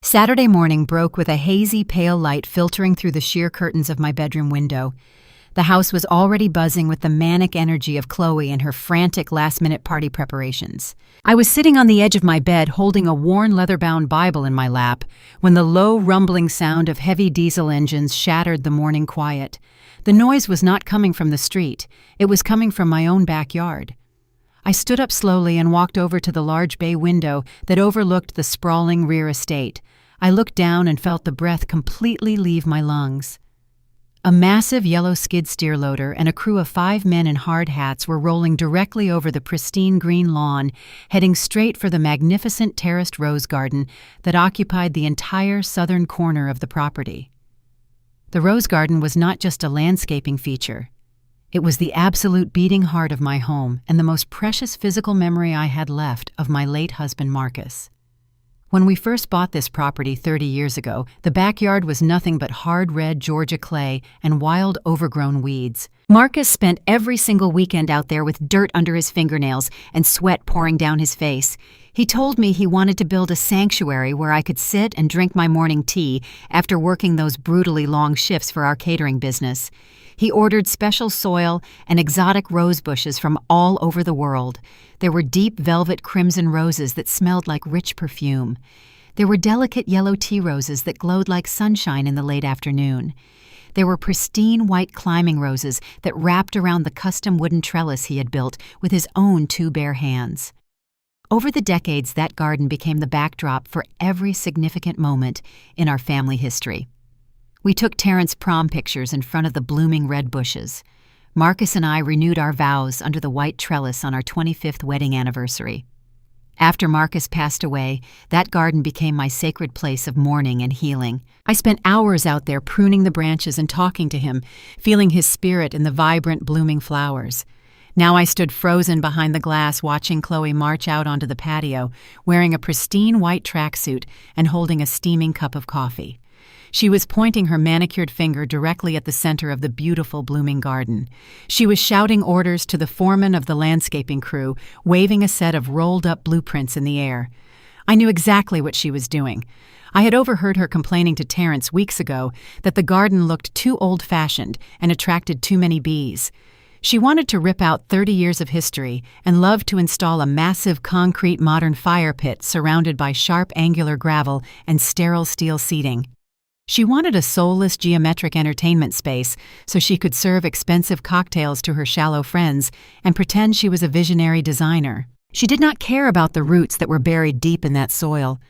Saturday morning broke with a hazy, pale light filtering through the sheer curtains of my bedroom window. The house was already buzzing with the manic energy of Chloe and her frantic last-minute party preparations. I was sitting on the edge of my bed holding a worn leather-bound Bible in my lap when the low, rumbling sound of heavy diesel engines shattered the morning quiet. The noise was not coming from the street. It was coming from my own backyard. I stood up slowly and walked over to the large bay window that overlooked the sprawling rear estate. I looked down and felt the breath completely leave my lungs. A massive yellow skid steer loader and a crew of 5 men in hard hats were rolling directly over the pristine green lawn, heading straight for the magnificent terraced rose garden that occupied the entire southern corner of the property. The rose garden was not just a landscaping feature. It was the absolute beating heart of my home and the most precious physical memory I had left of my late husband Marcus. When we first bought this property 30 years ago, the backyard was nothing but hard red Georgia clay and wild overgrown weeds. Marcus spent every single weekend out there with dirt under his fingernails and sweat pouring down his face. He told me he wanted to build a sanctuary where I could sit and drink my morning tea after working those brutally long shifts for our catering business. He ordered special soil and exotic rose bushes from all over the world. There were deep velvet crimson roses that smelled like rich perfume. There were delicate yellow tea roses that glowed like sunshine in the late afternoon. There were pristine white climbing roses that wrapped around the custom wooden trellis he had built with his own 2 bare hands. Over the decades, that garden became the backdrop for every significant moment in our family history. We took Terrence prom pictures in front of the blooming red bushes. Marcus and I renewed our vows under the white trellis on our 25th wedding anniversary. After Marcus passed away, that garden became my sacred place of mourning and healing. I spent hours out there pruning the branches and talking to him, feeling his spirit in the vibrant, blooming flowers. Now I stood frozen behind the glass watching Chloe march out onto the patio, wearing a pristine white tracksuit and holding a steaming cup of coffee. She was pointing her manicured finger directly at the center of the beautiful blooming garden. She was shouting orders to the foreman of the landscaping crew, waving a set of rolled-up blueprints in the air. I knew exactly what she was doing. I had overheard her complaining to Terrence weeks ago that the garden looked too old-fashioned and attracted too many bees. She wanted to rip out 30 years of history and loved to install a massive concrete modern fire pit surrounded by sharp angular gravel and sterile steel seating. She wanted a soulless geometric entertainment space so she could serve expensive cocktails to her shallow friends and pretend she was a visionary designer. She did not care about the roots that were buried deep in that soil.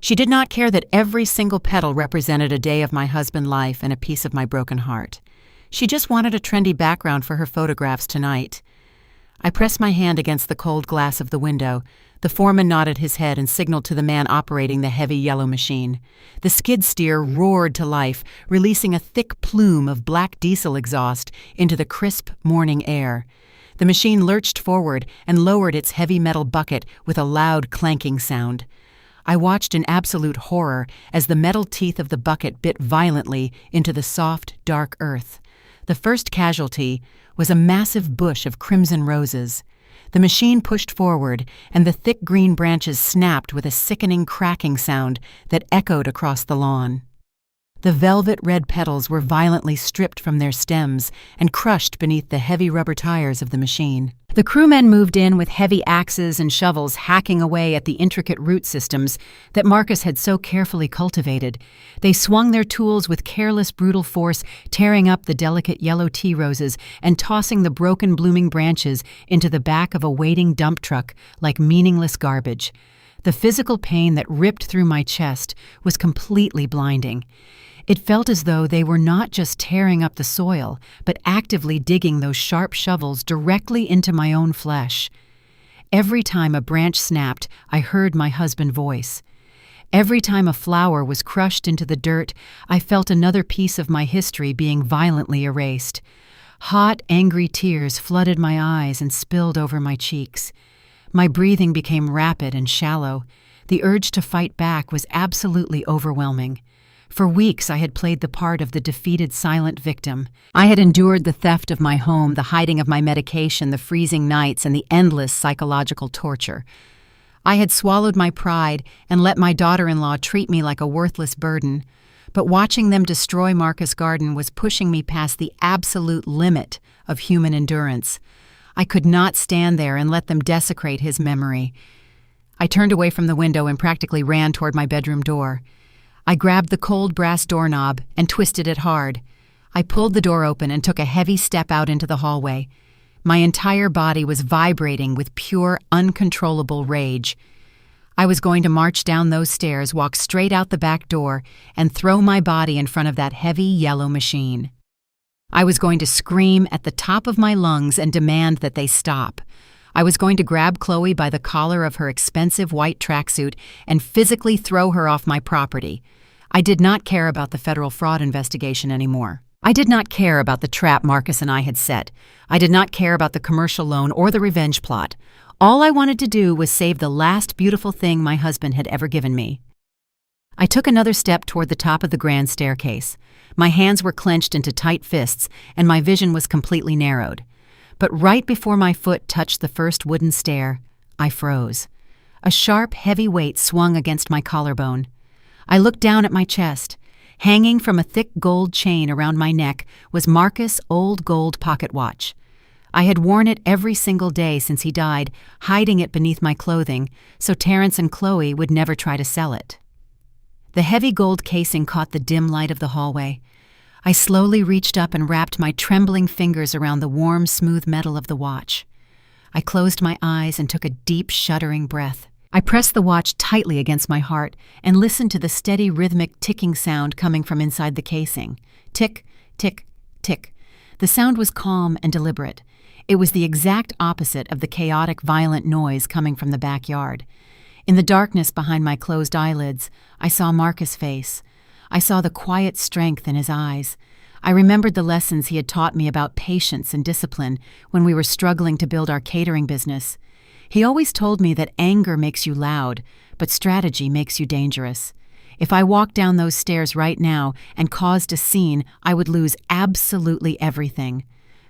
She did not care that every single petal represented a day of my husband's life and a piece of my broken heart. She just wanted a trendy background for her photographs tonight. I pressed my hand against the cold glass of the window. The foreman nodded his head and signaled to the man operating the heavy yellow machine. The skid steer roared to life, releasing a thick plume of black diesel exhaust into the crisp morning air. The machine lurched forward and lowered its heavy metal bucket with a loud clanking sound. I watched in absolute horror as the metal teeth of the bucket bit violently into the soft, dark earth. The first casualty was a massive bush of crimson roses. The machine pushed forward, and the thick green branches snapped with a sickening cracking sound that echoed across the lawn. The velvet red petals were violently stripped from their stems and crushed beneath the heavy rubber tires of the machine. The crewmen moved in with heavy axes and shovels, hacking away at the intricate root systems that Marcus had so carefully cultivated. They swung their tools with careless, brutal force, tearing up the delicate yellow tea roses and tossing the broken, blooming branches into the back of a waiting dump truck like meaningless garbage. The physical pain that ripped through my chest was completely blinding. It felt as though they were not just tearing up the soil, but actively digging those sharp shovels directly into my own flesh. Every time a branch snapped, I heard my husband's voice. Every time a flower was crushed into the dirt, I felt another piece of my history being violently erased. Hot, angry tears flooded my eyes and spilled over my cheeks. My breathing became rapid and shallow. The urge to fight back was absolutely overwhelming. For weeks I had played the part of the defeated silent victim. I had endured the theft of my home, the hiding of my medication, the freezing nights, and the endless psychological torture. I had swallowed my pride and let my daughter-in-law treat me like a worthless burden. But watching them destroy Marcus' garden was pushing me past the absolute limit of human endurance. I could not stand there and let them desecrate his memory. I turned away from the window and practically ran toward my bedroom door. I grabbed the cold brass doorknob and twisted it hard. I pulled the door open and took a heavy step out into the hallway. My entire body was vibrating with pure, uncontrollable rage. I was going to march down those stairs, walk straight out the back door, and throw my body in front of that heavy yellow machine. I was going to scream at the top of my lungs and demand that they stop. I was going to grab Chloe by the collar of her expensive white tracksuit and physically throw her off my property. I did not care about the federal fraud investigation anymore. I did not care about the trap Marcus and I had set. I did not care about the commercial loan or the revenge plot. All I wanted to do was save the last beautiful thing my husband had ever given me. I took another step toward the top of the grand staircase. My hands were clenched into tight fists, and my vision was completely narrowed. But right before my foot touched the first wooden stair, I froze. A sharp, heavy weight swung against my collarbone. I looked down at my chest. Hanging from a thick gold chain around my neck was Marcus' old gold pocket watch. I had worn it every single day since he died, hiding it beneath my clothing, so Terrence and Chloe would never try to sell it. The heavy gold casing caught the dim light of the hallway. I slowly reached up and wrapped my trembling fingers around the warm, smooth metal of the watch. I closed my eyes and took a deep, shuddering breath. I pressed the watch tightly against my heart and listened to the steady, rhythmic ticking sound coming from inside the casing. Tick, tick, tick. The sound was calm and deliberate. It was the exact opposite of the chaotic, violent noise coming from the backyard. In the darkness behind my closed eyelids, I saw Marcus' face. I saw the quiet strength in his eyes. I remembered the lessons he had taught me about patience and discipline when we were struggling to build our catering business. He always told me that anger makes you loud, but strategy makes you dangerous. If I walked down those stairs right now and caused a scene, I would lose absolutely everything.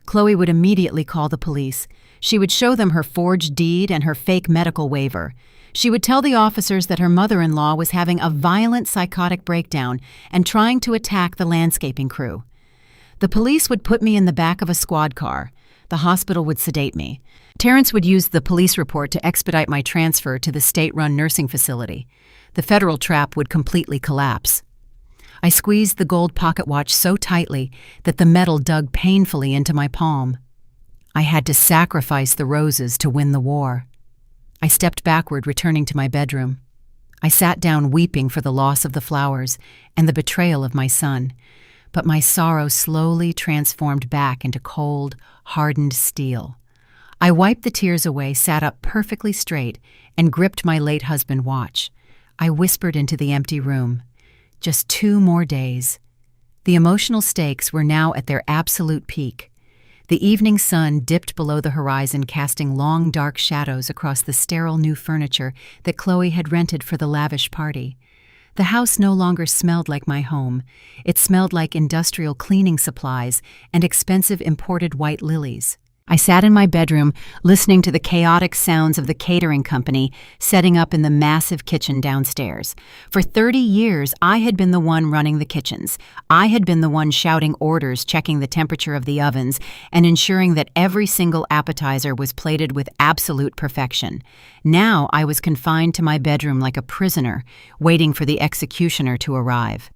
Chloe would immediately call the police. She would show them her forged deed and her fake medical waiver. She would tell the officers that her mother-in-law was having a violent psychotic breakdown and trying to attack the landscaping crew. The police would put me in the back of a squad car. The hospital would sedate me. Terrence would use the police report to expedite my transfer to the state-run nursing facility. The federal trap would completely collapse. I squeezed the gold pocket watch so tightly that the metal dug painfully into my palm. I had to sacrifice the roses to win the war. I stepped backward, returning to my bedroom. I sat down weeping for the loss of the flowers and the betrayal of my son, but my sorrow slowly transformed back into cold, hardened steel. I wiped the tears away, sat up perfectly straight, and gripped my late husband's watch. I whispered into the empty room, "Just 2 more days." The emotional stakes were now at their absolute peak. The evening sun dipped below the horizon, casting long, dark shadows across the sterile new furniture that Chloe had rented for the lavish party. The house no longer smelled like my home. It smelled like industrial cleaning supplies and expensive imported white lilies. I sat in my bedroom, listening to the chaotic sounds of the catering company setting up in the massive kitchen downstairs. For 30 years, I had been the one running the kitchens. I had been the one shouting orders, checking the temperature of the ovens, and ensuring that every single appetizer was plated with absolute perfection. Now I was confined to my bedroom like a prisoner, waiting for the executioner to arrive.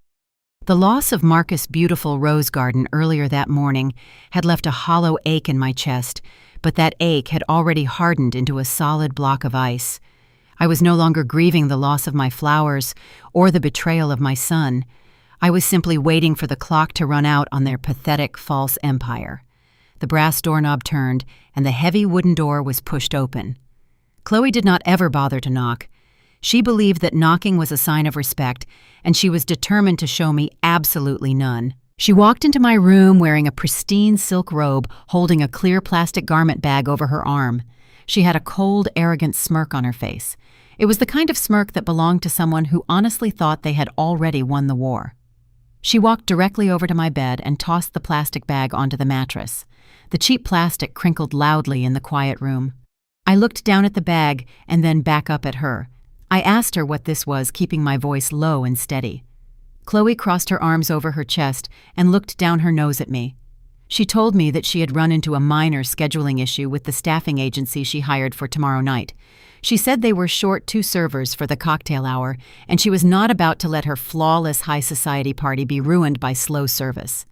The loss of Marcus' beautiful rose garden earlier that morning had left a hollow ache in my chest, but that ache had already hardened into a solid block of ice. I was no longer grieving the loss of my flowers or the betrayal of my son. I was simply waiting for the clock to run out on their pathetic false empire. The brass doorknob turned, and the heavy wooden door was pushed open. Chloe did not ever bother to knock. She believed that knocking was a sign of respect, and she was determined to show me absolutely none. She walked into my room wearing a pristine silk robe, holding a clear plastic garment bag over her arm. She had a cold, arrogant smirk on her face. It was the kind of smirk that belonged to someone who honestly thought they had already won the war. She walked directly over to my bed and tossed the plastic bag onto the mattress. The cheap plastic crinkled loudly in the quiet room. I looked down at the bag and then back up at her. I asked her what this was, keeping my voice low and steady. Chloe crossed her arms over her chest and looked down her nose at me. She told me that she had run into a minor scheduling issue with the staffing agency she hired for tomorrow night. She said they were short 2 servers for the cocktail hour, and she was not about to let her flawless high society party be ruined by slow service.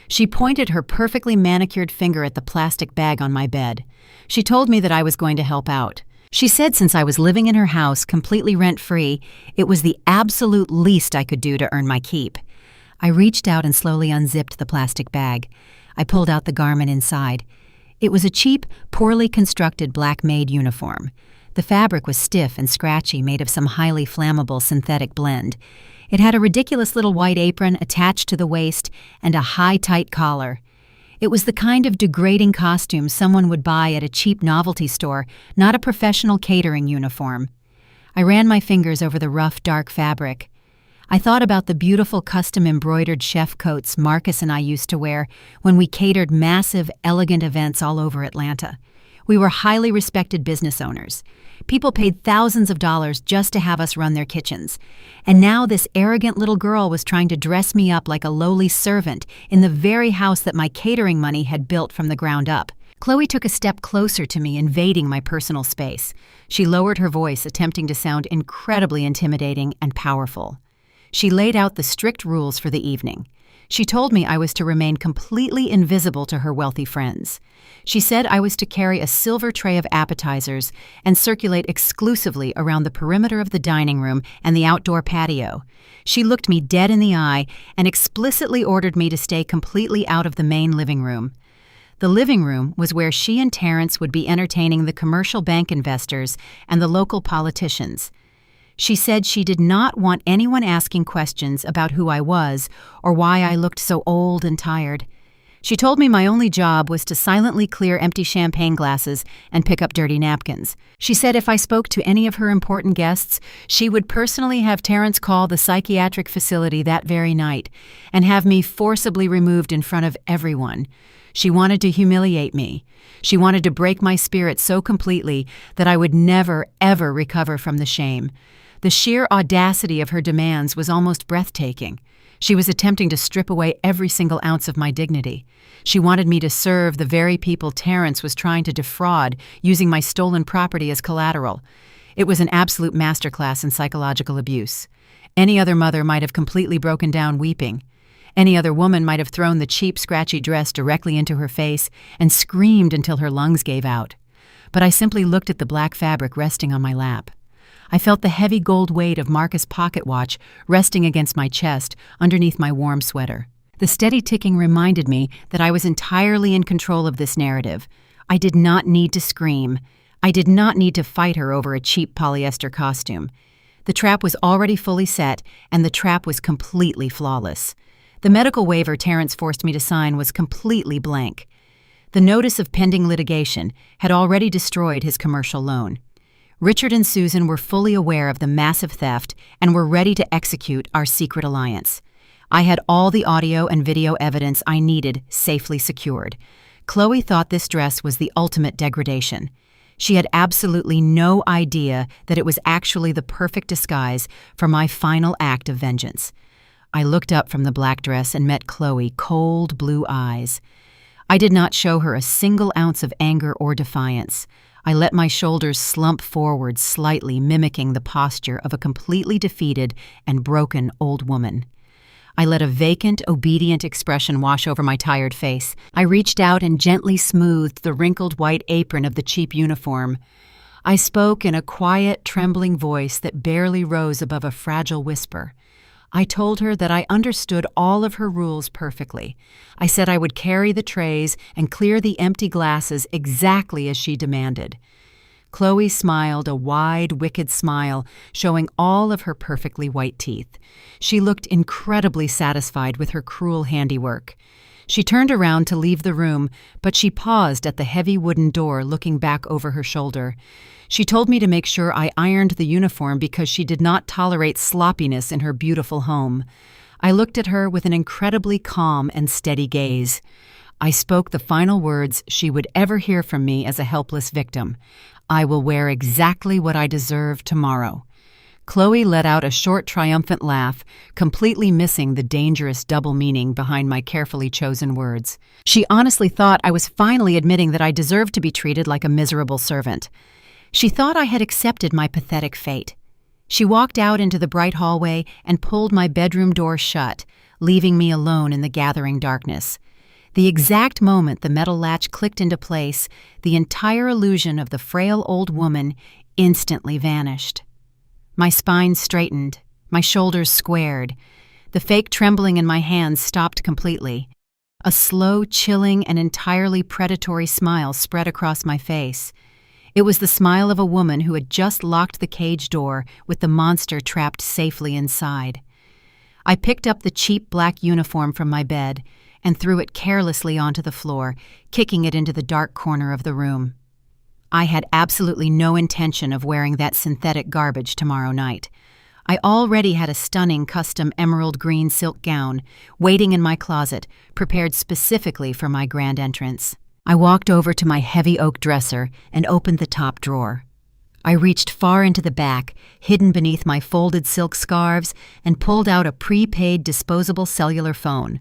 She pointed her perfectly manicured finger at the plastic bag on my bed. She told me that I was going to help out. She said since I was living in her house completely rent-free, it was the absolute least I could do to earn my keep. I reached out and slowly unzipped the plastic bag. I pulled out the garment inside. It was a cheap, poorly constructed black maid uniform. The fabric was stiff and scratchy, made of some highly flammable synthetic blend. It had a ridiculous little white apron attached to the waist and a high, tight collar. It was the kind of degrading costume someone would buy at a cheap novelty store, not a professional catering uniform. I ran my fingers over the rough, dark fabric. I thought about the beautiful custom-embroidered chef coats Marcus and I used to wear when we catered massive, elegant events all over Atlanta. We were highly respected business owners. People paid thousands of dollars just to have us run their kitchens. And now this arrogant little girl was trying to dress me up like a lowly servant in the very house that my catering money had built from the ground up. Chloe took a step closer to me, invading my personal space. She lowered her voice, attempting to sound incredibly intimidating and powerful. She laid out the strict rules for the evening. She told me I was to remain completely invisible to her wealthy friends. She said I was to carry a silver tray of appetizers and circulate exclusively around the perimeter of the dining room and the outdoor patio. She looked me dead in the eye and explicitly ordered me to stay completely out of the main living room. The living room was where she and Terrence would be entertaining the commercial bank investors and the local politicians. She said she did not want anyone asking questions about who I was or why I looked so old and tired. She told me my only job was to silently clear empty champagne glasses and pick up dirty napkins. She said if I spoke to any of her important guests, she would personally have Terrence call the psychiatric facility that very night and have me forcibly removed in front of everyone. She wanted to humiliate me. She wanted to break my spirit so completely that I would never, ever recover from the shame. The sheer audacity of her demands was almost breathtaking. She was attempting to strip away every single ounce of my dignity. She wanted me to serve the very people Terrence was trying to defraud, using my stolen property as collateral. It was an absolute masterclass in psychological abuse. Any other mother might have completely broken down weeping. Any other woman might have thrown the cheap, scratchy dress directly into her face and screamed until her lungs gave out. But I simply looked at the black fabric resting on my lap. I felt the heavy gold weight of Marcus' pocket watch resting against my chest underneath my warm sweater. The steady ticking reminded me that I was entirely in control of this narrative. I did not need to scream. I did not need to fight her over a cheap polyester costume. The trap was already fully set, and the trap was completely flawless. The medical waiver Terrence forced me to sign was completely blank. The notice of pending litigation had already destroyed his commercial loan. Richard and Susan were fully aware of the massive theft and were ready to execute our secret alliance. I had all the audio and video evidence I needed safely secured. Chloe thought this dress was the ultimate degradation. She had absolutely no idea that it was actually the perfect disguise for my final act of vengeance. I looked up from the black dress and met Chloe, cold blue eyes. I did not show her a single ounce of anger or defiance. I let my shoulders slump forward slightly, mimicking the posture of a completely defeated and broken old woman. I let a vacant, obedient expression wash over my tired face. I reached out and gently smoothed the wrinkled white apron of the cheap uniform. I spoke in a quiet, trembling voice that barely rose above a fragile whisper. I told her that I understood all of her rules perfectly. I said I would carry the trays and clear the empty glasses exactly as she demanded. Chloe smiled a wide, wicked smile, showing all of her perfectly white teeth. She looked incredibly satisfied with her cruel handiwork. She turned around to leave the room, but she paused at the heavy wooden door, looking back over her shoulder. She told me to make sure I ironed the uniform because she did not tolerate sloppiness in her beautiful home. I looked at her with an incredibly calm and steady gaze. I spoke the final words she would ever hear from me as a helpless victim. I will wear exactly what I deserve tomorrow. Chloe let out a short, triumphant laugh, completely missing the dangerous double meaning behind my carefully chosen words. She honestly thought I was finally admitting that I deserved to be treated like a miserable servant. She thought I had accepted my pathetic fate. She walked out into the bright hallway and pulled my bedroom door shut, leaving me alone in the gathering darkness. The exact moment the metal latch clicked into place, the entire illusion of the frail old woman instantly vanished. My spine straightened, my shoulders squared. The fake trembling in my hands stopped completely. A slow, chilling, and entirely predatory smile spread across my face. It was the smile of a woman who had just locked the cage door with the monster trapped safely inside. I picked up the cheap black uniform from my bed and threw it carelessly onto the floor, kicking it into the dark corner of the room. I had absolutely no intention of wearing that synthetic garbage tomorrow night. I already had a stunning custom emerald green silk gown waiting in my closet, prepared specifically for my grand entrance. I walked over to my heavy oak dresser and opened the top drawer. I reached far into the back, hidden beneath my folded silk scarves, and pulled out a prepaid disposable cellular phone.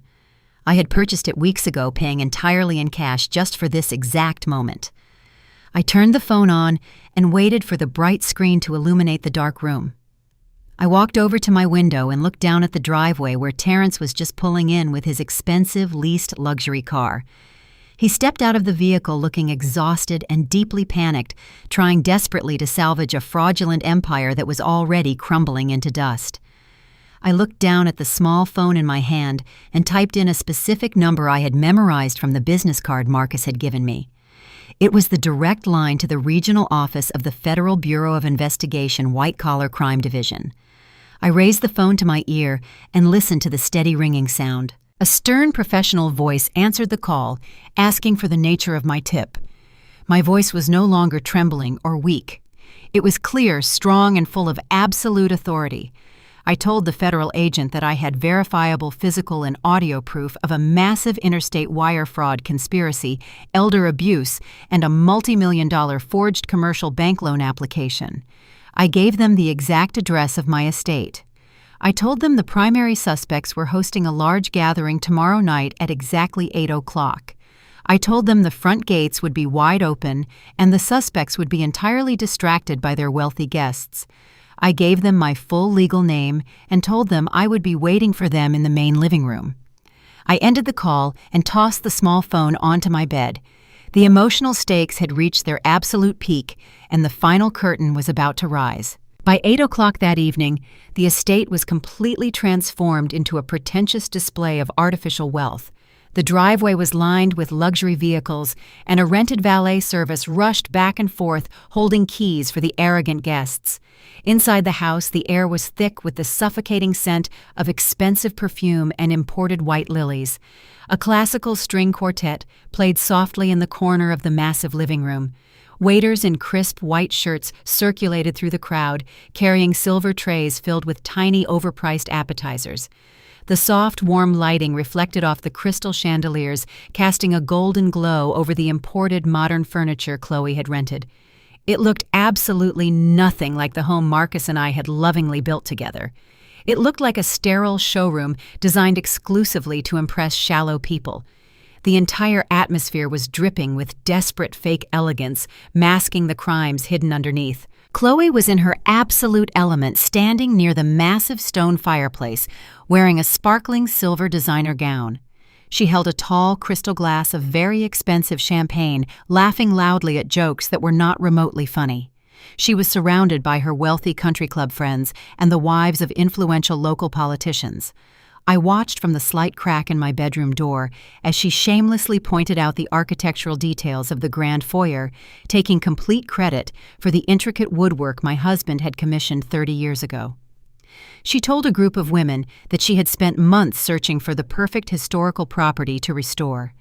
I had purchased it weeks ago, paying entirely in cash just for this exact moment. I turned the phone on and waited for the bright screen to illuminate the dark room. I walked over to my window and looked down at the driveway where Terrence was just pulling in with his expensive leased luxury car. He stepped out of the vehicle looking exhausted and deeply panicked, trying desperately to salvage a fraudulent empire that was already crumbling into dust. I looked down at the small phone in my hand and typed in a specific number I had memorized from the business card Marcus had given me. It was the direct line to the regional office of the Federal Bureau of Investigation White-Collar Crime Division. I raised the phone to my ear and listened to the steady ringing sound. A stern professional voice answered the call, asking for the nature of my tip. My voice was no longer trembling or weak. It was clear, strong, and full of absolute authority. I told the federal agent that I had verifiable physical and audio proof of a massive interstate wire fraud conspiracy, elder abuse, and a multi-million-dollar forged commercial bank loan application. I gave them the exact address of my estate. I told them the primary suspects were hosting a large gathering tomorrow night at exactly 8 o'clock. I told them the front gates would be wide open and the suspects would be entirely distracted by their wealthy guests. I gave them my full legal name and told them I would be waiting for them in the main living room. I ended the call and tossed the small phone onto my bed. The emotional stakes had reached their absolute peak and the final curtain was about to rise. By 8 o'clock that evening, the estate was completely transformed into a pretentious display of artificial wealth. The driveway was lined with luxury vehicles, and a rented valet service rushed back and forth holding keys for the arrogant guests. Inside the house, the air was thick with the suffocating scent of expensive perfume and imported white lilies. A classical string quartet played softly in the corner of the massive living room. Waiters in crisp white shirts circulated through the crowd, carrying silver trays filled with tiny overpriced appetizers. The soft, warm lighting reflected off the crystal chandeliers, casting a golden glow over the imported modern furniture Chloe had rented. It looked absolutely nothing like the home Marcus and I had lovingly built together. It looked like a sterile showroom designed exclusively to impress shallow people. The entire atmosphere was dripping with desperate fake elegance, masking the crimes hidden underneath. Chloe was in her absolute element, standing near the massive stone fireplace, wearing a sparkling silver designer gown. She held a tall crystal glass of very expensive champagne, laughing loudly at jokes that were not remotely funny. She was surrounded by her wealthy country club friends and the wives of influential local politicians. I watched from the slight crack in my bedroom door as she shamelessly pointed out the architectural details of the grand foyer, taking complete credit for the intricate woodwork my husband had commissioned 30 years ago. She told a group of women that she had spent months searching for the perfect historical property to restore.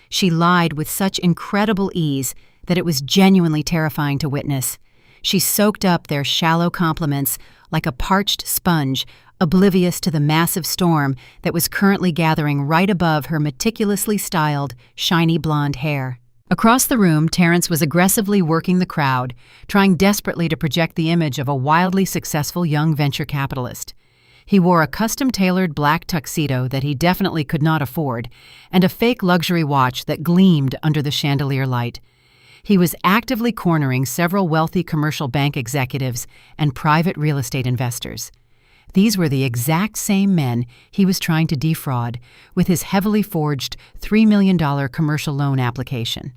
She lied with such incredible ease that it was genuinely terrifying to witness. She soaked up their shallow compliments like a parched sponge, oblivious to the massive storm that was currently gathering right above her meticulously styled, shiny blonde hair. Across the room, Terrence was aggressively working the crowd, trying desperately to project the image of a wildly successful young venture capitalist. He wore a custom-tailored black tuxedo that he definitely could not afford, and a fake luxury watch that gleamed under the chandelier light. He was actively cornering several wealthy commercial bank executives and private real estate investors. These were the exact same men he was trying to defraud with his heavily forged $3 million commercial loan application.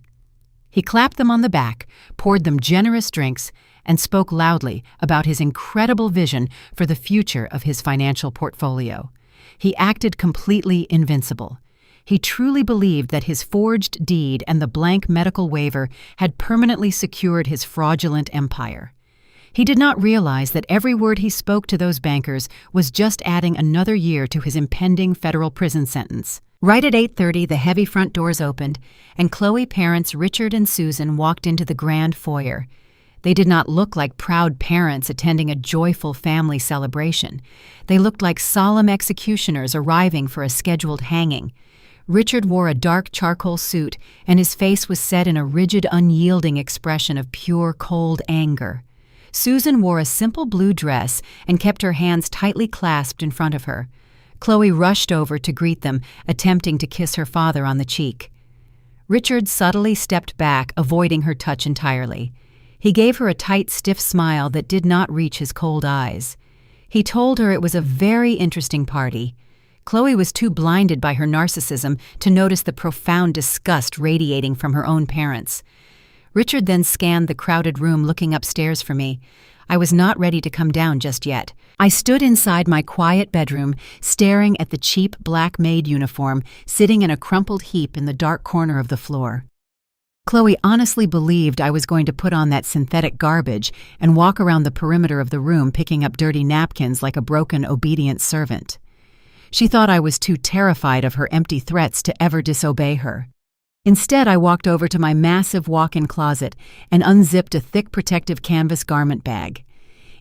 He clapped them on the back, poured them generous drinks, and spoke loudly about his incredible vision for the future of his financial portfolio. He acted completely invincible. He truly believed that his forged deed and the blank medical waiver had permanently secured his fraudulent empire. He did not realize that every word he spoke to those bankers was just adding another year to his impending federal prison sentence. Right at 8:30, the heavy front doors opened, and Chloe's parents, Richard and Susan, walked into the grand foyer. They did not look like proud parents attending a joyful family celebration. They looked like solemn executioners arriving for a scheduled hanging. Richard wore a dark charcoal suit, and his face was set in a rigid, unyielding expression of pure, cold anger. Susan wore a simple blue dress and kept her hands tightly clasped in front of her. Chloe rushed over to greet them, attempting to kiss her father on the cheek. Richard subtly stepped back, avoiding her touch entirely. He gave her a tight, stiff smile that did not reach his cold eyes. He told her it was a very interesting party. Chloe was too blinded by her narcissism to notice the profound disgust radiating from her own parents. Richard then scanned the crowded room, looking upstairs for me. I was not ready to come down just yet. I stood inside my quiet bedroom, staring at the cheap black maid uniform sitting in a crumpled heap in the dark corner of the floor. Chloe honestly believed I was going to put on that synthetic garbage and walk around the perimeter of the room picking up dirty napkins like a broken, obedient servant. She thought I was too terrified of her empty threats to ever disobey her. Instead, I walked over to my massive walk-in closet and unzipped a thick protective canvas garment bag.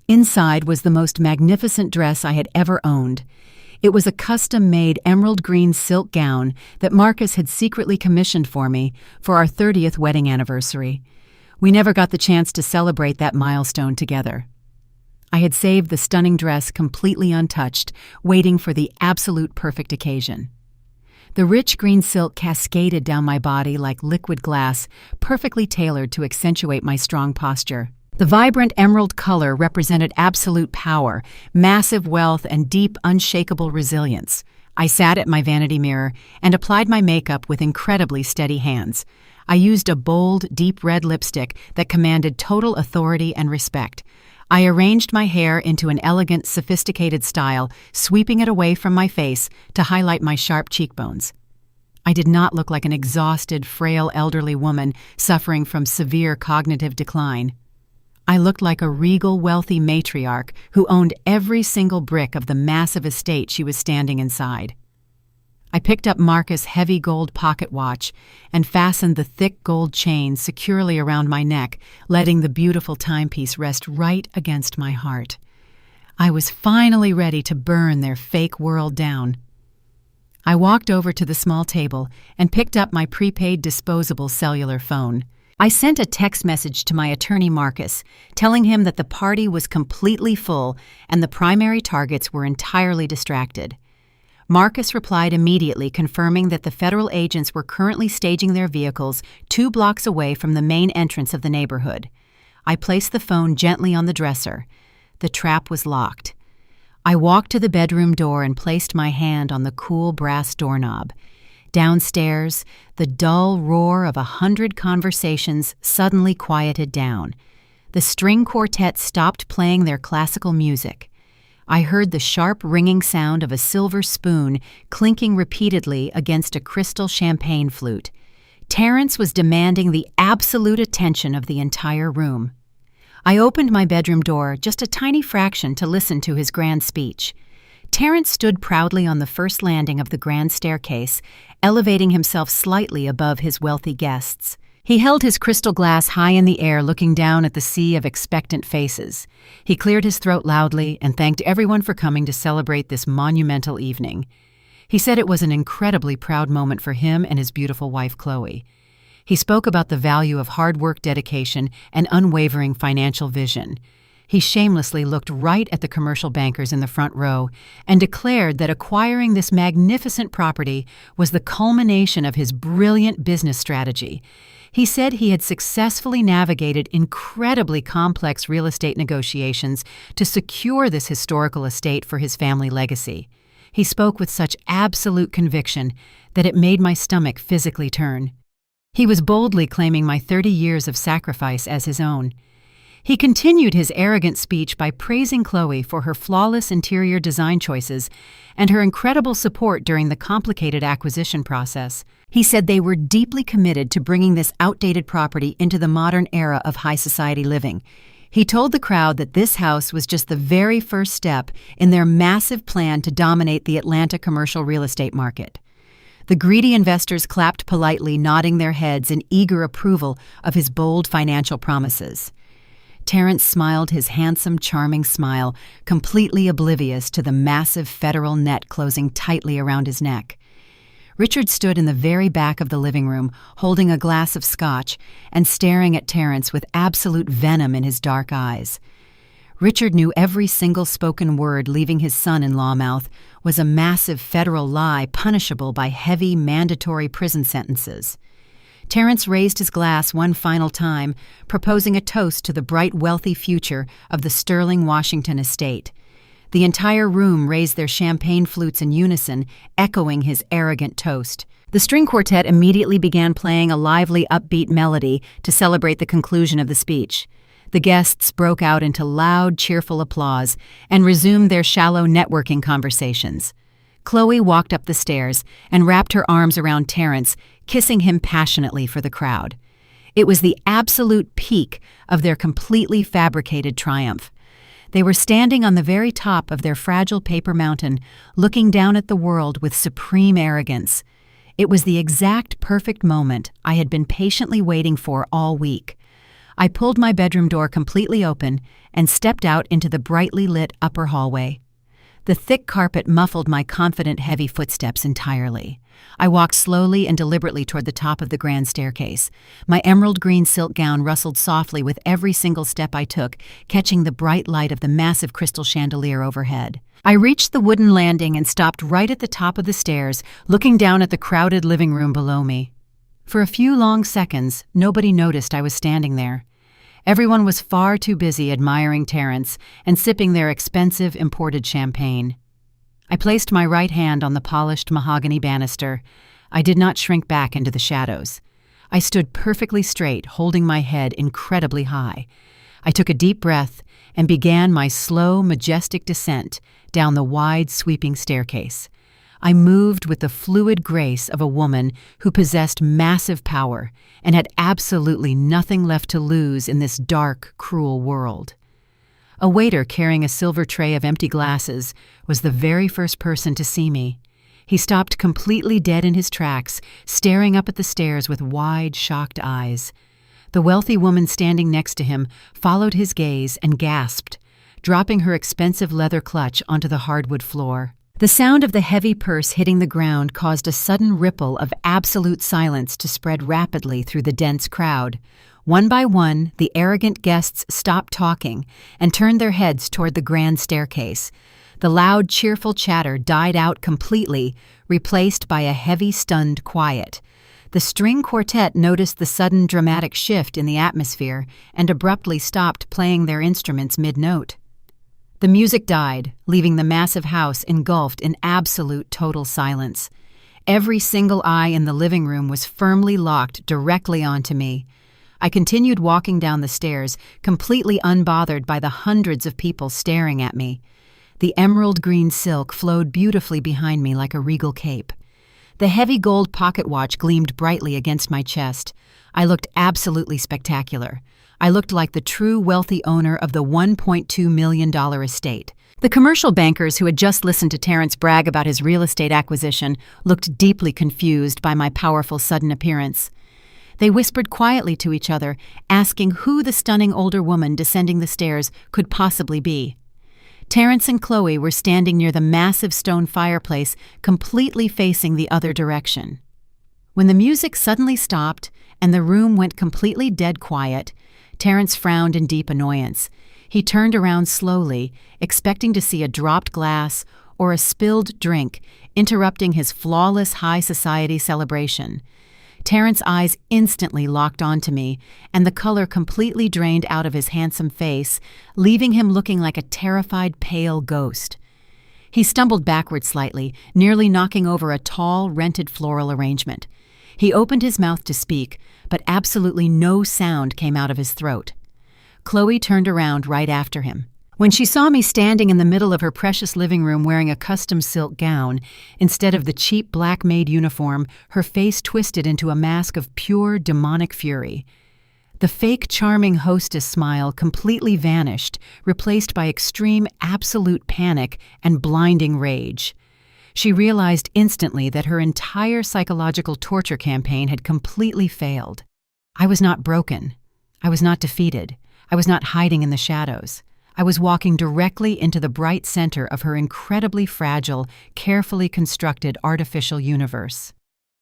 Inside was the most magnificent dress I had ever owned. It was a custom-made emerald green silk gown that Marcus had secretly commissioned for me for our 30th wedding anniversary. We never got the chance to celebrate that milestone together. I had saved the stunning dress completely untouched, waiting for the absolute perfect occasion. The rich green silk cascaded down my body like liquid glass, perfectly tailored to accentuate my strong posture. The vibrant emerald color represented absolute power, massive wealth, and deep, unshakable resilience. I sat at my vanity mirror and applied my makeup with incredibly steady hands. I used a bold, deep red lipstick that commanded total authority and respect. I arranged my hair into an elegant, sophisticated style, sweeping it away from my face to highlight my sharp cheekbones. I did not look like an exhausted, frail elderly woman suffering from severe cognitive decline. I looked like a regal, wealthy matriarch who owned every single brick of the massive estate she was standing inside. I picked up Marcus' heavy gold pocket watch and fastened the thick gold chain securely around my neck, letting the beautiful timepiece rest right against my heart. I was finally ready to burn their fake world down. I walked over to the small table and picked up my prepaid disposable cellular phone. I sent a text message to my attorney Marcus, telling him that the party was completely full and the primary targets were entirely distracted. Marcus replied immediately, confirming that the federal agents were currently staging their vehicles 2 blocks away from the main entrance of the neighborhood. I placed the phone gently on the dresser. The trap was locked. I walked to the bedroom door and placed my hand on the cool brass doorknob. Downstairs, the dull roar of 100 conversations suddenly quieted down. The string quartet stopped playing their classical music. I heard the sharp ringing sound of a silver spoon clinking repeatedly against a crystal champagne flute. Terrence was demanding the absolute attention of the entire room. I opened my bedroom door just a tiny fraction to listen to his grand speech. Terrence stood proudly on the first landing of the grand staircase, elevating himself slightly above his wealthy guests. He held his crystal glass high in the air, looking down at the sea of expectant faces. He cleared his throat loudly and thanked everyone for coming to celebrate this monumental evening. He said it was an incredibly proud moment for him and his beautiful wife, Chloe. He spoke about the value of hard work, dedication, and unwavering financial vision. He shamelessly looked right at the commercial bankers in the front row and declared that acquiring this magnificent property was the culmination of his brilliant business strategy. He said he had successfully navigated incredibly complex real estate negotiations to secure this historical estate for his family legacy. He spoke with such absolute conviction that it made my stomach physically turn. He was boldly claiming my 30 years of sacrifice as his own. He continued his arrogant speech by praising Chloe for her flawless interior design choices and her incredible support during the complicated acquisition process. He said they were deeply committed to bringing this outdated property into the modern era of high society living. He told the crowd that this house was just the very first step in their massive plan to dominate the Atlanta commercial real estate market. The greedy investors clapped politely, nodding their heads in eager approval of his bold financial promises. Terrence smiled his handsome, charming smile, completely oblivious to the massive federal net closing tightly around his neck. Richard stood in the very back of the living room, holding a glass of scotch and staring at Terrence with absolute venom in his dark eyes. Richard knew every single spoken word leaving his son-in-law mouth was a massive federal lie punishable by heavy, mandatory prison sentences. Terrence raised his glass one final time, proposing a toast to the bright, wealthy future of the Sterling Washington estate. The entire room raised their champagne flutes in unison, echoing his arrogant toast. The string quartet immediately began playing a lively, upbeat melody to celebrate the conclusion of the speech. The guests broke out into loud, cheerful applause and resumed their shallow networking conversations. Chloe walked up the stairs and wrapped her arms around Terrence, kissing him passionately for the crowd. It was the absolute peak of their completely fabricated triumph. They were standing on the very top of their fragile paper mountain, looking down at the world with supreme arrogance. It was the exact perfect moment I had been patiently waiting for all week. I pulled my bedroom door completely open and stepped out into the brightly lit upper hallway. The thick carpet muffled my confident, heavy footsteps entirely. I walked slowly and deliberately toward the top of the grand staircase. My emerald green silk gown rustled softly with every single step I took, catching the bright light of the massive crystal chandelier overhead. I reached the wooden landing and stopped right at the top of the stairs, looking down at the crowded living room below me. For a few long seconds, nobody noticed I was standing there. Everyone was far too busy admiring Terrence and sipping their expensive imported champagne. I placed my right hand on the polished mahogany banister. I did not shrink back into the shadows. I stood perfectly straight, holding my head incredibly high. I took a deep breath and began my slow, majestic descent down the wide, sweeping staircase. I moved with the fluid grace of a woman who possessed massive power and had absolutely nothing left to lose in this dark, cruel world. A waiter carrying a silver tray of empty glasses was the very first person to see me. He stopped completely dead in his tracks, staring up at the stairs with wide, shocked eyes. The wealthy woman standing next to him followed his gaze and gasped, dropping her expensive leather clutch onto the hardwood floor. The sound of the heavy purse hitting the ground caused a sudden ripple of absolute silence to spread rapidly through the dense crowd. One by one, the arrogant guests stopped talking and turned their heads toward the grand staircase. The loud, cheerful chatter died out completely, replaced by a heavy, stunned quiet. The string quartet noticed the sudden dramatic shift in the atmosphere and abruptly stopped playing their instruments mid-note. The music died, leaving the massive house engulfed in absolute total silence. Every single eye in the living room was firmly locked directly onto me. I continued walking down the stairs, completely unbothered by the hundreds of people staring at me. The emerald green silk flowed beautifully behind me like a regal cape. The heavy gold pocket watch gleamed brightly against my chest. I looked absolutely spectacular. I looked like the true wealthy owner of the $1.2 million estate. The commercial bankers who had just listened to Terrence brag about his real estate acquisition looked deeply confused by my powerful sudden appearance. They whispered quietly to each other, asking who the stunning older woman descending the stairs could possibly be. Terrence and Chloe were standing near the massive stone fireplace, completely facing the other direction. When the music suddenly stopped and the room went completely dead quiet, Terrence frowned in deep annoyance. He turned around slowly, expecting to see a dropped glass or a spilled drink, interrupting his flawless high society celebration. Terrence's eyes instantly locked onto me, and the color completely drained out of his handsome face, leaving him looking like a terrified, pale ghost. He stumbled backward slightly, nearly knocking over a tall, rented floral arrangement. He opened his mouth to speak, but absolutely no sound came out of his throat. Chloe turned around right after him. When she saw me standing in the middle of her precious living room wearing a custom silk gown, instead of the cheap black maid uniform, her face twisted into a mask of pure demonic fury. The fake charming hostess smile completely vanished, replaced by extreme absolute panic and blinding rage. She realized instantly that her entire psychological torture campaign had completely failed. I was not broken. I was not defeated. I was not hiding in the shadows. I was walking directly into the bright center of her incredibly fragile, carefully constructed artificial universe.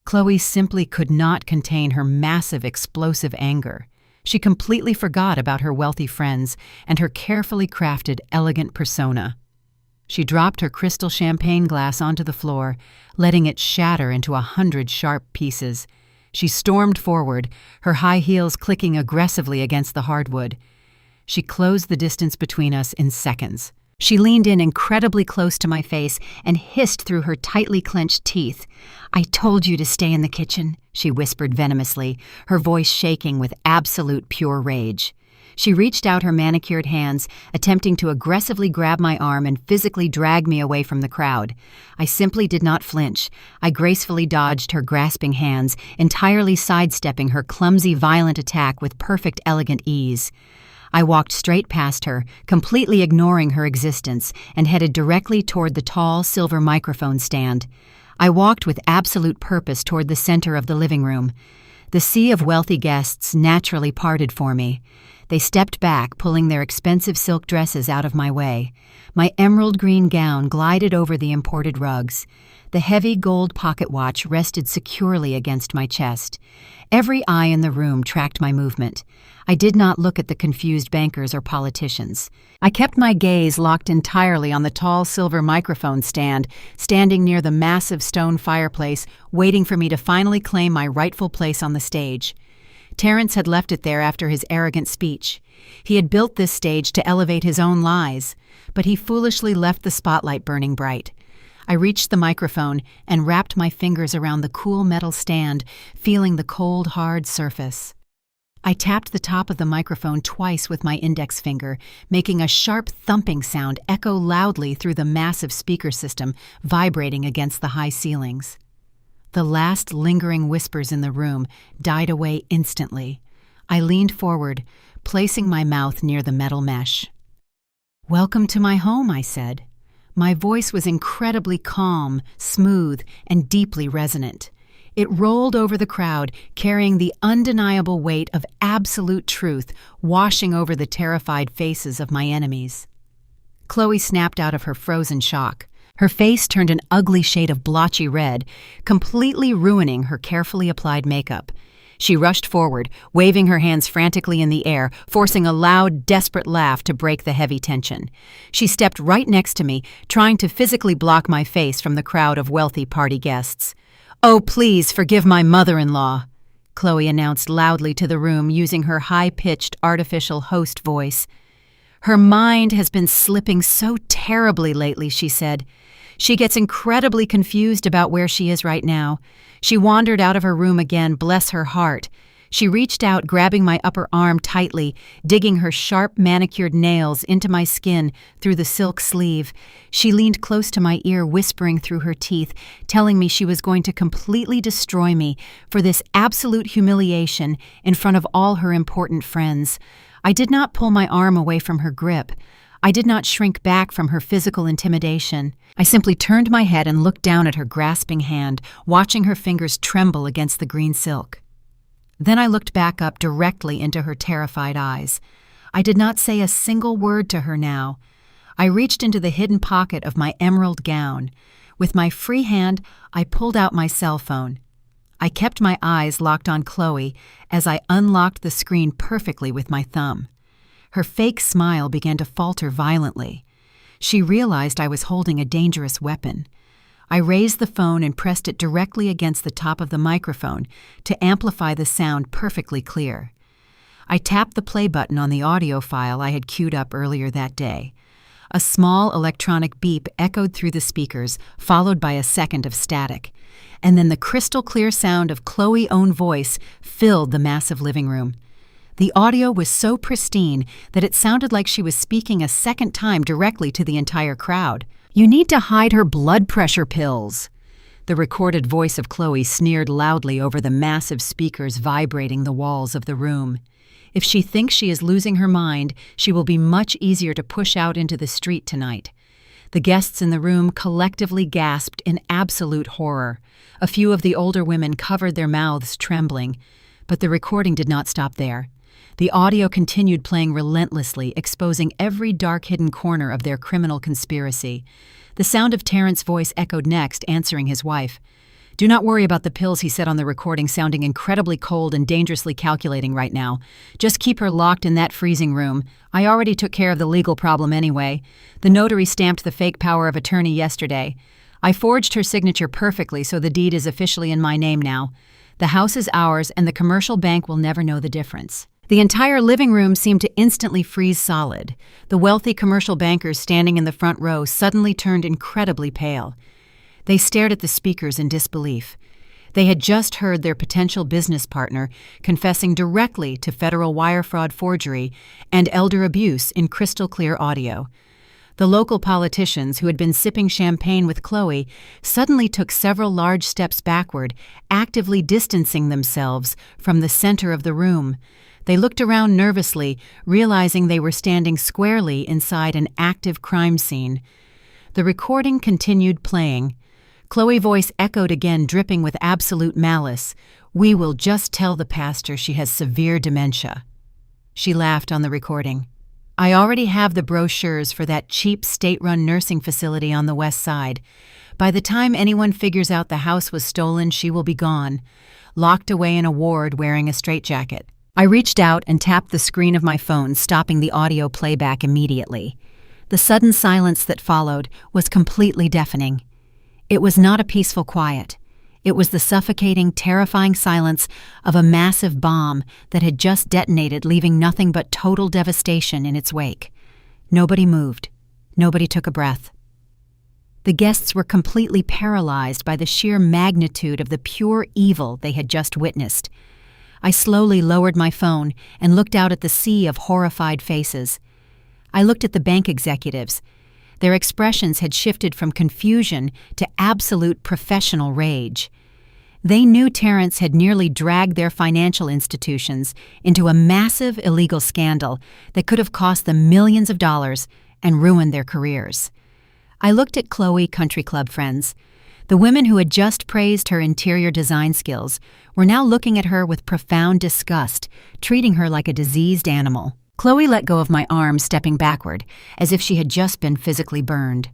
Chloe simply could not contain her massive, explosive anger. She completely forgot about her wealthy friends and her carefully crafted, elegant persona. She dropped her crystal champagne glass onto the floor, letting it shatter into 100 sharp pieces. She stormed forward, her high heels clicking aggressively against the hardwood. She closed the distance between us in seconds. She leaned in incredibly close to my face and hissed through her tightly clenched teeth. "I told you to stay in the kitchen," she whispered venomously, her voice shaking with absolute pure rage. She reached out her manicured hands, attempting to aggressively grab my arm and physically drag me away from the crowd. I simply did not flinch. I gracefully dodged her grasping hands, entirely sidestepping her clumsy, violent attack with perfect, elegant ease. I walked straight past her, completely ignoring her existence, and headed directly toward the tall, silver microphone stand. I walked with absolute purpose toward the center of the living room. The sea of wealthy guests naturally parted for me. They stepped back, pulling their expensive silk dresses out of my way. My emerald green gown glided over the imported rugs. The heavy gold pocket watch rested securely against my chest. Every eye in the room tracked my movement. I did not look at the confused bankers or politicians. I kept my gaze locked entirely on the tall silver microphone stand, standing near the massive stone fireplace, waiting for me to finally claim my rightful place on the stage. Terrence had left it there after his arrogant speech. He had built this stage to elevate his own lies, but he foolishly left the spotlight burning bright. I reached the microphone and wrapped my fingers around the cool metal stand, feeling the cold, hard surface. I tapped the top of the microphone twice with my index finger, making a sharp thumping sound echo loudly through the massive speaker system vibrating against the high ceilings. The last lingering whispers in the room died away instantly. I leaned forward, placing my mouth near the metal mesh. "Welcome to my home," I said. My voice was incredibly calm, smooth, and deeply resonant. It rolled over the crowd, carrying the undeniable weight of absolute truth, washing over the terrified faces of my enemies. Chloe snapped out of her frozen shock. Her face turned an ugly shade of blotchy red, completely ruining her carefully applied makeup. She rushed forward, waving her hands frantically in the air, forcing a loud, desperate laugh to break the heavy tension. She stepped right next to me, trying to physically block my face from the crowd of wealthy party guests. "Oh, please forgive my mother-in-law," Chloe announced loudly to the room using her high-pitched, artificial host voice. "Her mind has been slipping so terribly lately," she said. "She gets incredibly confused about where she is right now. She wandered out of her room again, bless her heart." She reached out, grabbing my upper arm tightly, digging her sharp, manicured nails into my skin through the silk sleeve. She leaned close to my ear, whispering through her teeth, telling me she was going to completely destroy me for this absolute humiliation in front of all her important friends. I did not pull my arm away from her grip. I did not shrink back from her physical intimidation. I simply turned my head and looked down at her grasping hand, watching her fingers tremble against the green silk. Then I looked back up directly into her terrified eyes. I did not say a single word to her now. I reached into the hidden pocket of my emerald gown. With my free hand, I pulled out my cell phone. I kept my eyes locked on Chloe as I unlocked the screen perfectly with my thumb. Her fake smile began to falter violently. She realized I was holding a dangerous weapon. I raised the phone and pressed it directly against the top of the microphone to amplify the sound perfectly clear. I tapped the play button on the audio file I had queued up earlier that day. A small electronic beep echoed through the speakers, followed by a second of static. And then the crystal-clear sound of Chloe's own voice filled the massive living room. The audio was so pristine that it sounded like she was speaking a second time directly to the entire crowd. "You need to hide her blood pressure pills." The recorded voice of Chloe sneered loudly over the massive speakers vibrating the walls of the room. "If she thinks she is losing her mind, she will be much easier to push out into the street tonight." The guests in the room collectively gasped in absolute horror. A few of the older women covered their mouths, trembling. But the recording did not stop there. The audio continued playing relentlessly, exposing every dark hidden corner of their criminal conspiracy. The sound of Terrence's voice echoed next, answering his wife. "Do not worry about the pills," he said on the recording, sounding incredibly cold and dangerously calculating right now. "Just keep her locked in that freezing room. I already took care of the legal problem anyway. The notary stamped the fake power of attorney yesterday. I forged her signature perfectly, so the deed is officially in my name now. The house is ours, and the commercial bank will never know the difference." The entire living room seemed to instantly freeze solid. The wealthy commercial bankers standing in the front row suddenly turned incredibly pale. They stared at the speakers in disbelief. They had just heard their potential business partner confessing directly to federal wire fraud forgery and elder abuse in crystal-clear audio. The local politicians who had been sipping champagne with Chloe suddenly took several large steps backward, actively distancing themselves from the center of the room. They looked around nervously, realizing they were standing squarely inside an active crime scene. The recording continued playing. Chloe's voice echoed again, dripping with absolute malice. "We will just tell the pastor she has severe dementia." She laughed on the recording. "I already have the brochures for that cheap state-run nursing facility on the west side. By the time anyone figures out the house was stolen, she will be gone, locked away in a ward wearing a straitjacket." I reached out and tapped the screen of my phone, stopping the audio playback immediately. The sudden silence that followed was completely deafening. It was not a peaceful quiet. It was the suffocating, terrifying silence of a massive bomb that had just detonated, leaving nothing but total devastation in its wake. Nobody moved. Nobody took a breath. The guests were completely paralyzed by the sheer magnitude of the pure evil they had just witnessed. I slowly lowered my phone and looked out at the sea of horrified faces. I looked at the bank executives. Their expressions had shifted from confusion to absolute professional rage. They knew Terrence had nearly dragged their financial institutions into a massive illegal scandal that could have cost them millions of dollars and ruined their careers. I looked at Chloe country club friends. The women who had just praised her interior design skills were now looking at her with profound disgust, treating her like a diseased animal. Chloe let go of my arm, stepping backward, as if she had just been physically burned.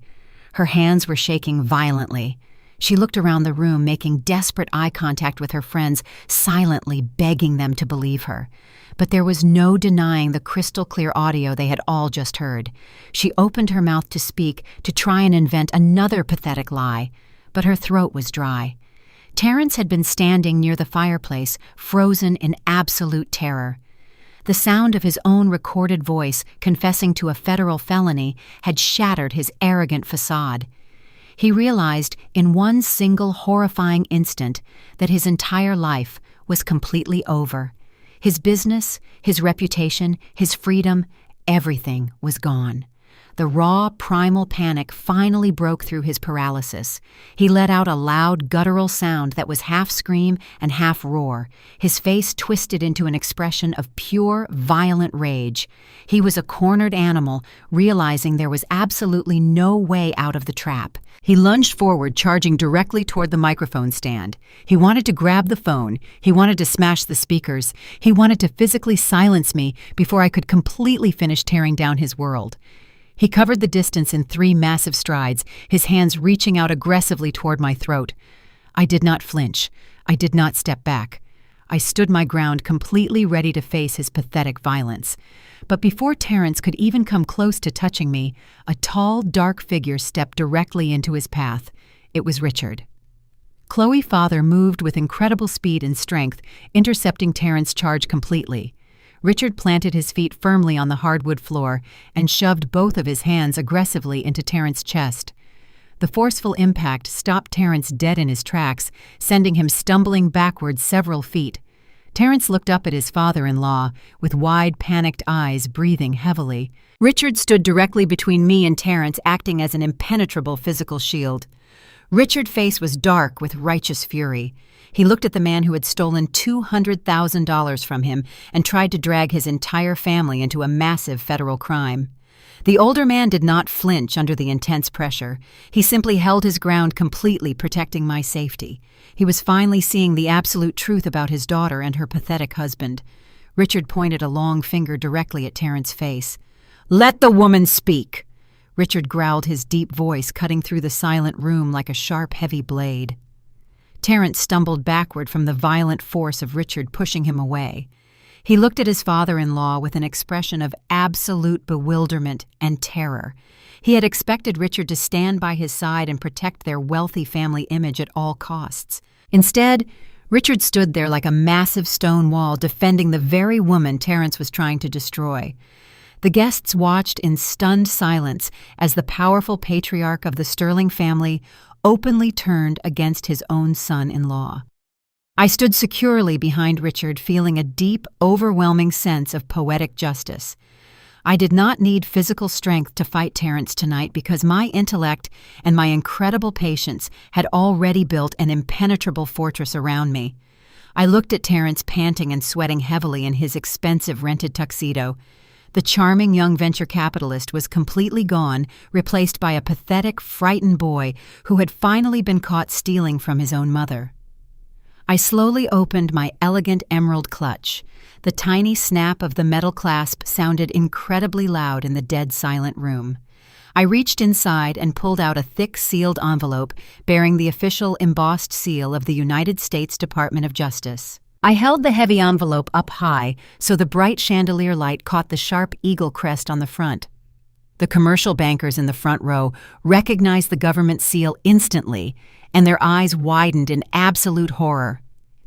Her hands were shaking violently. She looked around the room, making desperate eye contact with her friends, silently begging them to believe her. But there was no denying the crystal-clear audio they had all just heard. She opened her mouth to speak, to try and invent another pathetic lie, but her throat was dry. Terrence had been standing near the fireplace, frozen in absolute terror. The sound of his own recorded voice confessing to a federal felony had shattered his arrogant facade. He realized in one single horrifying instant that his entire life was completely over. His business, his reputation, his freedom, everything was gone. The raw, primal panic finally broke through his paralysis. He let out a loud, guttural sound that was half scream and half roar. His face twisted into an expression of pure, violent rage. He was a cornered animal, realizing there was absolutely no way out of the trap. He lunged forward, charging directly toward the microphone stand. He wanted to grab the phone. He wanted to smash the speakers. He wanted to physically silence me before I could completely finish tearing down his world. He covered the distance in 3 massive strides, his hands reaching out aggressively toward my throat. I did not flinch. I did not step back. I stood my ground, completely ready to face his pathetic violence. But before Terrence could even come close to touching me, a tall, dark figure stepped directly into his path. It was Richard. Chloe's father moved with incredible speed and strength, intercepting Terrence's charge completely. Richard planted his feet firmly on the hardwood floor and shoved both of his hands aggressively into Terrence's chest. The forceful impact stopped Terrence dead in his tracks, sending him stumbling backward several feet. Terrence looked up at his father-in-law with wide, panicked eyes, breathing heavily. Richard stood directly between me and Terrence, acting as an impenetrable physical shield. Richard's face was dark with righteous fury. He looked at the man who had stolen $200,000 from him and tried to drag his entire family into a massive federal crime. The older man did not flinch under the intense pressure. He simply held his ground, completely protecting my safety. He was finally seeing the absolute truth about his daughter and her pathetic husband. Richard pointed a long finger directly at Terrence's face. "Let the woman speak!" Richard growled, his deep voice cutting through the silent room like a sharp, heavy blade. Terrence stumbled backward from the violent force of Richard pushing him away. He looked at his father-in-law with an expression of absolute bewilderment and terror. He had expected Richard to stand by his side and protect their wealthy family image at all costs. Instead, Richard stood there like a massive stone wall defending the very woman Terrence was trying to destroy. The guests watched in stunned silence as the powerful patriarch of the Sterling family openly turned against his own son-in-law. I stood securely behind Richard, feeling a deep, overwhelming sense of poetic justice. I did not need physical strength to fight Terrence tonight because my intellect and my incredible patience had already built an impenetrable fortress around me. I looked at Terrence panting and sweating heavily in his expensive rented tuxedo. The charming young venture capitalist was completely gone, replaced by a pathetic, frightened boy who had finally been caught stealing from his own mother. I slowly opened my elegant emerald clutch. The tiny snap of the metal clasp sounded incredibly loud in the dead silent room. I reached inside and pulled out a thick sealed envelope bearing the official embossed seal of the United States Department of Justice. I held the heavy envelope up high so the bright chandelier light caught the sharp eagle crest on the front. The commercial bankers in the front row recognized the government seal instantly, and their eyes widened in absolute horror.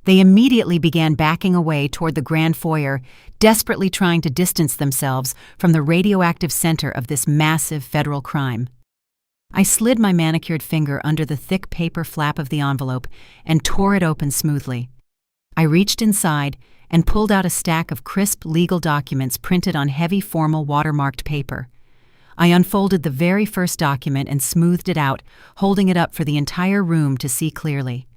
They immediately began backing away toward the grand foyer, desperately trying to distance themselves from the radioactive center of this massive federal crime. I slid my manicured finger under the thick paper flap of the envelope and tore it open smoothly. I reached inside and pulled out a stack of crisp legal documents printed on heavy formal watermarked paper. I unfolded the very first document and smoothed it out, holding it up for the entire room to see clearly.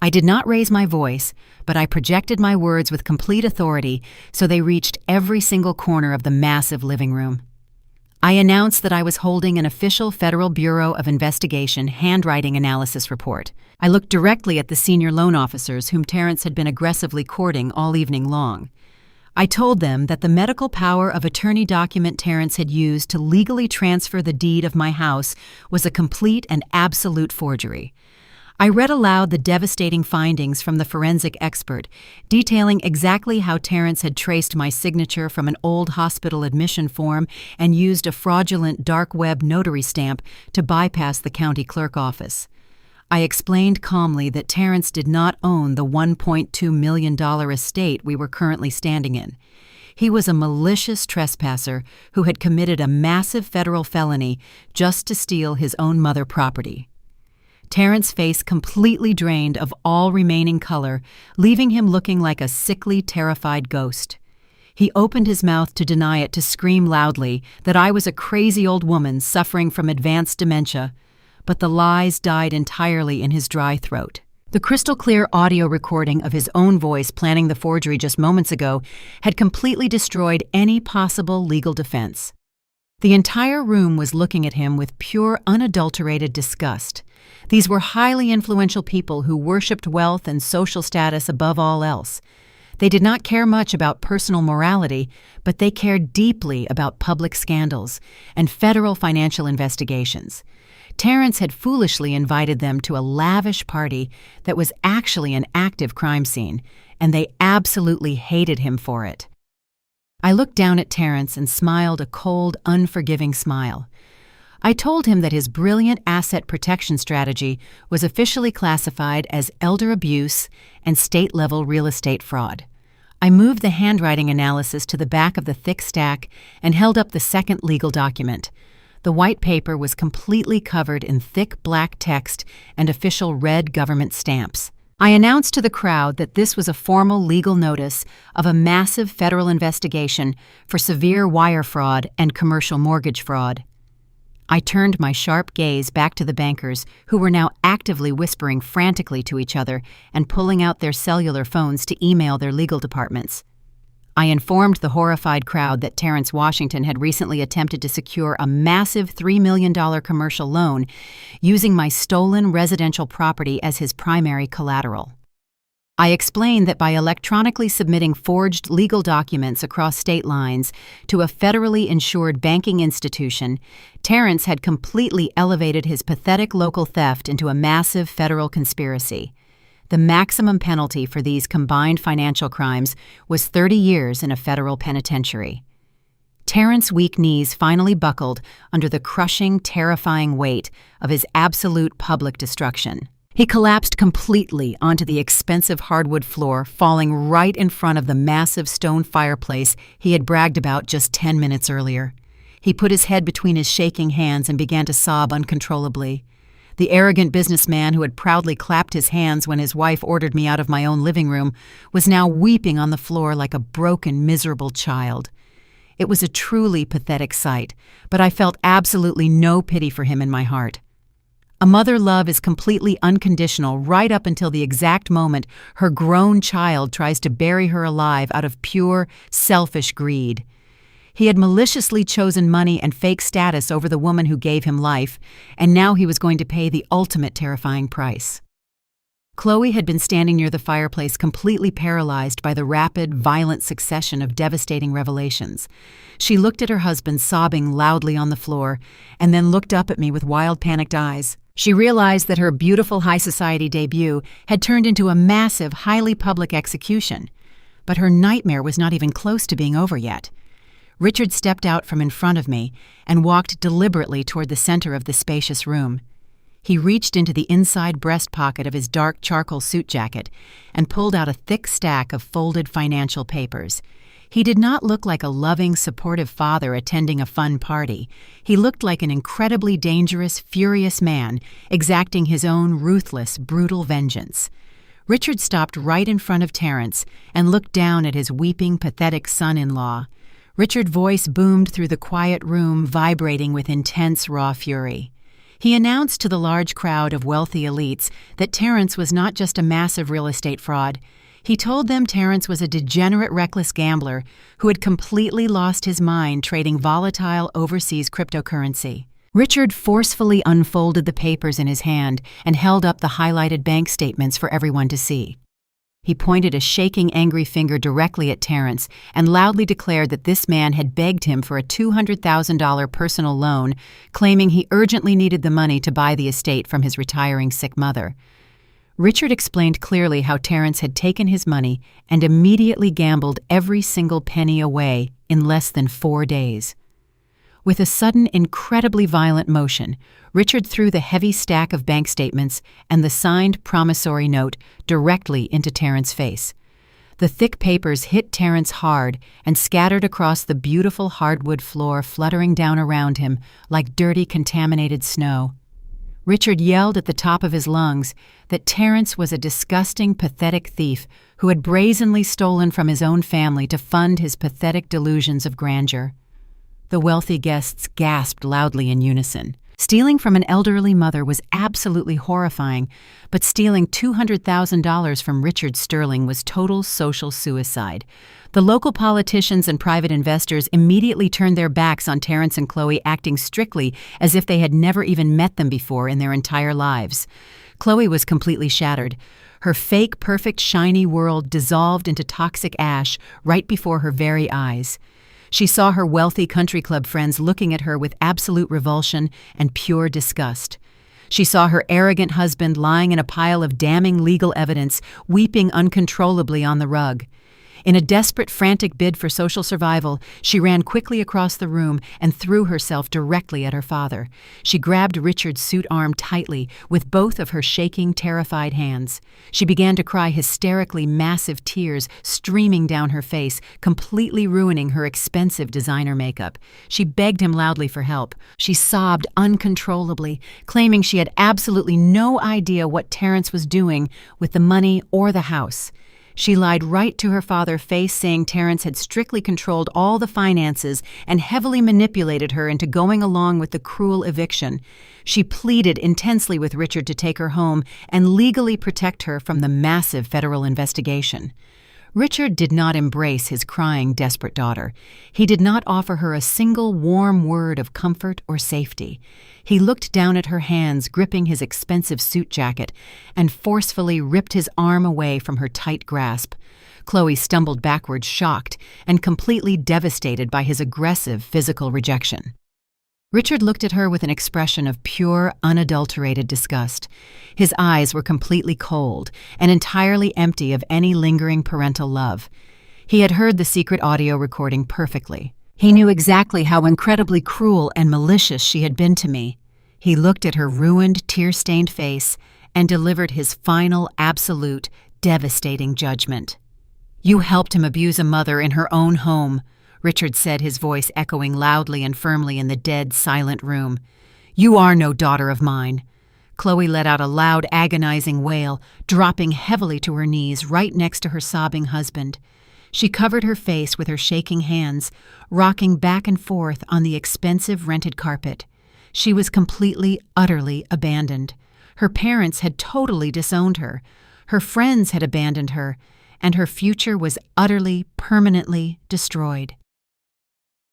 I did not raise my voice, but I projected my words with complete authority so they reached every single corner of the massive living room. I announced that I was holding an official Federal Bureau of Investigation handwriting analysis report. I looked directly at the senior loan officers whom Terrence had been aggressively courting all evening long. I told them that the medical power of attorney document Terrence had used to legally transfer the deed of my house was a complete and absolute forgery. I read aloud the devastating findings from the forensic expert, detailing exactly how Terrence had traced my signature from an old hospital admission form and used a fraudulent dark web notary stamp to bypass the county clerk office. I explained calmly that Terrence did not own the $1.2 million estate we were currently standing in. He was a malicious trespasser who had committed a massive federal felony just to steal his own mother property. Terrence's face completely drained of all remaining color, leaving him looking like a sickly, terrified ghost. He opened his mouth to deny it, to scream loudly that I was a crazy old woman suffering from advanced dementia, but the lies died entirely in his dry throat. The crystal-clear audio recording of his own voice planning the forgery just moments ago had completely destroyed any possible legal defense. The entire room was looking at him with pure, unadulterated disgust. These were highly influential people who worshipped wealth and social status above all else. They did not care much about personal morality, but they cared deeply about public scandals and federal financial investigations. Terrence had foolishly invited them to a lavish party that was actually an active crime scene, and they absolutely hated him for it. I looked down at Terrence and smiled a cold, unforgiving smile. I told him that his brilliant asset protection strategy was officially classified as elder abuse and state-level real estate fraud. I moved the handwriting analysis to the back of the thick stack and held up the second legal document. The white paper was completely covered in thick black text and official red government stamps. I announced to the crowd that this was a formal legal notice of a massive federal investigation for severe wire fraud and commercial mortgage fraud. I turned my sharp gaze back to the bankers, who were now actively whispering frantically to each other and pulling out their cellular phones to email their legal departments. I informed the horrified crowd that Terrence Washington had recently attempted to secure a massive $3 million commercial loan using my stolen residential property as his primary collateral. I explained that by electronically submitting forged legal documents across state lines to a federally insured banking institution, Terrence had completely elevated his pathetic local theft into a massive federal conspiracy. The maximum penalty for these combined financial crimes was 30 years in a federal penitentiary. Terrence's weak knees finally buckled under the crushing, terrifying weight of his absolute public destruction. He collapsed completely onto the expensive hardwood floor, falling right in front of the massive stone fireplace he had bragged about just 10 minutes earlier. He put his head between his shaking hands and began to sob uncontrollably. The arrogant businessman who had proudly clapped his hands when his wife ordered me out of my own living room was now weeping on the floor like a broken, miserable child. It was a truly pathetic sight, but I felt absolutely no pity for him in my heart. A mother love is completely unconditional right up until the exact moment her grown child tries to bury her alive out of pure, selfish greed. He had maliciously chosen money and fake status over the woman who gave him life, and now he was going to pay the ultimate terrifying price. Chloe had been standing near the fireplace, completely paralyzed by the rapid, violent succession of devastating revelations. She looked at her husband sobbing loudly on the floor, and then looked up at me with wild, panicked eyes. She realized that her beautiful high society debut had turned into a massive, highly public execution. But her nightmare was not even close to being over yet. Richard stepped out from in front of me and walked deliberately toward the center of the spacious room. He reached into the inside breast pocket of his dark charcoal suit jacket and pulled out a thick stack of folded financial papers. He did not look like a loving, supportive father attending a fun party. He looked like an incredibly dangerous, furious man exacting his own ruthless, brutal vengeance. Richard stopped right in front of Terrence and looked down at his weeping, pathetic son-in-law. Richard's voice boomed through the quiet room, vibrating with intense, raw fury. He announced to the large crowd of wealthy elites that Terrence was not just a massive real estate fraud. He told them Terrence was a degenerate, reckless gambler who had completely lost his mind trading volatile overseas cryptocurrency. Richard forcefully unfolded the papers in his hand and held up the highlighted bank statements for everyone to see. He pointed a shaking, angry finger directly at Terrence and loudly declared that this man had begged him for a $200,000 personal loan, claiming he urgently needed the money to buy the estate from his retiring sick mother. Richard explained clearly how Terrence had taken his money and immediately gambled every single penny away in less than 4 days. With a sudden, incredibly violent motion, Richard threw the heavy stack of bank statements and the signed promissory note directly into Terrence's face. The thick papers hit Terrence hard and scattered across the beautiful hardwood floor, fluttering down around him like dirty, contaminated snow. Richard yelled at the top of his lungs that Terrence was a disgusting, pathetic thief who had brazenly stolen from his own family to fund his pathetic delusions of grandeur. The wealthy guests gasped loudly in unison. Stealing from an elderly mother was absolutely horrifying, but stealing $200,000 from Richard Sterling was total social suicide. The local politicians and private investors immediately turned their backs on Terrence and Chloe, acting strictly as if they had never even met them before in their entire lives. Chloe was completely shattered. Her fake, perfect, shiny world dissolved into toxic ash right before her very eyes. She saw her wealthy country club friends looking at her with absolute revulsion and pure disgust. She saw her arrogant husband lying in a pile of damning legal evidence, weeping uncontrollably on the rug. In a desperate, frantic bid for social survival, she ran quickly across the room and threw herself directly at her father. She grabbed Richard's suit arm tightly with both of her shaking, terrified hands. She began to cry hysterically, massive tears streaming down her face, completely ruining her expensive designer makeup. She begged him loudly for help. She sobbed uncontrollably, claiming she had absolutely no idea what Terrence was doing with the money or the house. She lied right to her father's face, saying Terrence had strictly controlled all the finances and heavily manipulated her into going along with the cruel eviction. She pleaded intensely with Richard to take her home and legally protect her from the massive federal investigation. Richard did not embrace his crying, desperate daughter. He did not offer her a single warm word of comfort or safety. He looked down at her hands, gripping his expensive suit jacket, and forcefully ripped his arm away from her tight grasp. Chloe stumbled backwards, shocked and completely devastated by his aggressive physical rejection. Richard looked at her with an expression of pure, unadulterated disgust. His eyes were completely cold and entirely empty of any lingering parental love. He had heard the secret audio recording perfectly. He knew exactly how incredibly cruel and malicious she had been to me. He looked at her ruined, tear-stained face and delivered his final, absolute, devastating judgment. "You helped him abuse a mother in her own home," Richard said, his voice echoing loudly and firmly in the dead, silent room. "You are no daughter of mine." Chloe let out a loud, agonizing wail, dropping heavily to her knees right next to her sobbing husband. She covered her face with her shaking hands, rocking back and forth on the expensive rented carpet. She was completely, utterly abandoned. Her parents had totally disowned her. Her friends had abandoned her, and her future was utterly, permanently destroyed.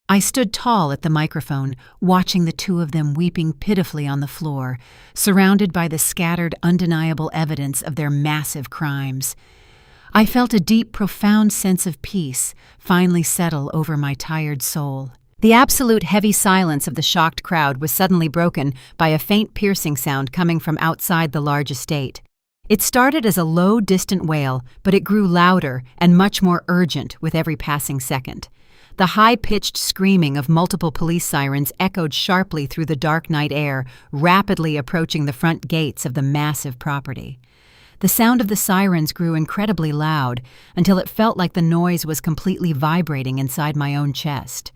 I stood tall at the microphone, watching the two of them weeping pitifully on the floor, surrounded by the scattered, undeniable evidence of their massive crimes. I felt a deep, profound sense of peace finally settle over my tired soul. The absolute heavy silence of the shocked crowd was suddenly broken by a faint piercing sound coming from outside the large estate. It started as a low, distant wail, but it grew louder and much more urgent with every passing second. The high-pitched screaming of multiple police sirens echoed sharply through the dark night air, rapidly approaching the front gates of the massive property. The sound of the sirens grew incredibly loud until it felt like the noise was completely vibrating inside my own chest.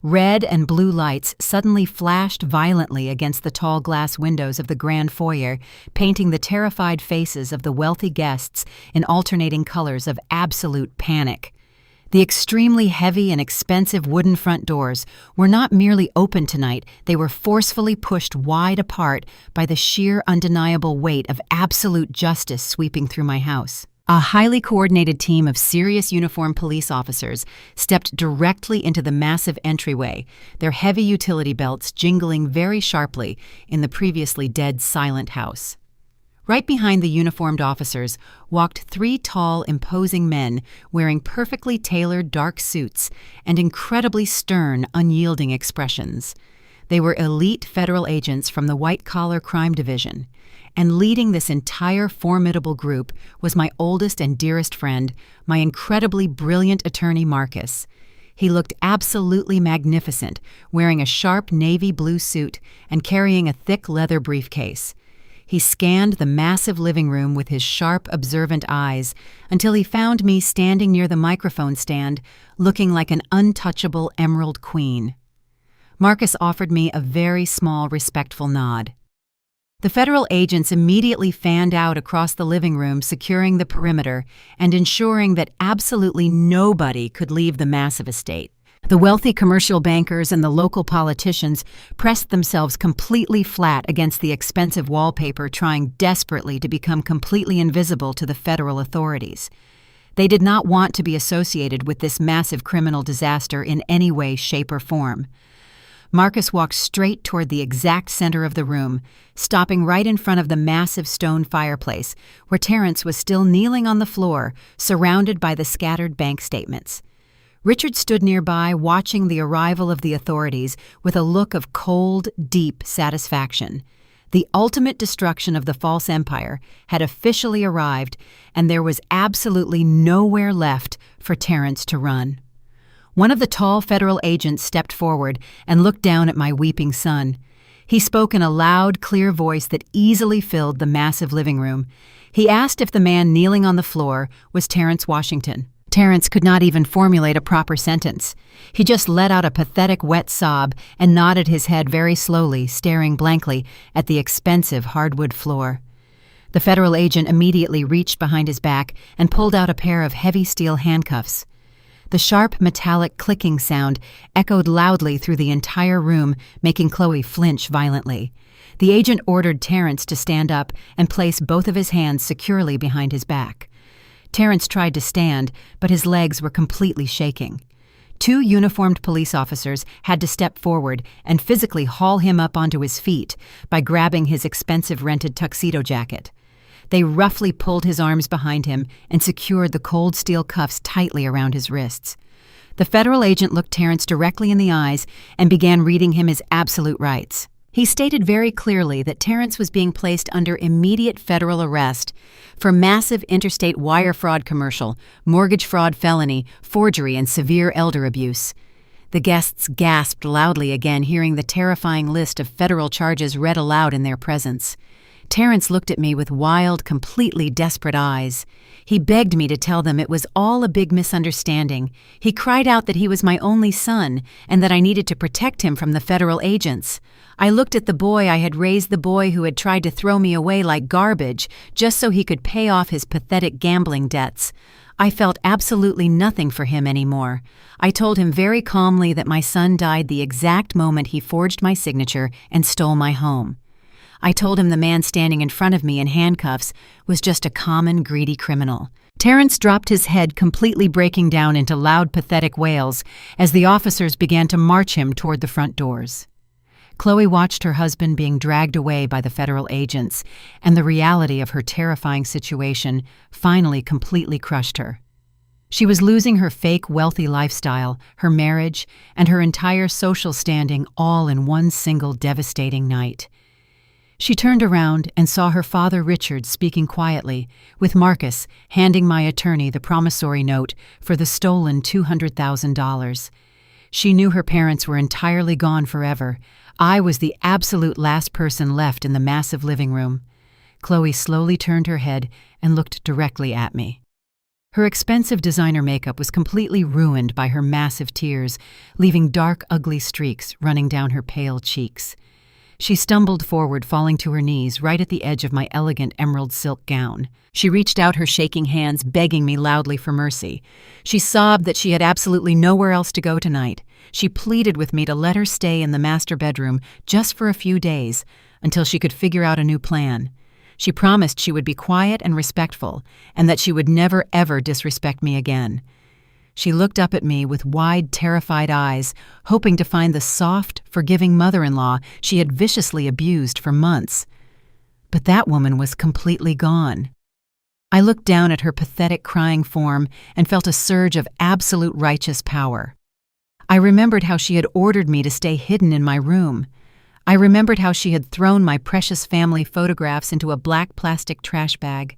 Red and blue lights suddenly flashed violently against the tall glass windows of the grand foyer, painting the terrified faces of the wealthy guests in alternating colors of absolute panic. The extremely heavy and expensive wooden front doors were not merely open tonight, they were forcefully pushed wide apart by the sheer undeniable weight of absolute justice sweeping through my house. A highly coordinated team of serious uniformed police officers stepped directly into the massive entryway, their heavy utility belts jingling very sharply in the previously dead, silent house. Right behind the uniformed officers walked three tall, imposing men wearing perfectly tailored dark suits and incredibly stern, unyielding expressions. They were elite federal agents from the White-Collar Crime Division, and leading this entire formidable group was my oldest and dearest friend, my incredibly brilliant attorney Marcus. He looked absolutely magnificent, wearing a sharp navy blue suit and carrying a thick leather briefcase. He scanned the massive living room with his sharp, observant eyes until he found me standing near the microphone stand, looking like an untouchable emerald queen. Marcus offered me a very small, respectful nod. The federal agents immediately fanned out across the living room, securing the perimeter and ensuring that absolutely nobody could leave the massive estate. The wealthy commercial bankers and the local politicians pressed themselves completely flat against the expensive wallpaper, trying desperately to become completely invisible to the federal authorities. They did not want to be associated with this massive criminal disaster in any way, shape, or form. Marcus walked straight toward the exact center of the room, stopping right in front of the massive stone fireplace, where Terrence was still kneeling on the floor, surrounded by the scattered bank statements. Richard stood nearby, watching the arrival of the authorities with a look of cold, deep satisfaction. The ultimate destruction of the false empire had officially arrived, and there was absolutely nowhere left for Terrence to run. One of the tall federal agents stepped forward and looked down at my weeping son. He spoke in a loud, clear voice that easily filled the massive living room. He asked if the man kneeling on the floor was Terrence Washington. Terrence could not even formulate a proper sentence. He just let out a pathetic wet sob and nodded his head very slowly, staring blankly at the expensive hardwood floor. The federal agent immediately reached behind his back and pulled out a pair of heavy steel handcuffs. The sharp, metallic clicking sound echoed loudly through the entire room, making Chloe flinch violently. The agent ordered Terrence to stand up and place both of his hands securely behind his back. Terrence tried to stand, but his legs were completely shaking. Two uniformed police officers had to step forward and physically haul him up onto his feet by grabbing his expensive rented tuxedo jacket. They roughly pulled his arms behind him and secured the cold steel cuffs tightly around his wrists. The federal agent looked Terrence directly in the eyes and began reading him his absolute rights. He stated very clearly that Terrence was being placed under immediate federal arrest for massive interstate wire fraud commercial, mortgage fraud felony, forgery, and severe elder abuse. The guests gasped loudly again, hearing the terrifying list of federal charges read aloud in their presence. Terrence looked at me with wild, completely desperate eyes. He begged me to tell them it was all a big misunderstanding. He cried out that he was my only son and that I needed to protect him from the federal agents. I looked at the boy I had raised, the boy who had tried to throw me away like garbage just so he could pay off his pathetic gambling debts. I felt absolutely nothing for him anymore. I told him very calmly that my son died the exact moment he forged my signature and stole my home. I told him the man standing in front of me in handcuffs was just a common, greedy criminal. Terrence dropped his head, completely breaking down into loud, pathetic wails as the officers began to march him toward the front doors. Chloe watched her husband being dragged away by the federal agents, and the reality of her terrifying situation finally completely crushed her. She was losing her fake, wealthy lifestyle, her marriage, and her entire social standing all in one single devastating night. She turned around and saw her father Richard speaking quietly, with Marcus handing my attorney the promissory note for the stolen $200,000. She knew her parents were entirely gone forever. I was the absolute last person left in the massive living room. Chloe slowly turned her head and looked directly at me. Her expensive designer makeup was completely ruined by her massive tears, leaving dark, ugly streaks running down her pale cheeks. She stumbled forward, falling to her knees right at the edge of my elegant emerald silk gown. She reached out her shaking hands, begging me loudly for mercy. She sobbed that she had absolutely nowhere else to go tonight. She pleaded with me to let her stay in the master bedroom just for a few days until she could figure out a new plan. She promised she would be quiet and respectful and that she would never ever disrespect me again. She looked up at me with wide, terrified eyes, hoping to find the soft, forgiving mother-in-law she had viciously abused for months. But that woman was completely gone. I looked down at her pathetic, crying form and felt a surge of absolute righteous power. I remembered how she had ordered me to stay hidden in my room. I remembered how she had thrown my precious family photographs into a black plastic trash bag.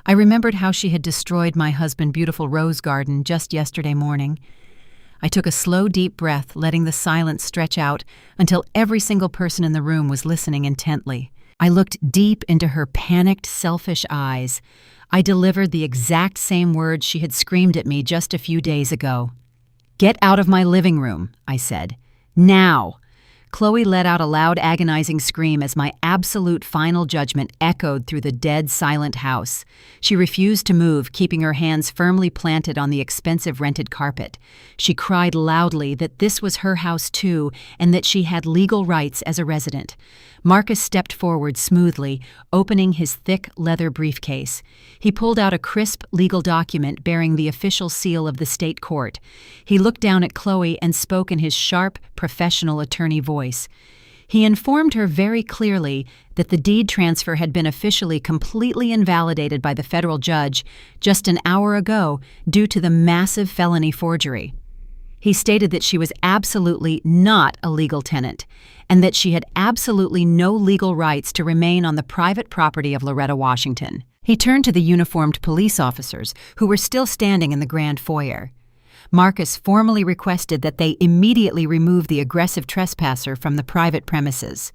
I remembered how she had destroyed my husband's beautiful rose garden just yesterday morning. I took a slow, deep breath, letting the silence stretch out until every single person in the room was listening intently. I looked deep into her panicked, selfish eyes. I delivered the exact same words she had screamed at me just a few days ago. "Get out of my living room," I said. "Now!" Chloe let out a loud, agonizing scream as my absolute final judgment echoed through the dead, silent house. She refused to move, keeping her hands firmly planted on the expensive rented carpet. She cried loudly that this was her house too, and that she had legal rights as a resident. Marcus stepped forward smoothly, opening his thick leather briefcase. He pulled out a crisp legal document bearing the official seal of the state court. He looked down at Chloe and spoke in his sharp, professional attorney voice. He informed her very clearly that the deed transfer had been officially completely invalidated by the federal judge just an hour ago due to the massive felony forgery. He stated that she was absolutely not a legal tenant and that she had absolutely no legal rights to remain on the private property of Loretta Washington. He turned to the uniformed police officers who were still standing in the grand foyer. Marcus formally requested that they immediately remove the aggressive trespasser from the private premises.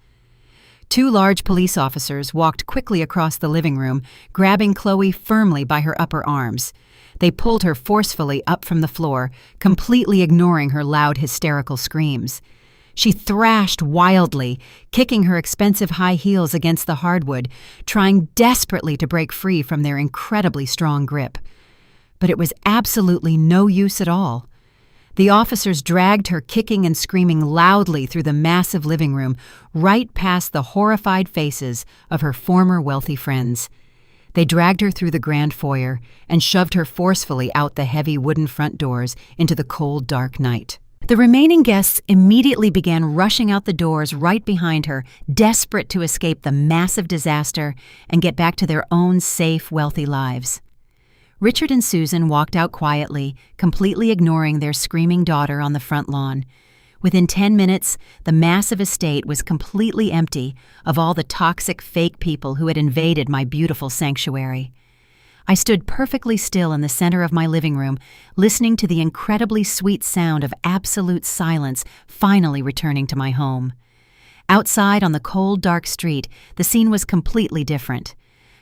Two large police officers walked quickly across the living room, grabbing Chloe firmly by her upper arms. They pulled her forcefully up from the floor, completely ignoring her loud, hysterical screams. She thrashed wildly, kicking her expensive high heels against the hardwood, trying desperately to break free from their incredibly strong grip. But it was absolutely no use at all. The officers dragged her, kicking and screaming loudly through the massive living room, right past the horrified faces of her former wealthy friends. They dragged her through the grand foyer and shoved her forcefully out the heavy wooden front doors into the cold, dark night. The remaining guests immediately began rushing out the doors right behind her, desperate to escape the massive disaster and get back to their own safe, wealthy lives. Richard and Susan walked out quietly, completely ignoring their screaming daughter on the front lawn. Within 10 minutes, the massive estate was completely empty of all the toxic, fake people who had invaded my beautiful sanctuary. I stood perfectly still in the center of my living room, listening to the incredibly sweet sound of absolute silence finally returning to my home. Outside on the cold, dark street, the scene was completely different.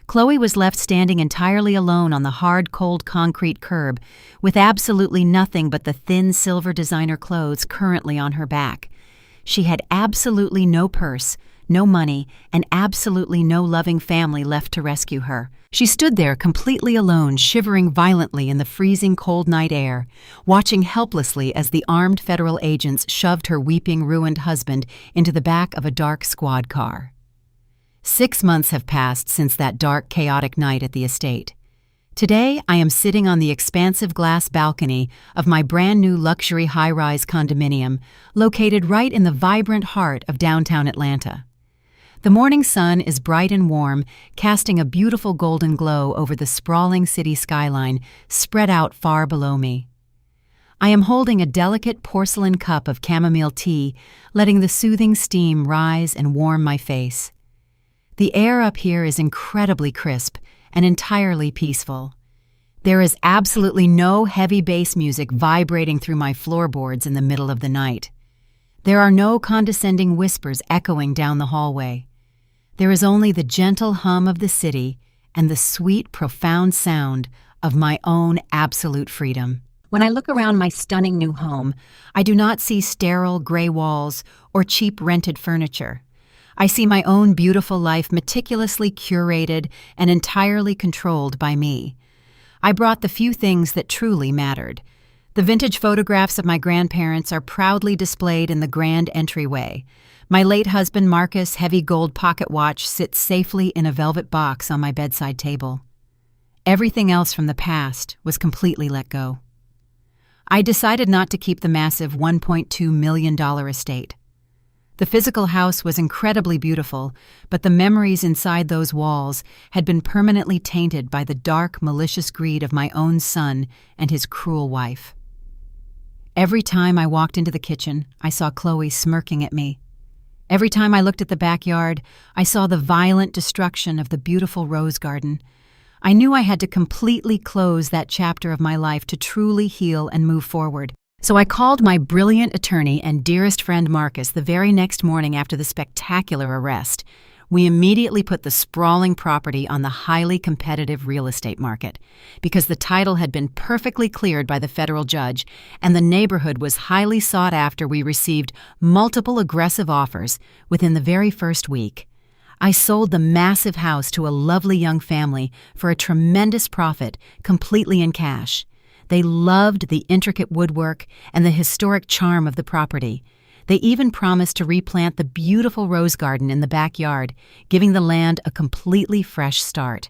Chloe was left standing entirely alone on the hard, cold concrete curb, with absolutely nothing but the thin silver designer clothes currently on her back. She had absolutely no purse, no money, and absolutely no loving family left to rescue her. She stood there completely alone, shivering violently in the freezing cold night air, watching helplessly as the armed federal agents shoved her weeping, ruined husband into the back of a dark squad car. 6 months have passed since that dark, chaotic night at the estate. Today, I am sitting on the expansive glass balcony of my brand-new luxury high-rise condominium, located right in the vibrant heart of downtown Atlanta. The morning sun is bright and warm, casting a beautiful golden glow over the sprawling city skyline spread out far below me. I am holding a delicate porcelain cup of chamomile tea, letting the soothing steam rise and warm my face. The air up here is incredibly crisp and entirely peaceful. There is absolutely no heavy bass music vibrating through my floorboards in the middle of the night. There are no condescending whispers echoing down the hallway. There is only the gentle hum of the city and the sweet, profound sound of my own absolute freedom. When I look around my stunning new home, I do not see sterile gray walls or cheap rented furniture. I see my own beautiful life meticulously curated and entirely controlled by me. I brought the few things that truly mattered. The vintage photographs of my grandparents are proudly displayed in the grand entryway. My late husband Marcus' heavy gold pocket watch sits safely in a velvet box on my bedside table. Everything else from the past was completely let go. I decided not to keep the massive $1.2 million estate. The physical house was incredibly beautiful, but the memories inside those walls had been permanently tainted by the dark, malicious greed of my own son and his cruel wife. Every time I walked into the kitchen, I saw Chloe smirking at me. Every time I looked at the backyard, I saw the violent destruction of the beautiful rose garden. I knew I had to completely close that chapter of my life to truly heal and move forward. So I called my brilliant attorney and dearest friend Marcus the very next morning after the spectacular arrest. We immediately put the sprawling property on the highly competitive real estate market. Because the title had been perfectly cleared by the federal judge and the neighborhood was highly sought after, we received multiple aggressive offers within the very first week. I sold the massive house to a lovely young family for a tremendous profit, completely in cash. They loved the intricate woodwork and the historic charm of the property. They even promised to replant the beautiful rose garden in the backyard, giving the land a completely fresh start.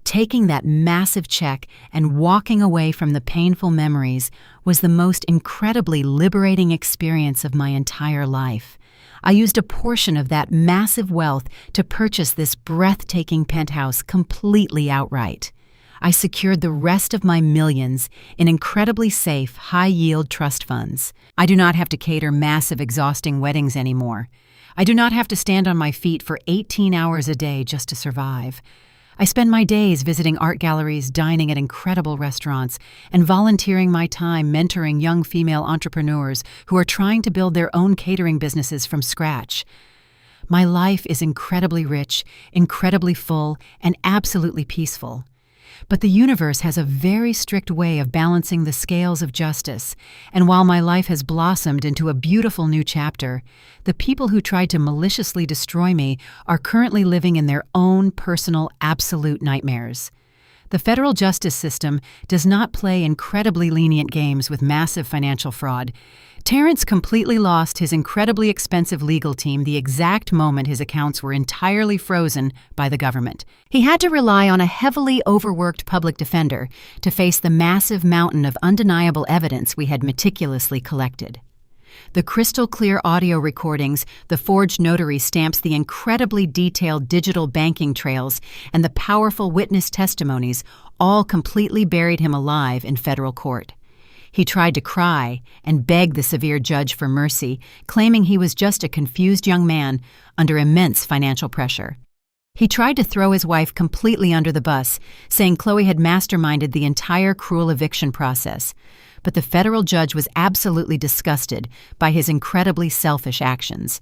Taking that massive check and walking away from the painful memories was the most incredibly liberating experience of my entire life. I used a portion of that massive wealth to purchase this breathtaking penthouse completely outright. I secured the rest of my millions in incredibly safe, high-yield trust funds. I do not have to cater massive, exhausting weddings anymore. I do not have to stand on my feet for 18 hours a day just to survive. I spend my days visiting art galleries, dining at incredible restaurants, and volunteering my time mentoring young female entrepreneurs who are trying to build their own catering businesses from scratch. My life is incredibly rich, incredibly full, and absolutely peaceful. But the universe has a very strict way of balancing the scales of justice, and while my life has blossomed into a beautiful new chapter, the people who tried to maliciously destroy me are currently living in their own personal absolute nightmares. The federal justice system does not play incredibly lenient games with massive financial fraud. Terrence completely lost his incredibly expensive legal team the exact moment his accounts were entirely frozen by the government. He had to rely on a heavily overworked public defender to face the massive mountain of undeniable evidence we had meticulously collected. The crystal-clear audio recordings, the forged notary stamps, the incredibly detailed digital banking trails, and the powerful witness testimonies all completely buried him alive in federal court. He tried to cry and beg the severe judge for mercy, claiming he was just a confused young man under immense financial pressure. He tried to throw his wife completely under the bus, saying Chloe had masterminded the entire cruel eviction process. But the federal judge was absolutely disgusted by his incredibly selfish actions.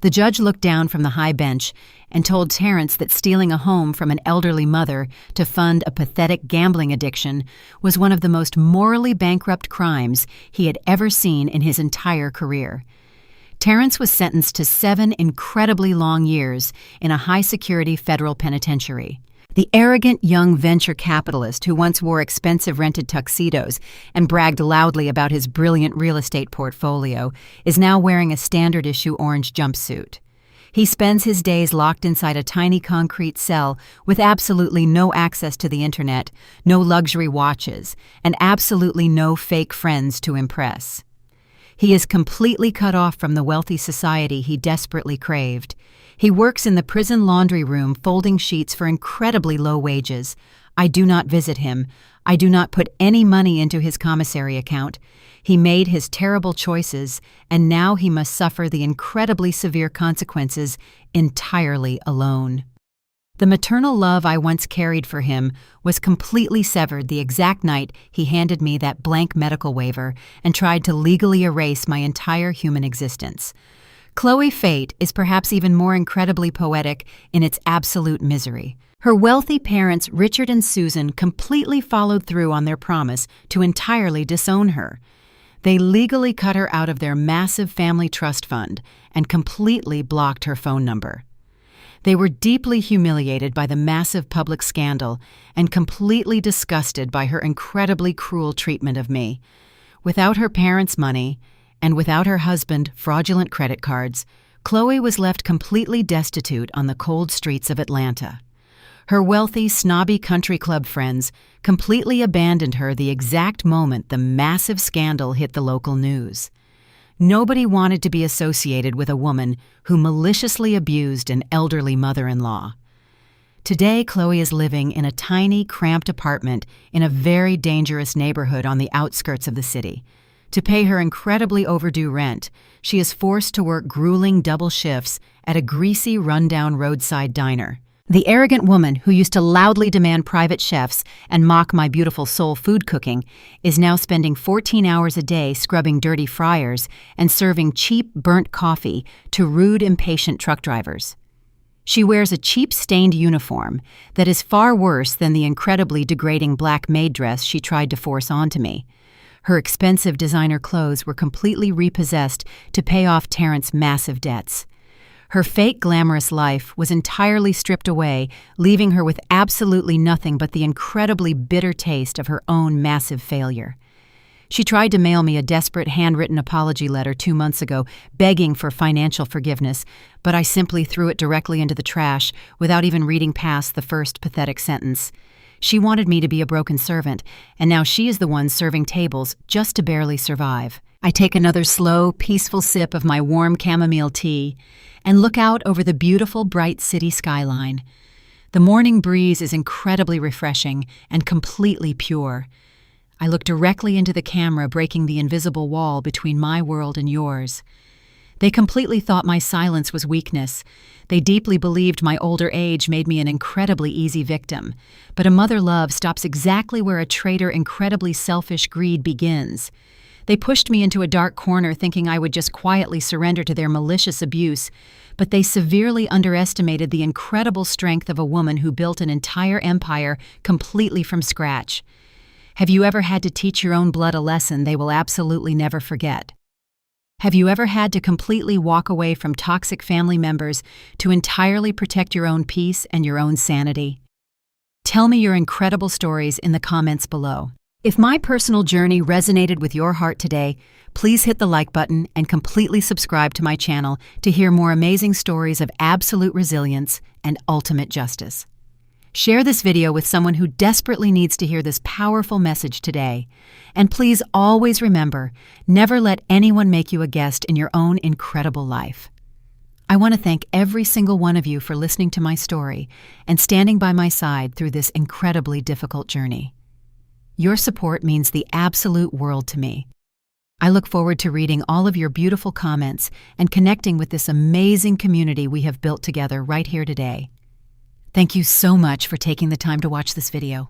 The judge looked down from the high bench and told Terrence that stealing a home from an elderly mother to fund a pathetic gambling addiction was one of the most morally bankrupt crimes he had ever seen in his entire career. Terrence was sentenced to 7 incredibly long years in a high-security federal penitentiary. The arrogant young venture capitalist who once wore expensive rented tuxedos and bragged loudly about his brilliant real estate portfolio is now wearing a standard-issue orange jumpsuit. He spends his days locked inside a tiny concrete cell with absolutely no access to the internet, no luxury watches, and absolutely no fake friends to impress. He is completely cut off from the wealthy society he desperately craved. He works in the prison laundry room folding sheets for incredibly low wages. I do not visit him. I do not put any money into his commissary account. He made his terrible choices, and now he must suffer the incredibly severe consequences entirely alone. The maternal love I once carried for him was completely severed the exact night he handed me that blank medical waiver and tried to legally erase my entire human existence. Chloe's fate is perhaps even more incredibly poetic in its absolute misery. Her wealthy parents, Richard and Susan, completely followed through on their promise to entirely disown her. They legally cut her out of their massive family trust fund and completely blocked her phone number. They were deeply humiliated by the massive public scandal and completely disgusted by her incredibly cruel treatment of me. Without her parents' money, and without her husband, fraudulent credit cards, Chloe was left completely destitute on the cold streets of Atlanta. Her wealthy, snobby country club friends completely abandoned her the exact moment the massive scandal hit the local news. Nobody wanted to be associated with a woman who maliciously abused an elderly mother-in-law. Today, Chloe is living in a tiny, cramped apartment in a very dangerous neighborhood on the outskirts of the city. To pay her incredibly overdue rent, she is forced to work grueling double shifts at a greasy, rundown roadside diner. The arrogant woman who used to loudly demand private chefs and mock my beautiful soul food cooking is now spending 14 hours a day scrubbing dirty fryers and serving cheap, burnt coffee to rude, impatient truck drivers. She wears a cheap, stained uniform that is far worse than the incredibly degrading black maid dress she tried to force onto me. Her expensive designer clothes were completely repossessed to pay off Terrence's massive debts. Her fake glamorous life was entirely stripped away, leaving her with absolutely nothing but the incredibly bitter taste of her own massive failure. She tried to mail me a desperate handwritten apology letter 2 months ago, begging for financial forgiveness, but I simply threw it directly into the trash without even reading past the first pathetic sentence. She wanted me to be a broken servant, and now she is the one serving tables just to barely survive. I take another slow, peaceful sip of my warm chamomile tea and look out over the beautiful, bright city skyline. The morning breeze is incredibly refreshing and completely pure. I look directly into the camera, breaking the invisible wall between my world and yours. They completely thought my silence was weakness. They deeply believed my older age made me an incredibly easy victim. But a mother love stops exactly where a traitor, incredibly selfish greed begins. They pushed me into a dark corner thinking I would just quietly surrender to their malicious abuse, but they severely underestimated the incredible strength of a woman who built an entire empire completely from scratch. Have you ever had to teach your own blood a lesson they will absolutely never forget? Have you ever had to completely walk away from toxic family members to entirely protect your own peace and your own sanity? Tell me your incredible stories in the comments below. If my personal journey resonated with your heart today, please hit the like button and completely subscribe to my channel to hear more amazing stories of absolute resilience and ultimate justice. Share this video with someone who desperately needs to hear this powerful message today. And please always remember, never let anyone make you a guest in your own incredible life. I want to thank every single one of you for listening to my story and standing by my side through this incredibly difficult journey. Your support means the absolute world to me. I look forward to reading all of your beautiful comments and connecting with this amazing community we have built together right here today. Thank you so much for taking the time to watch this video.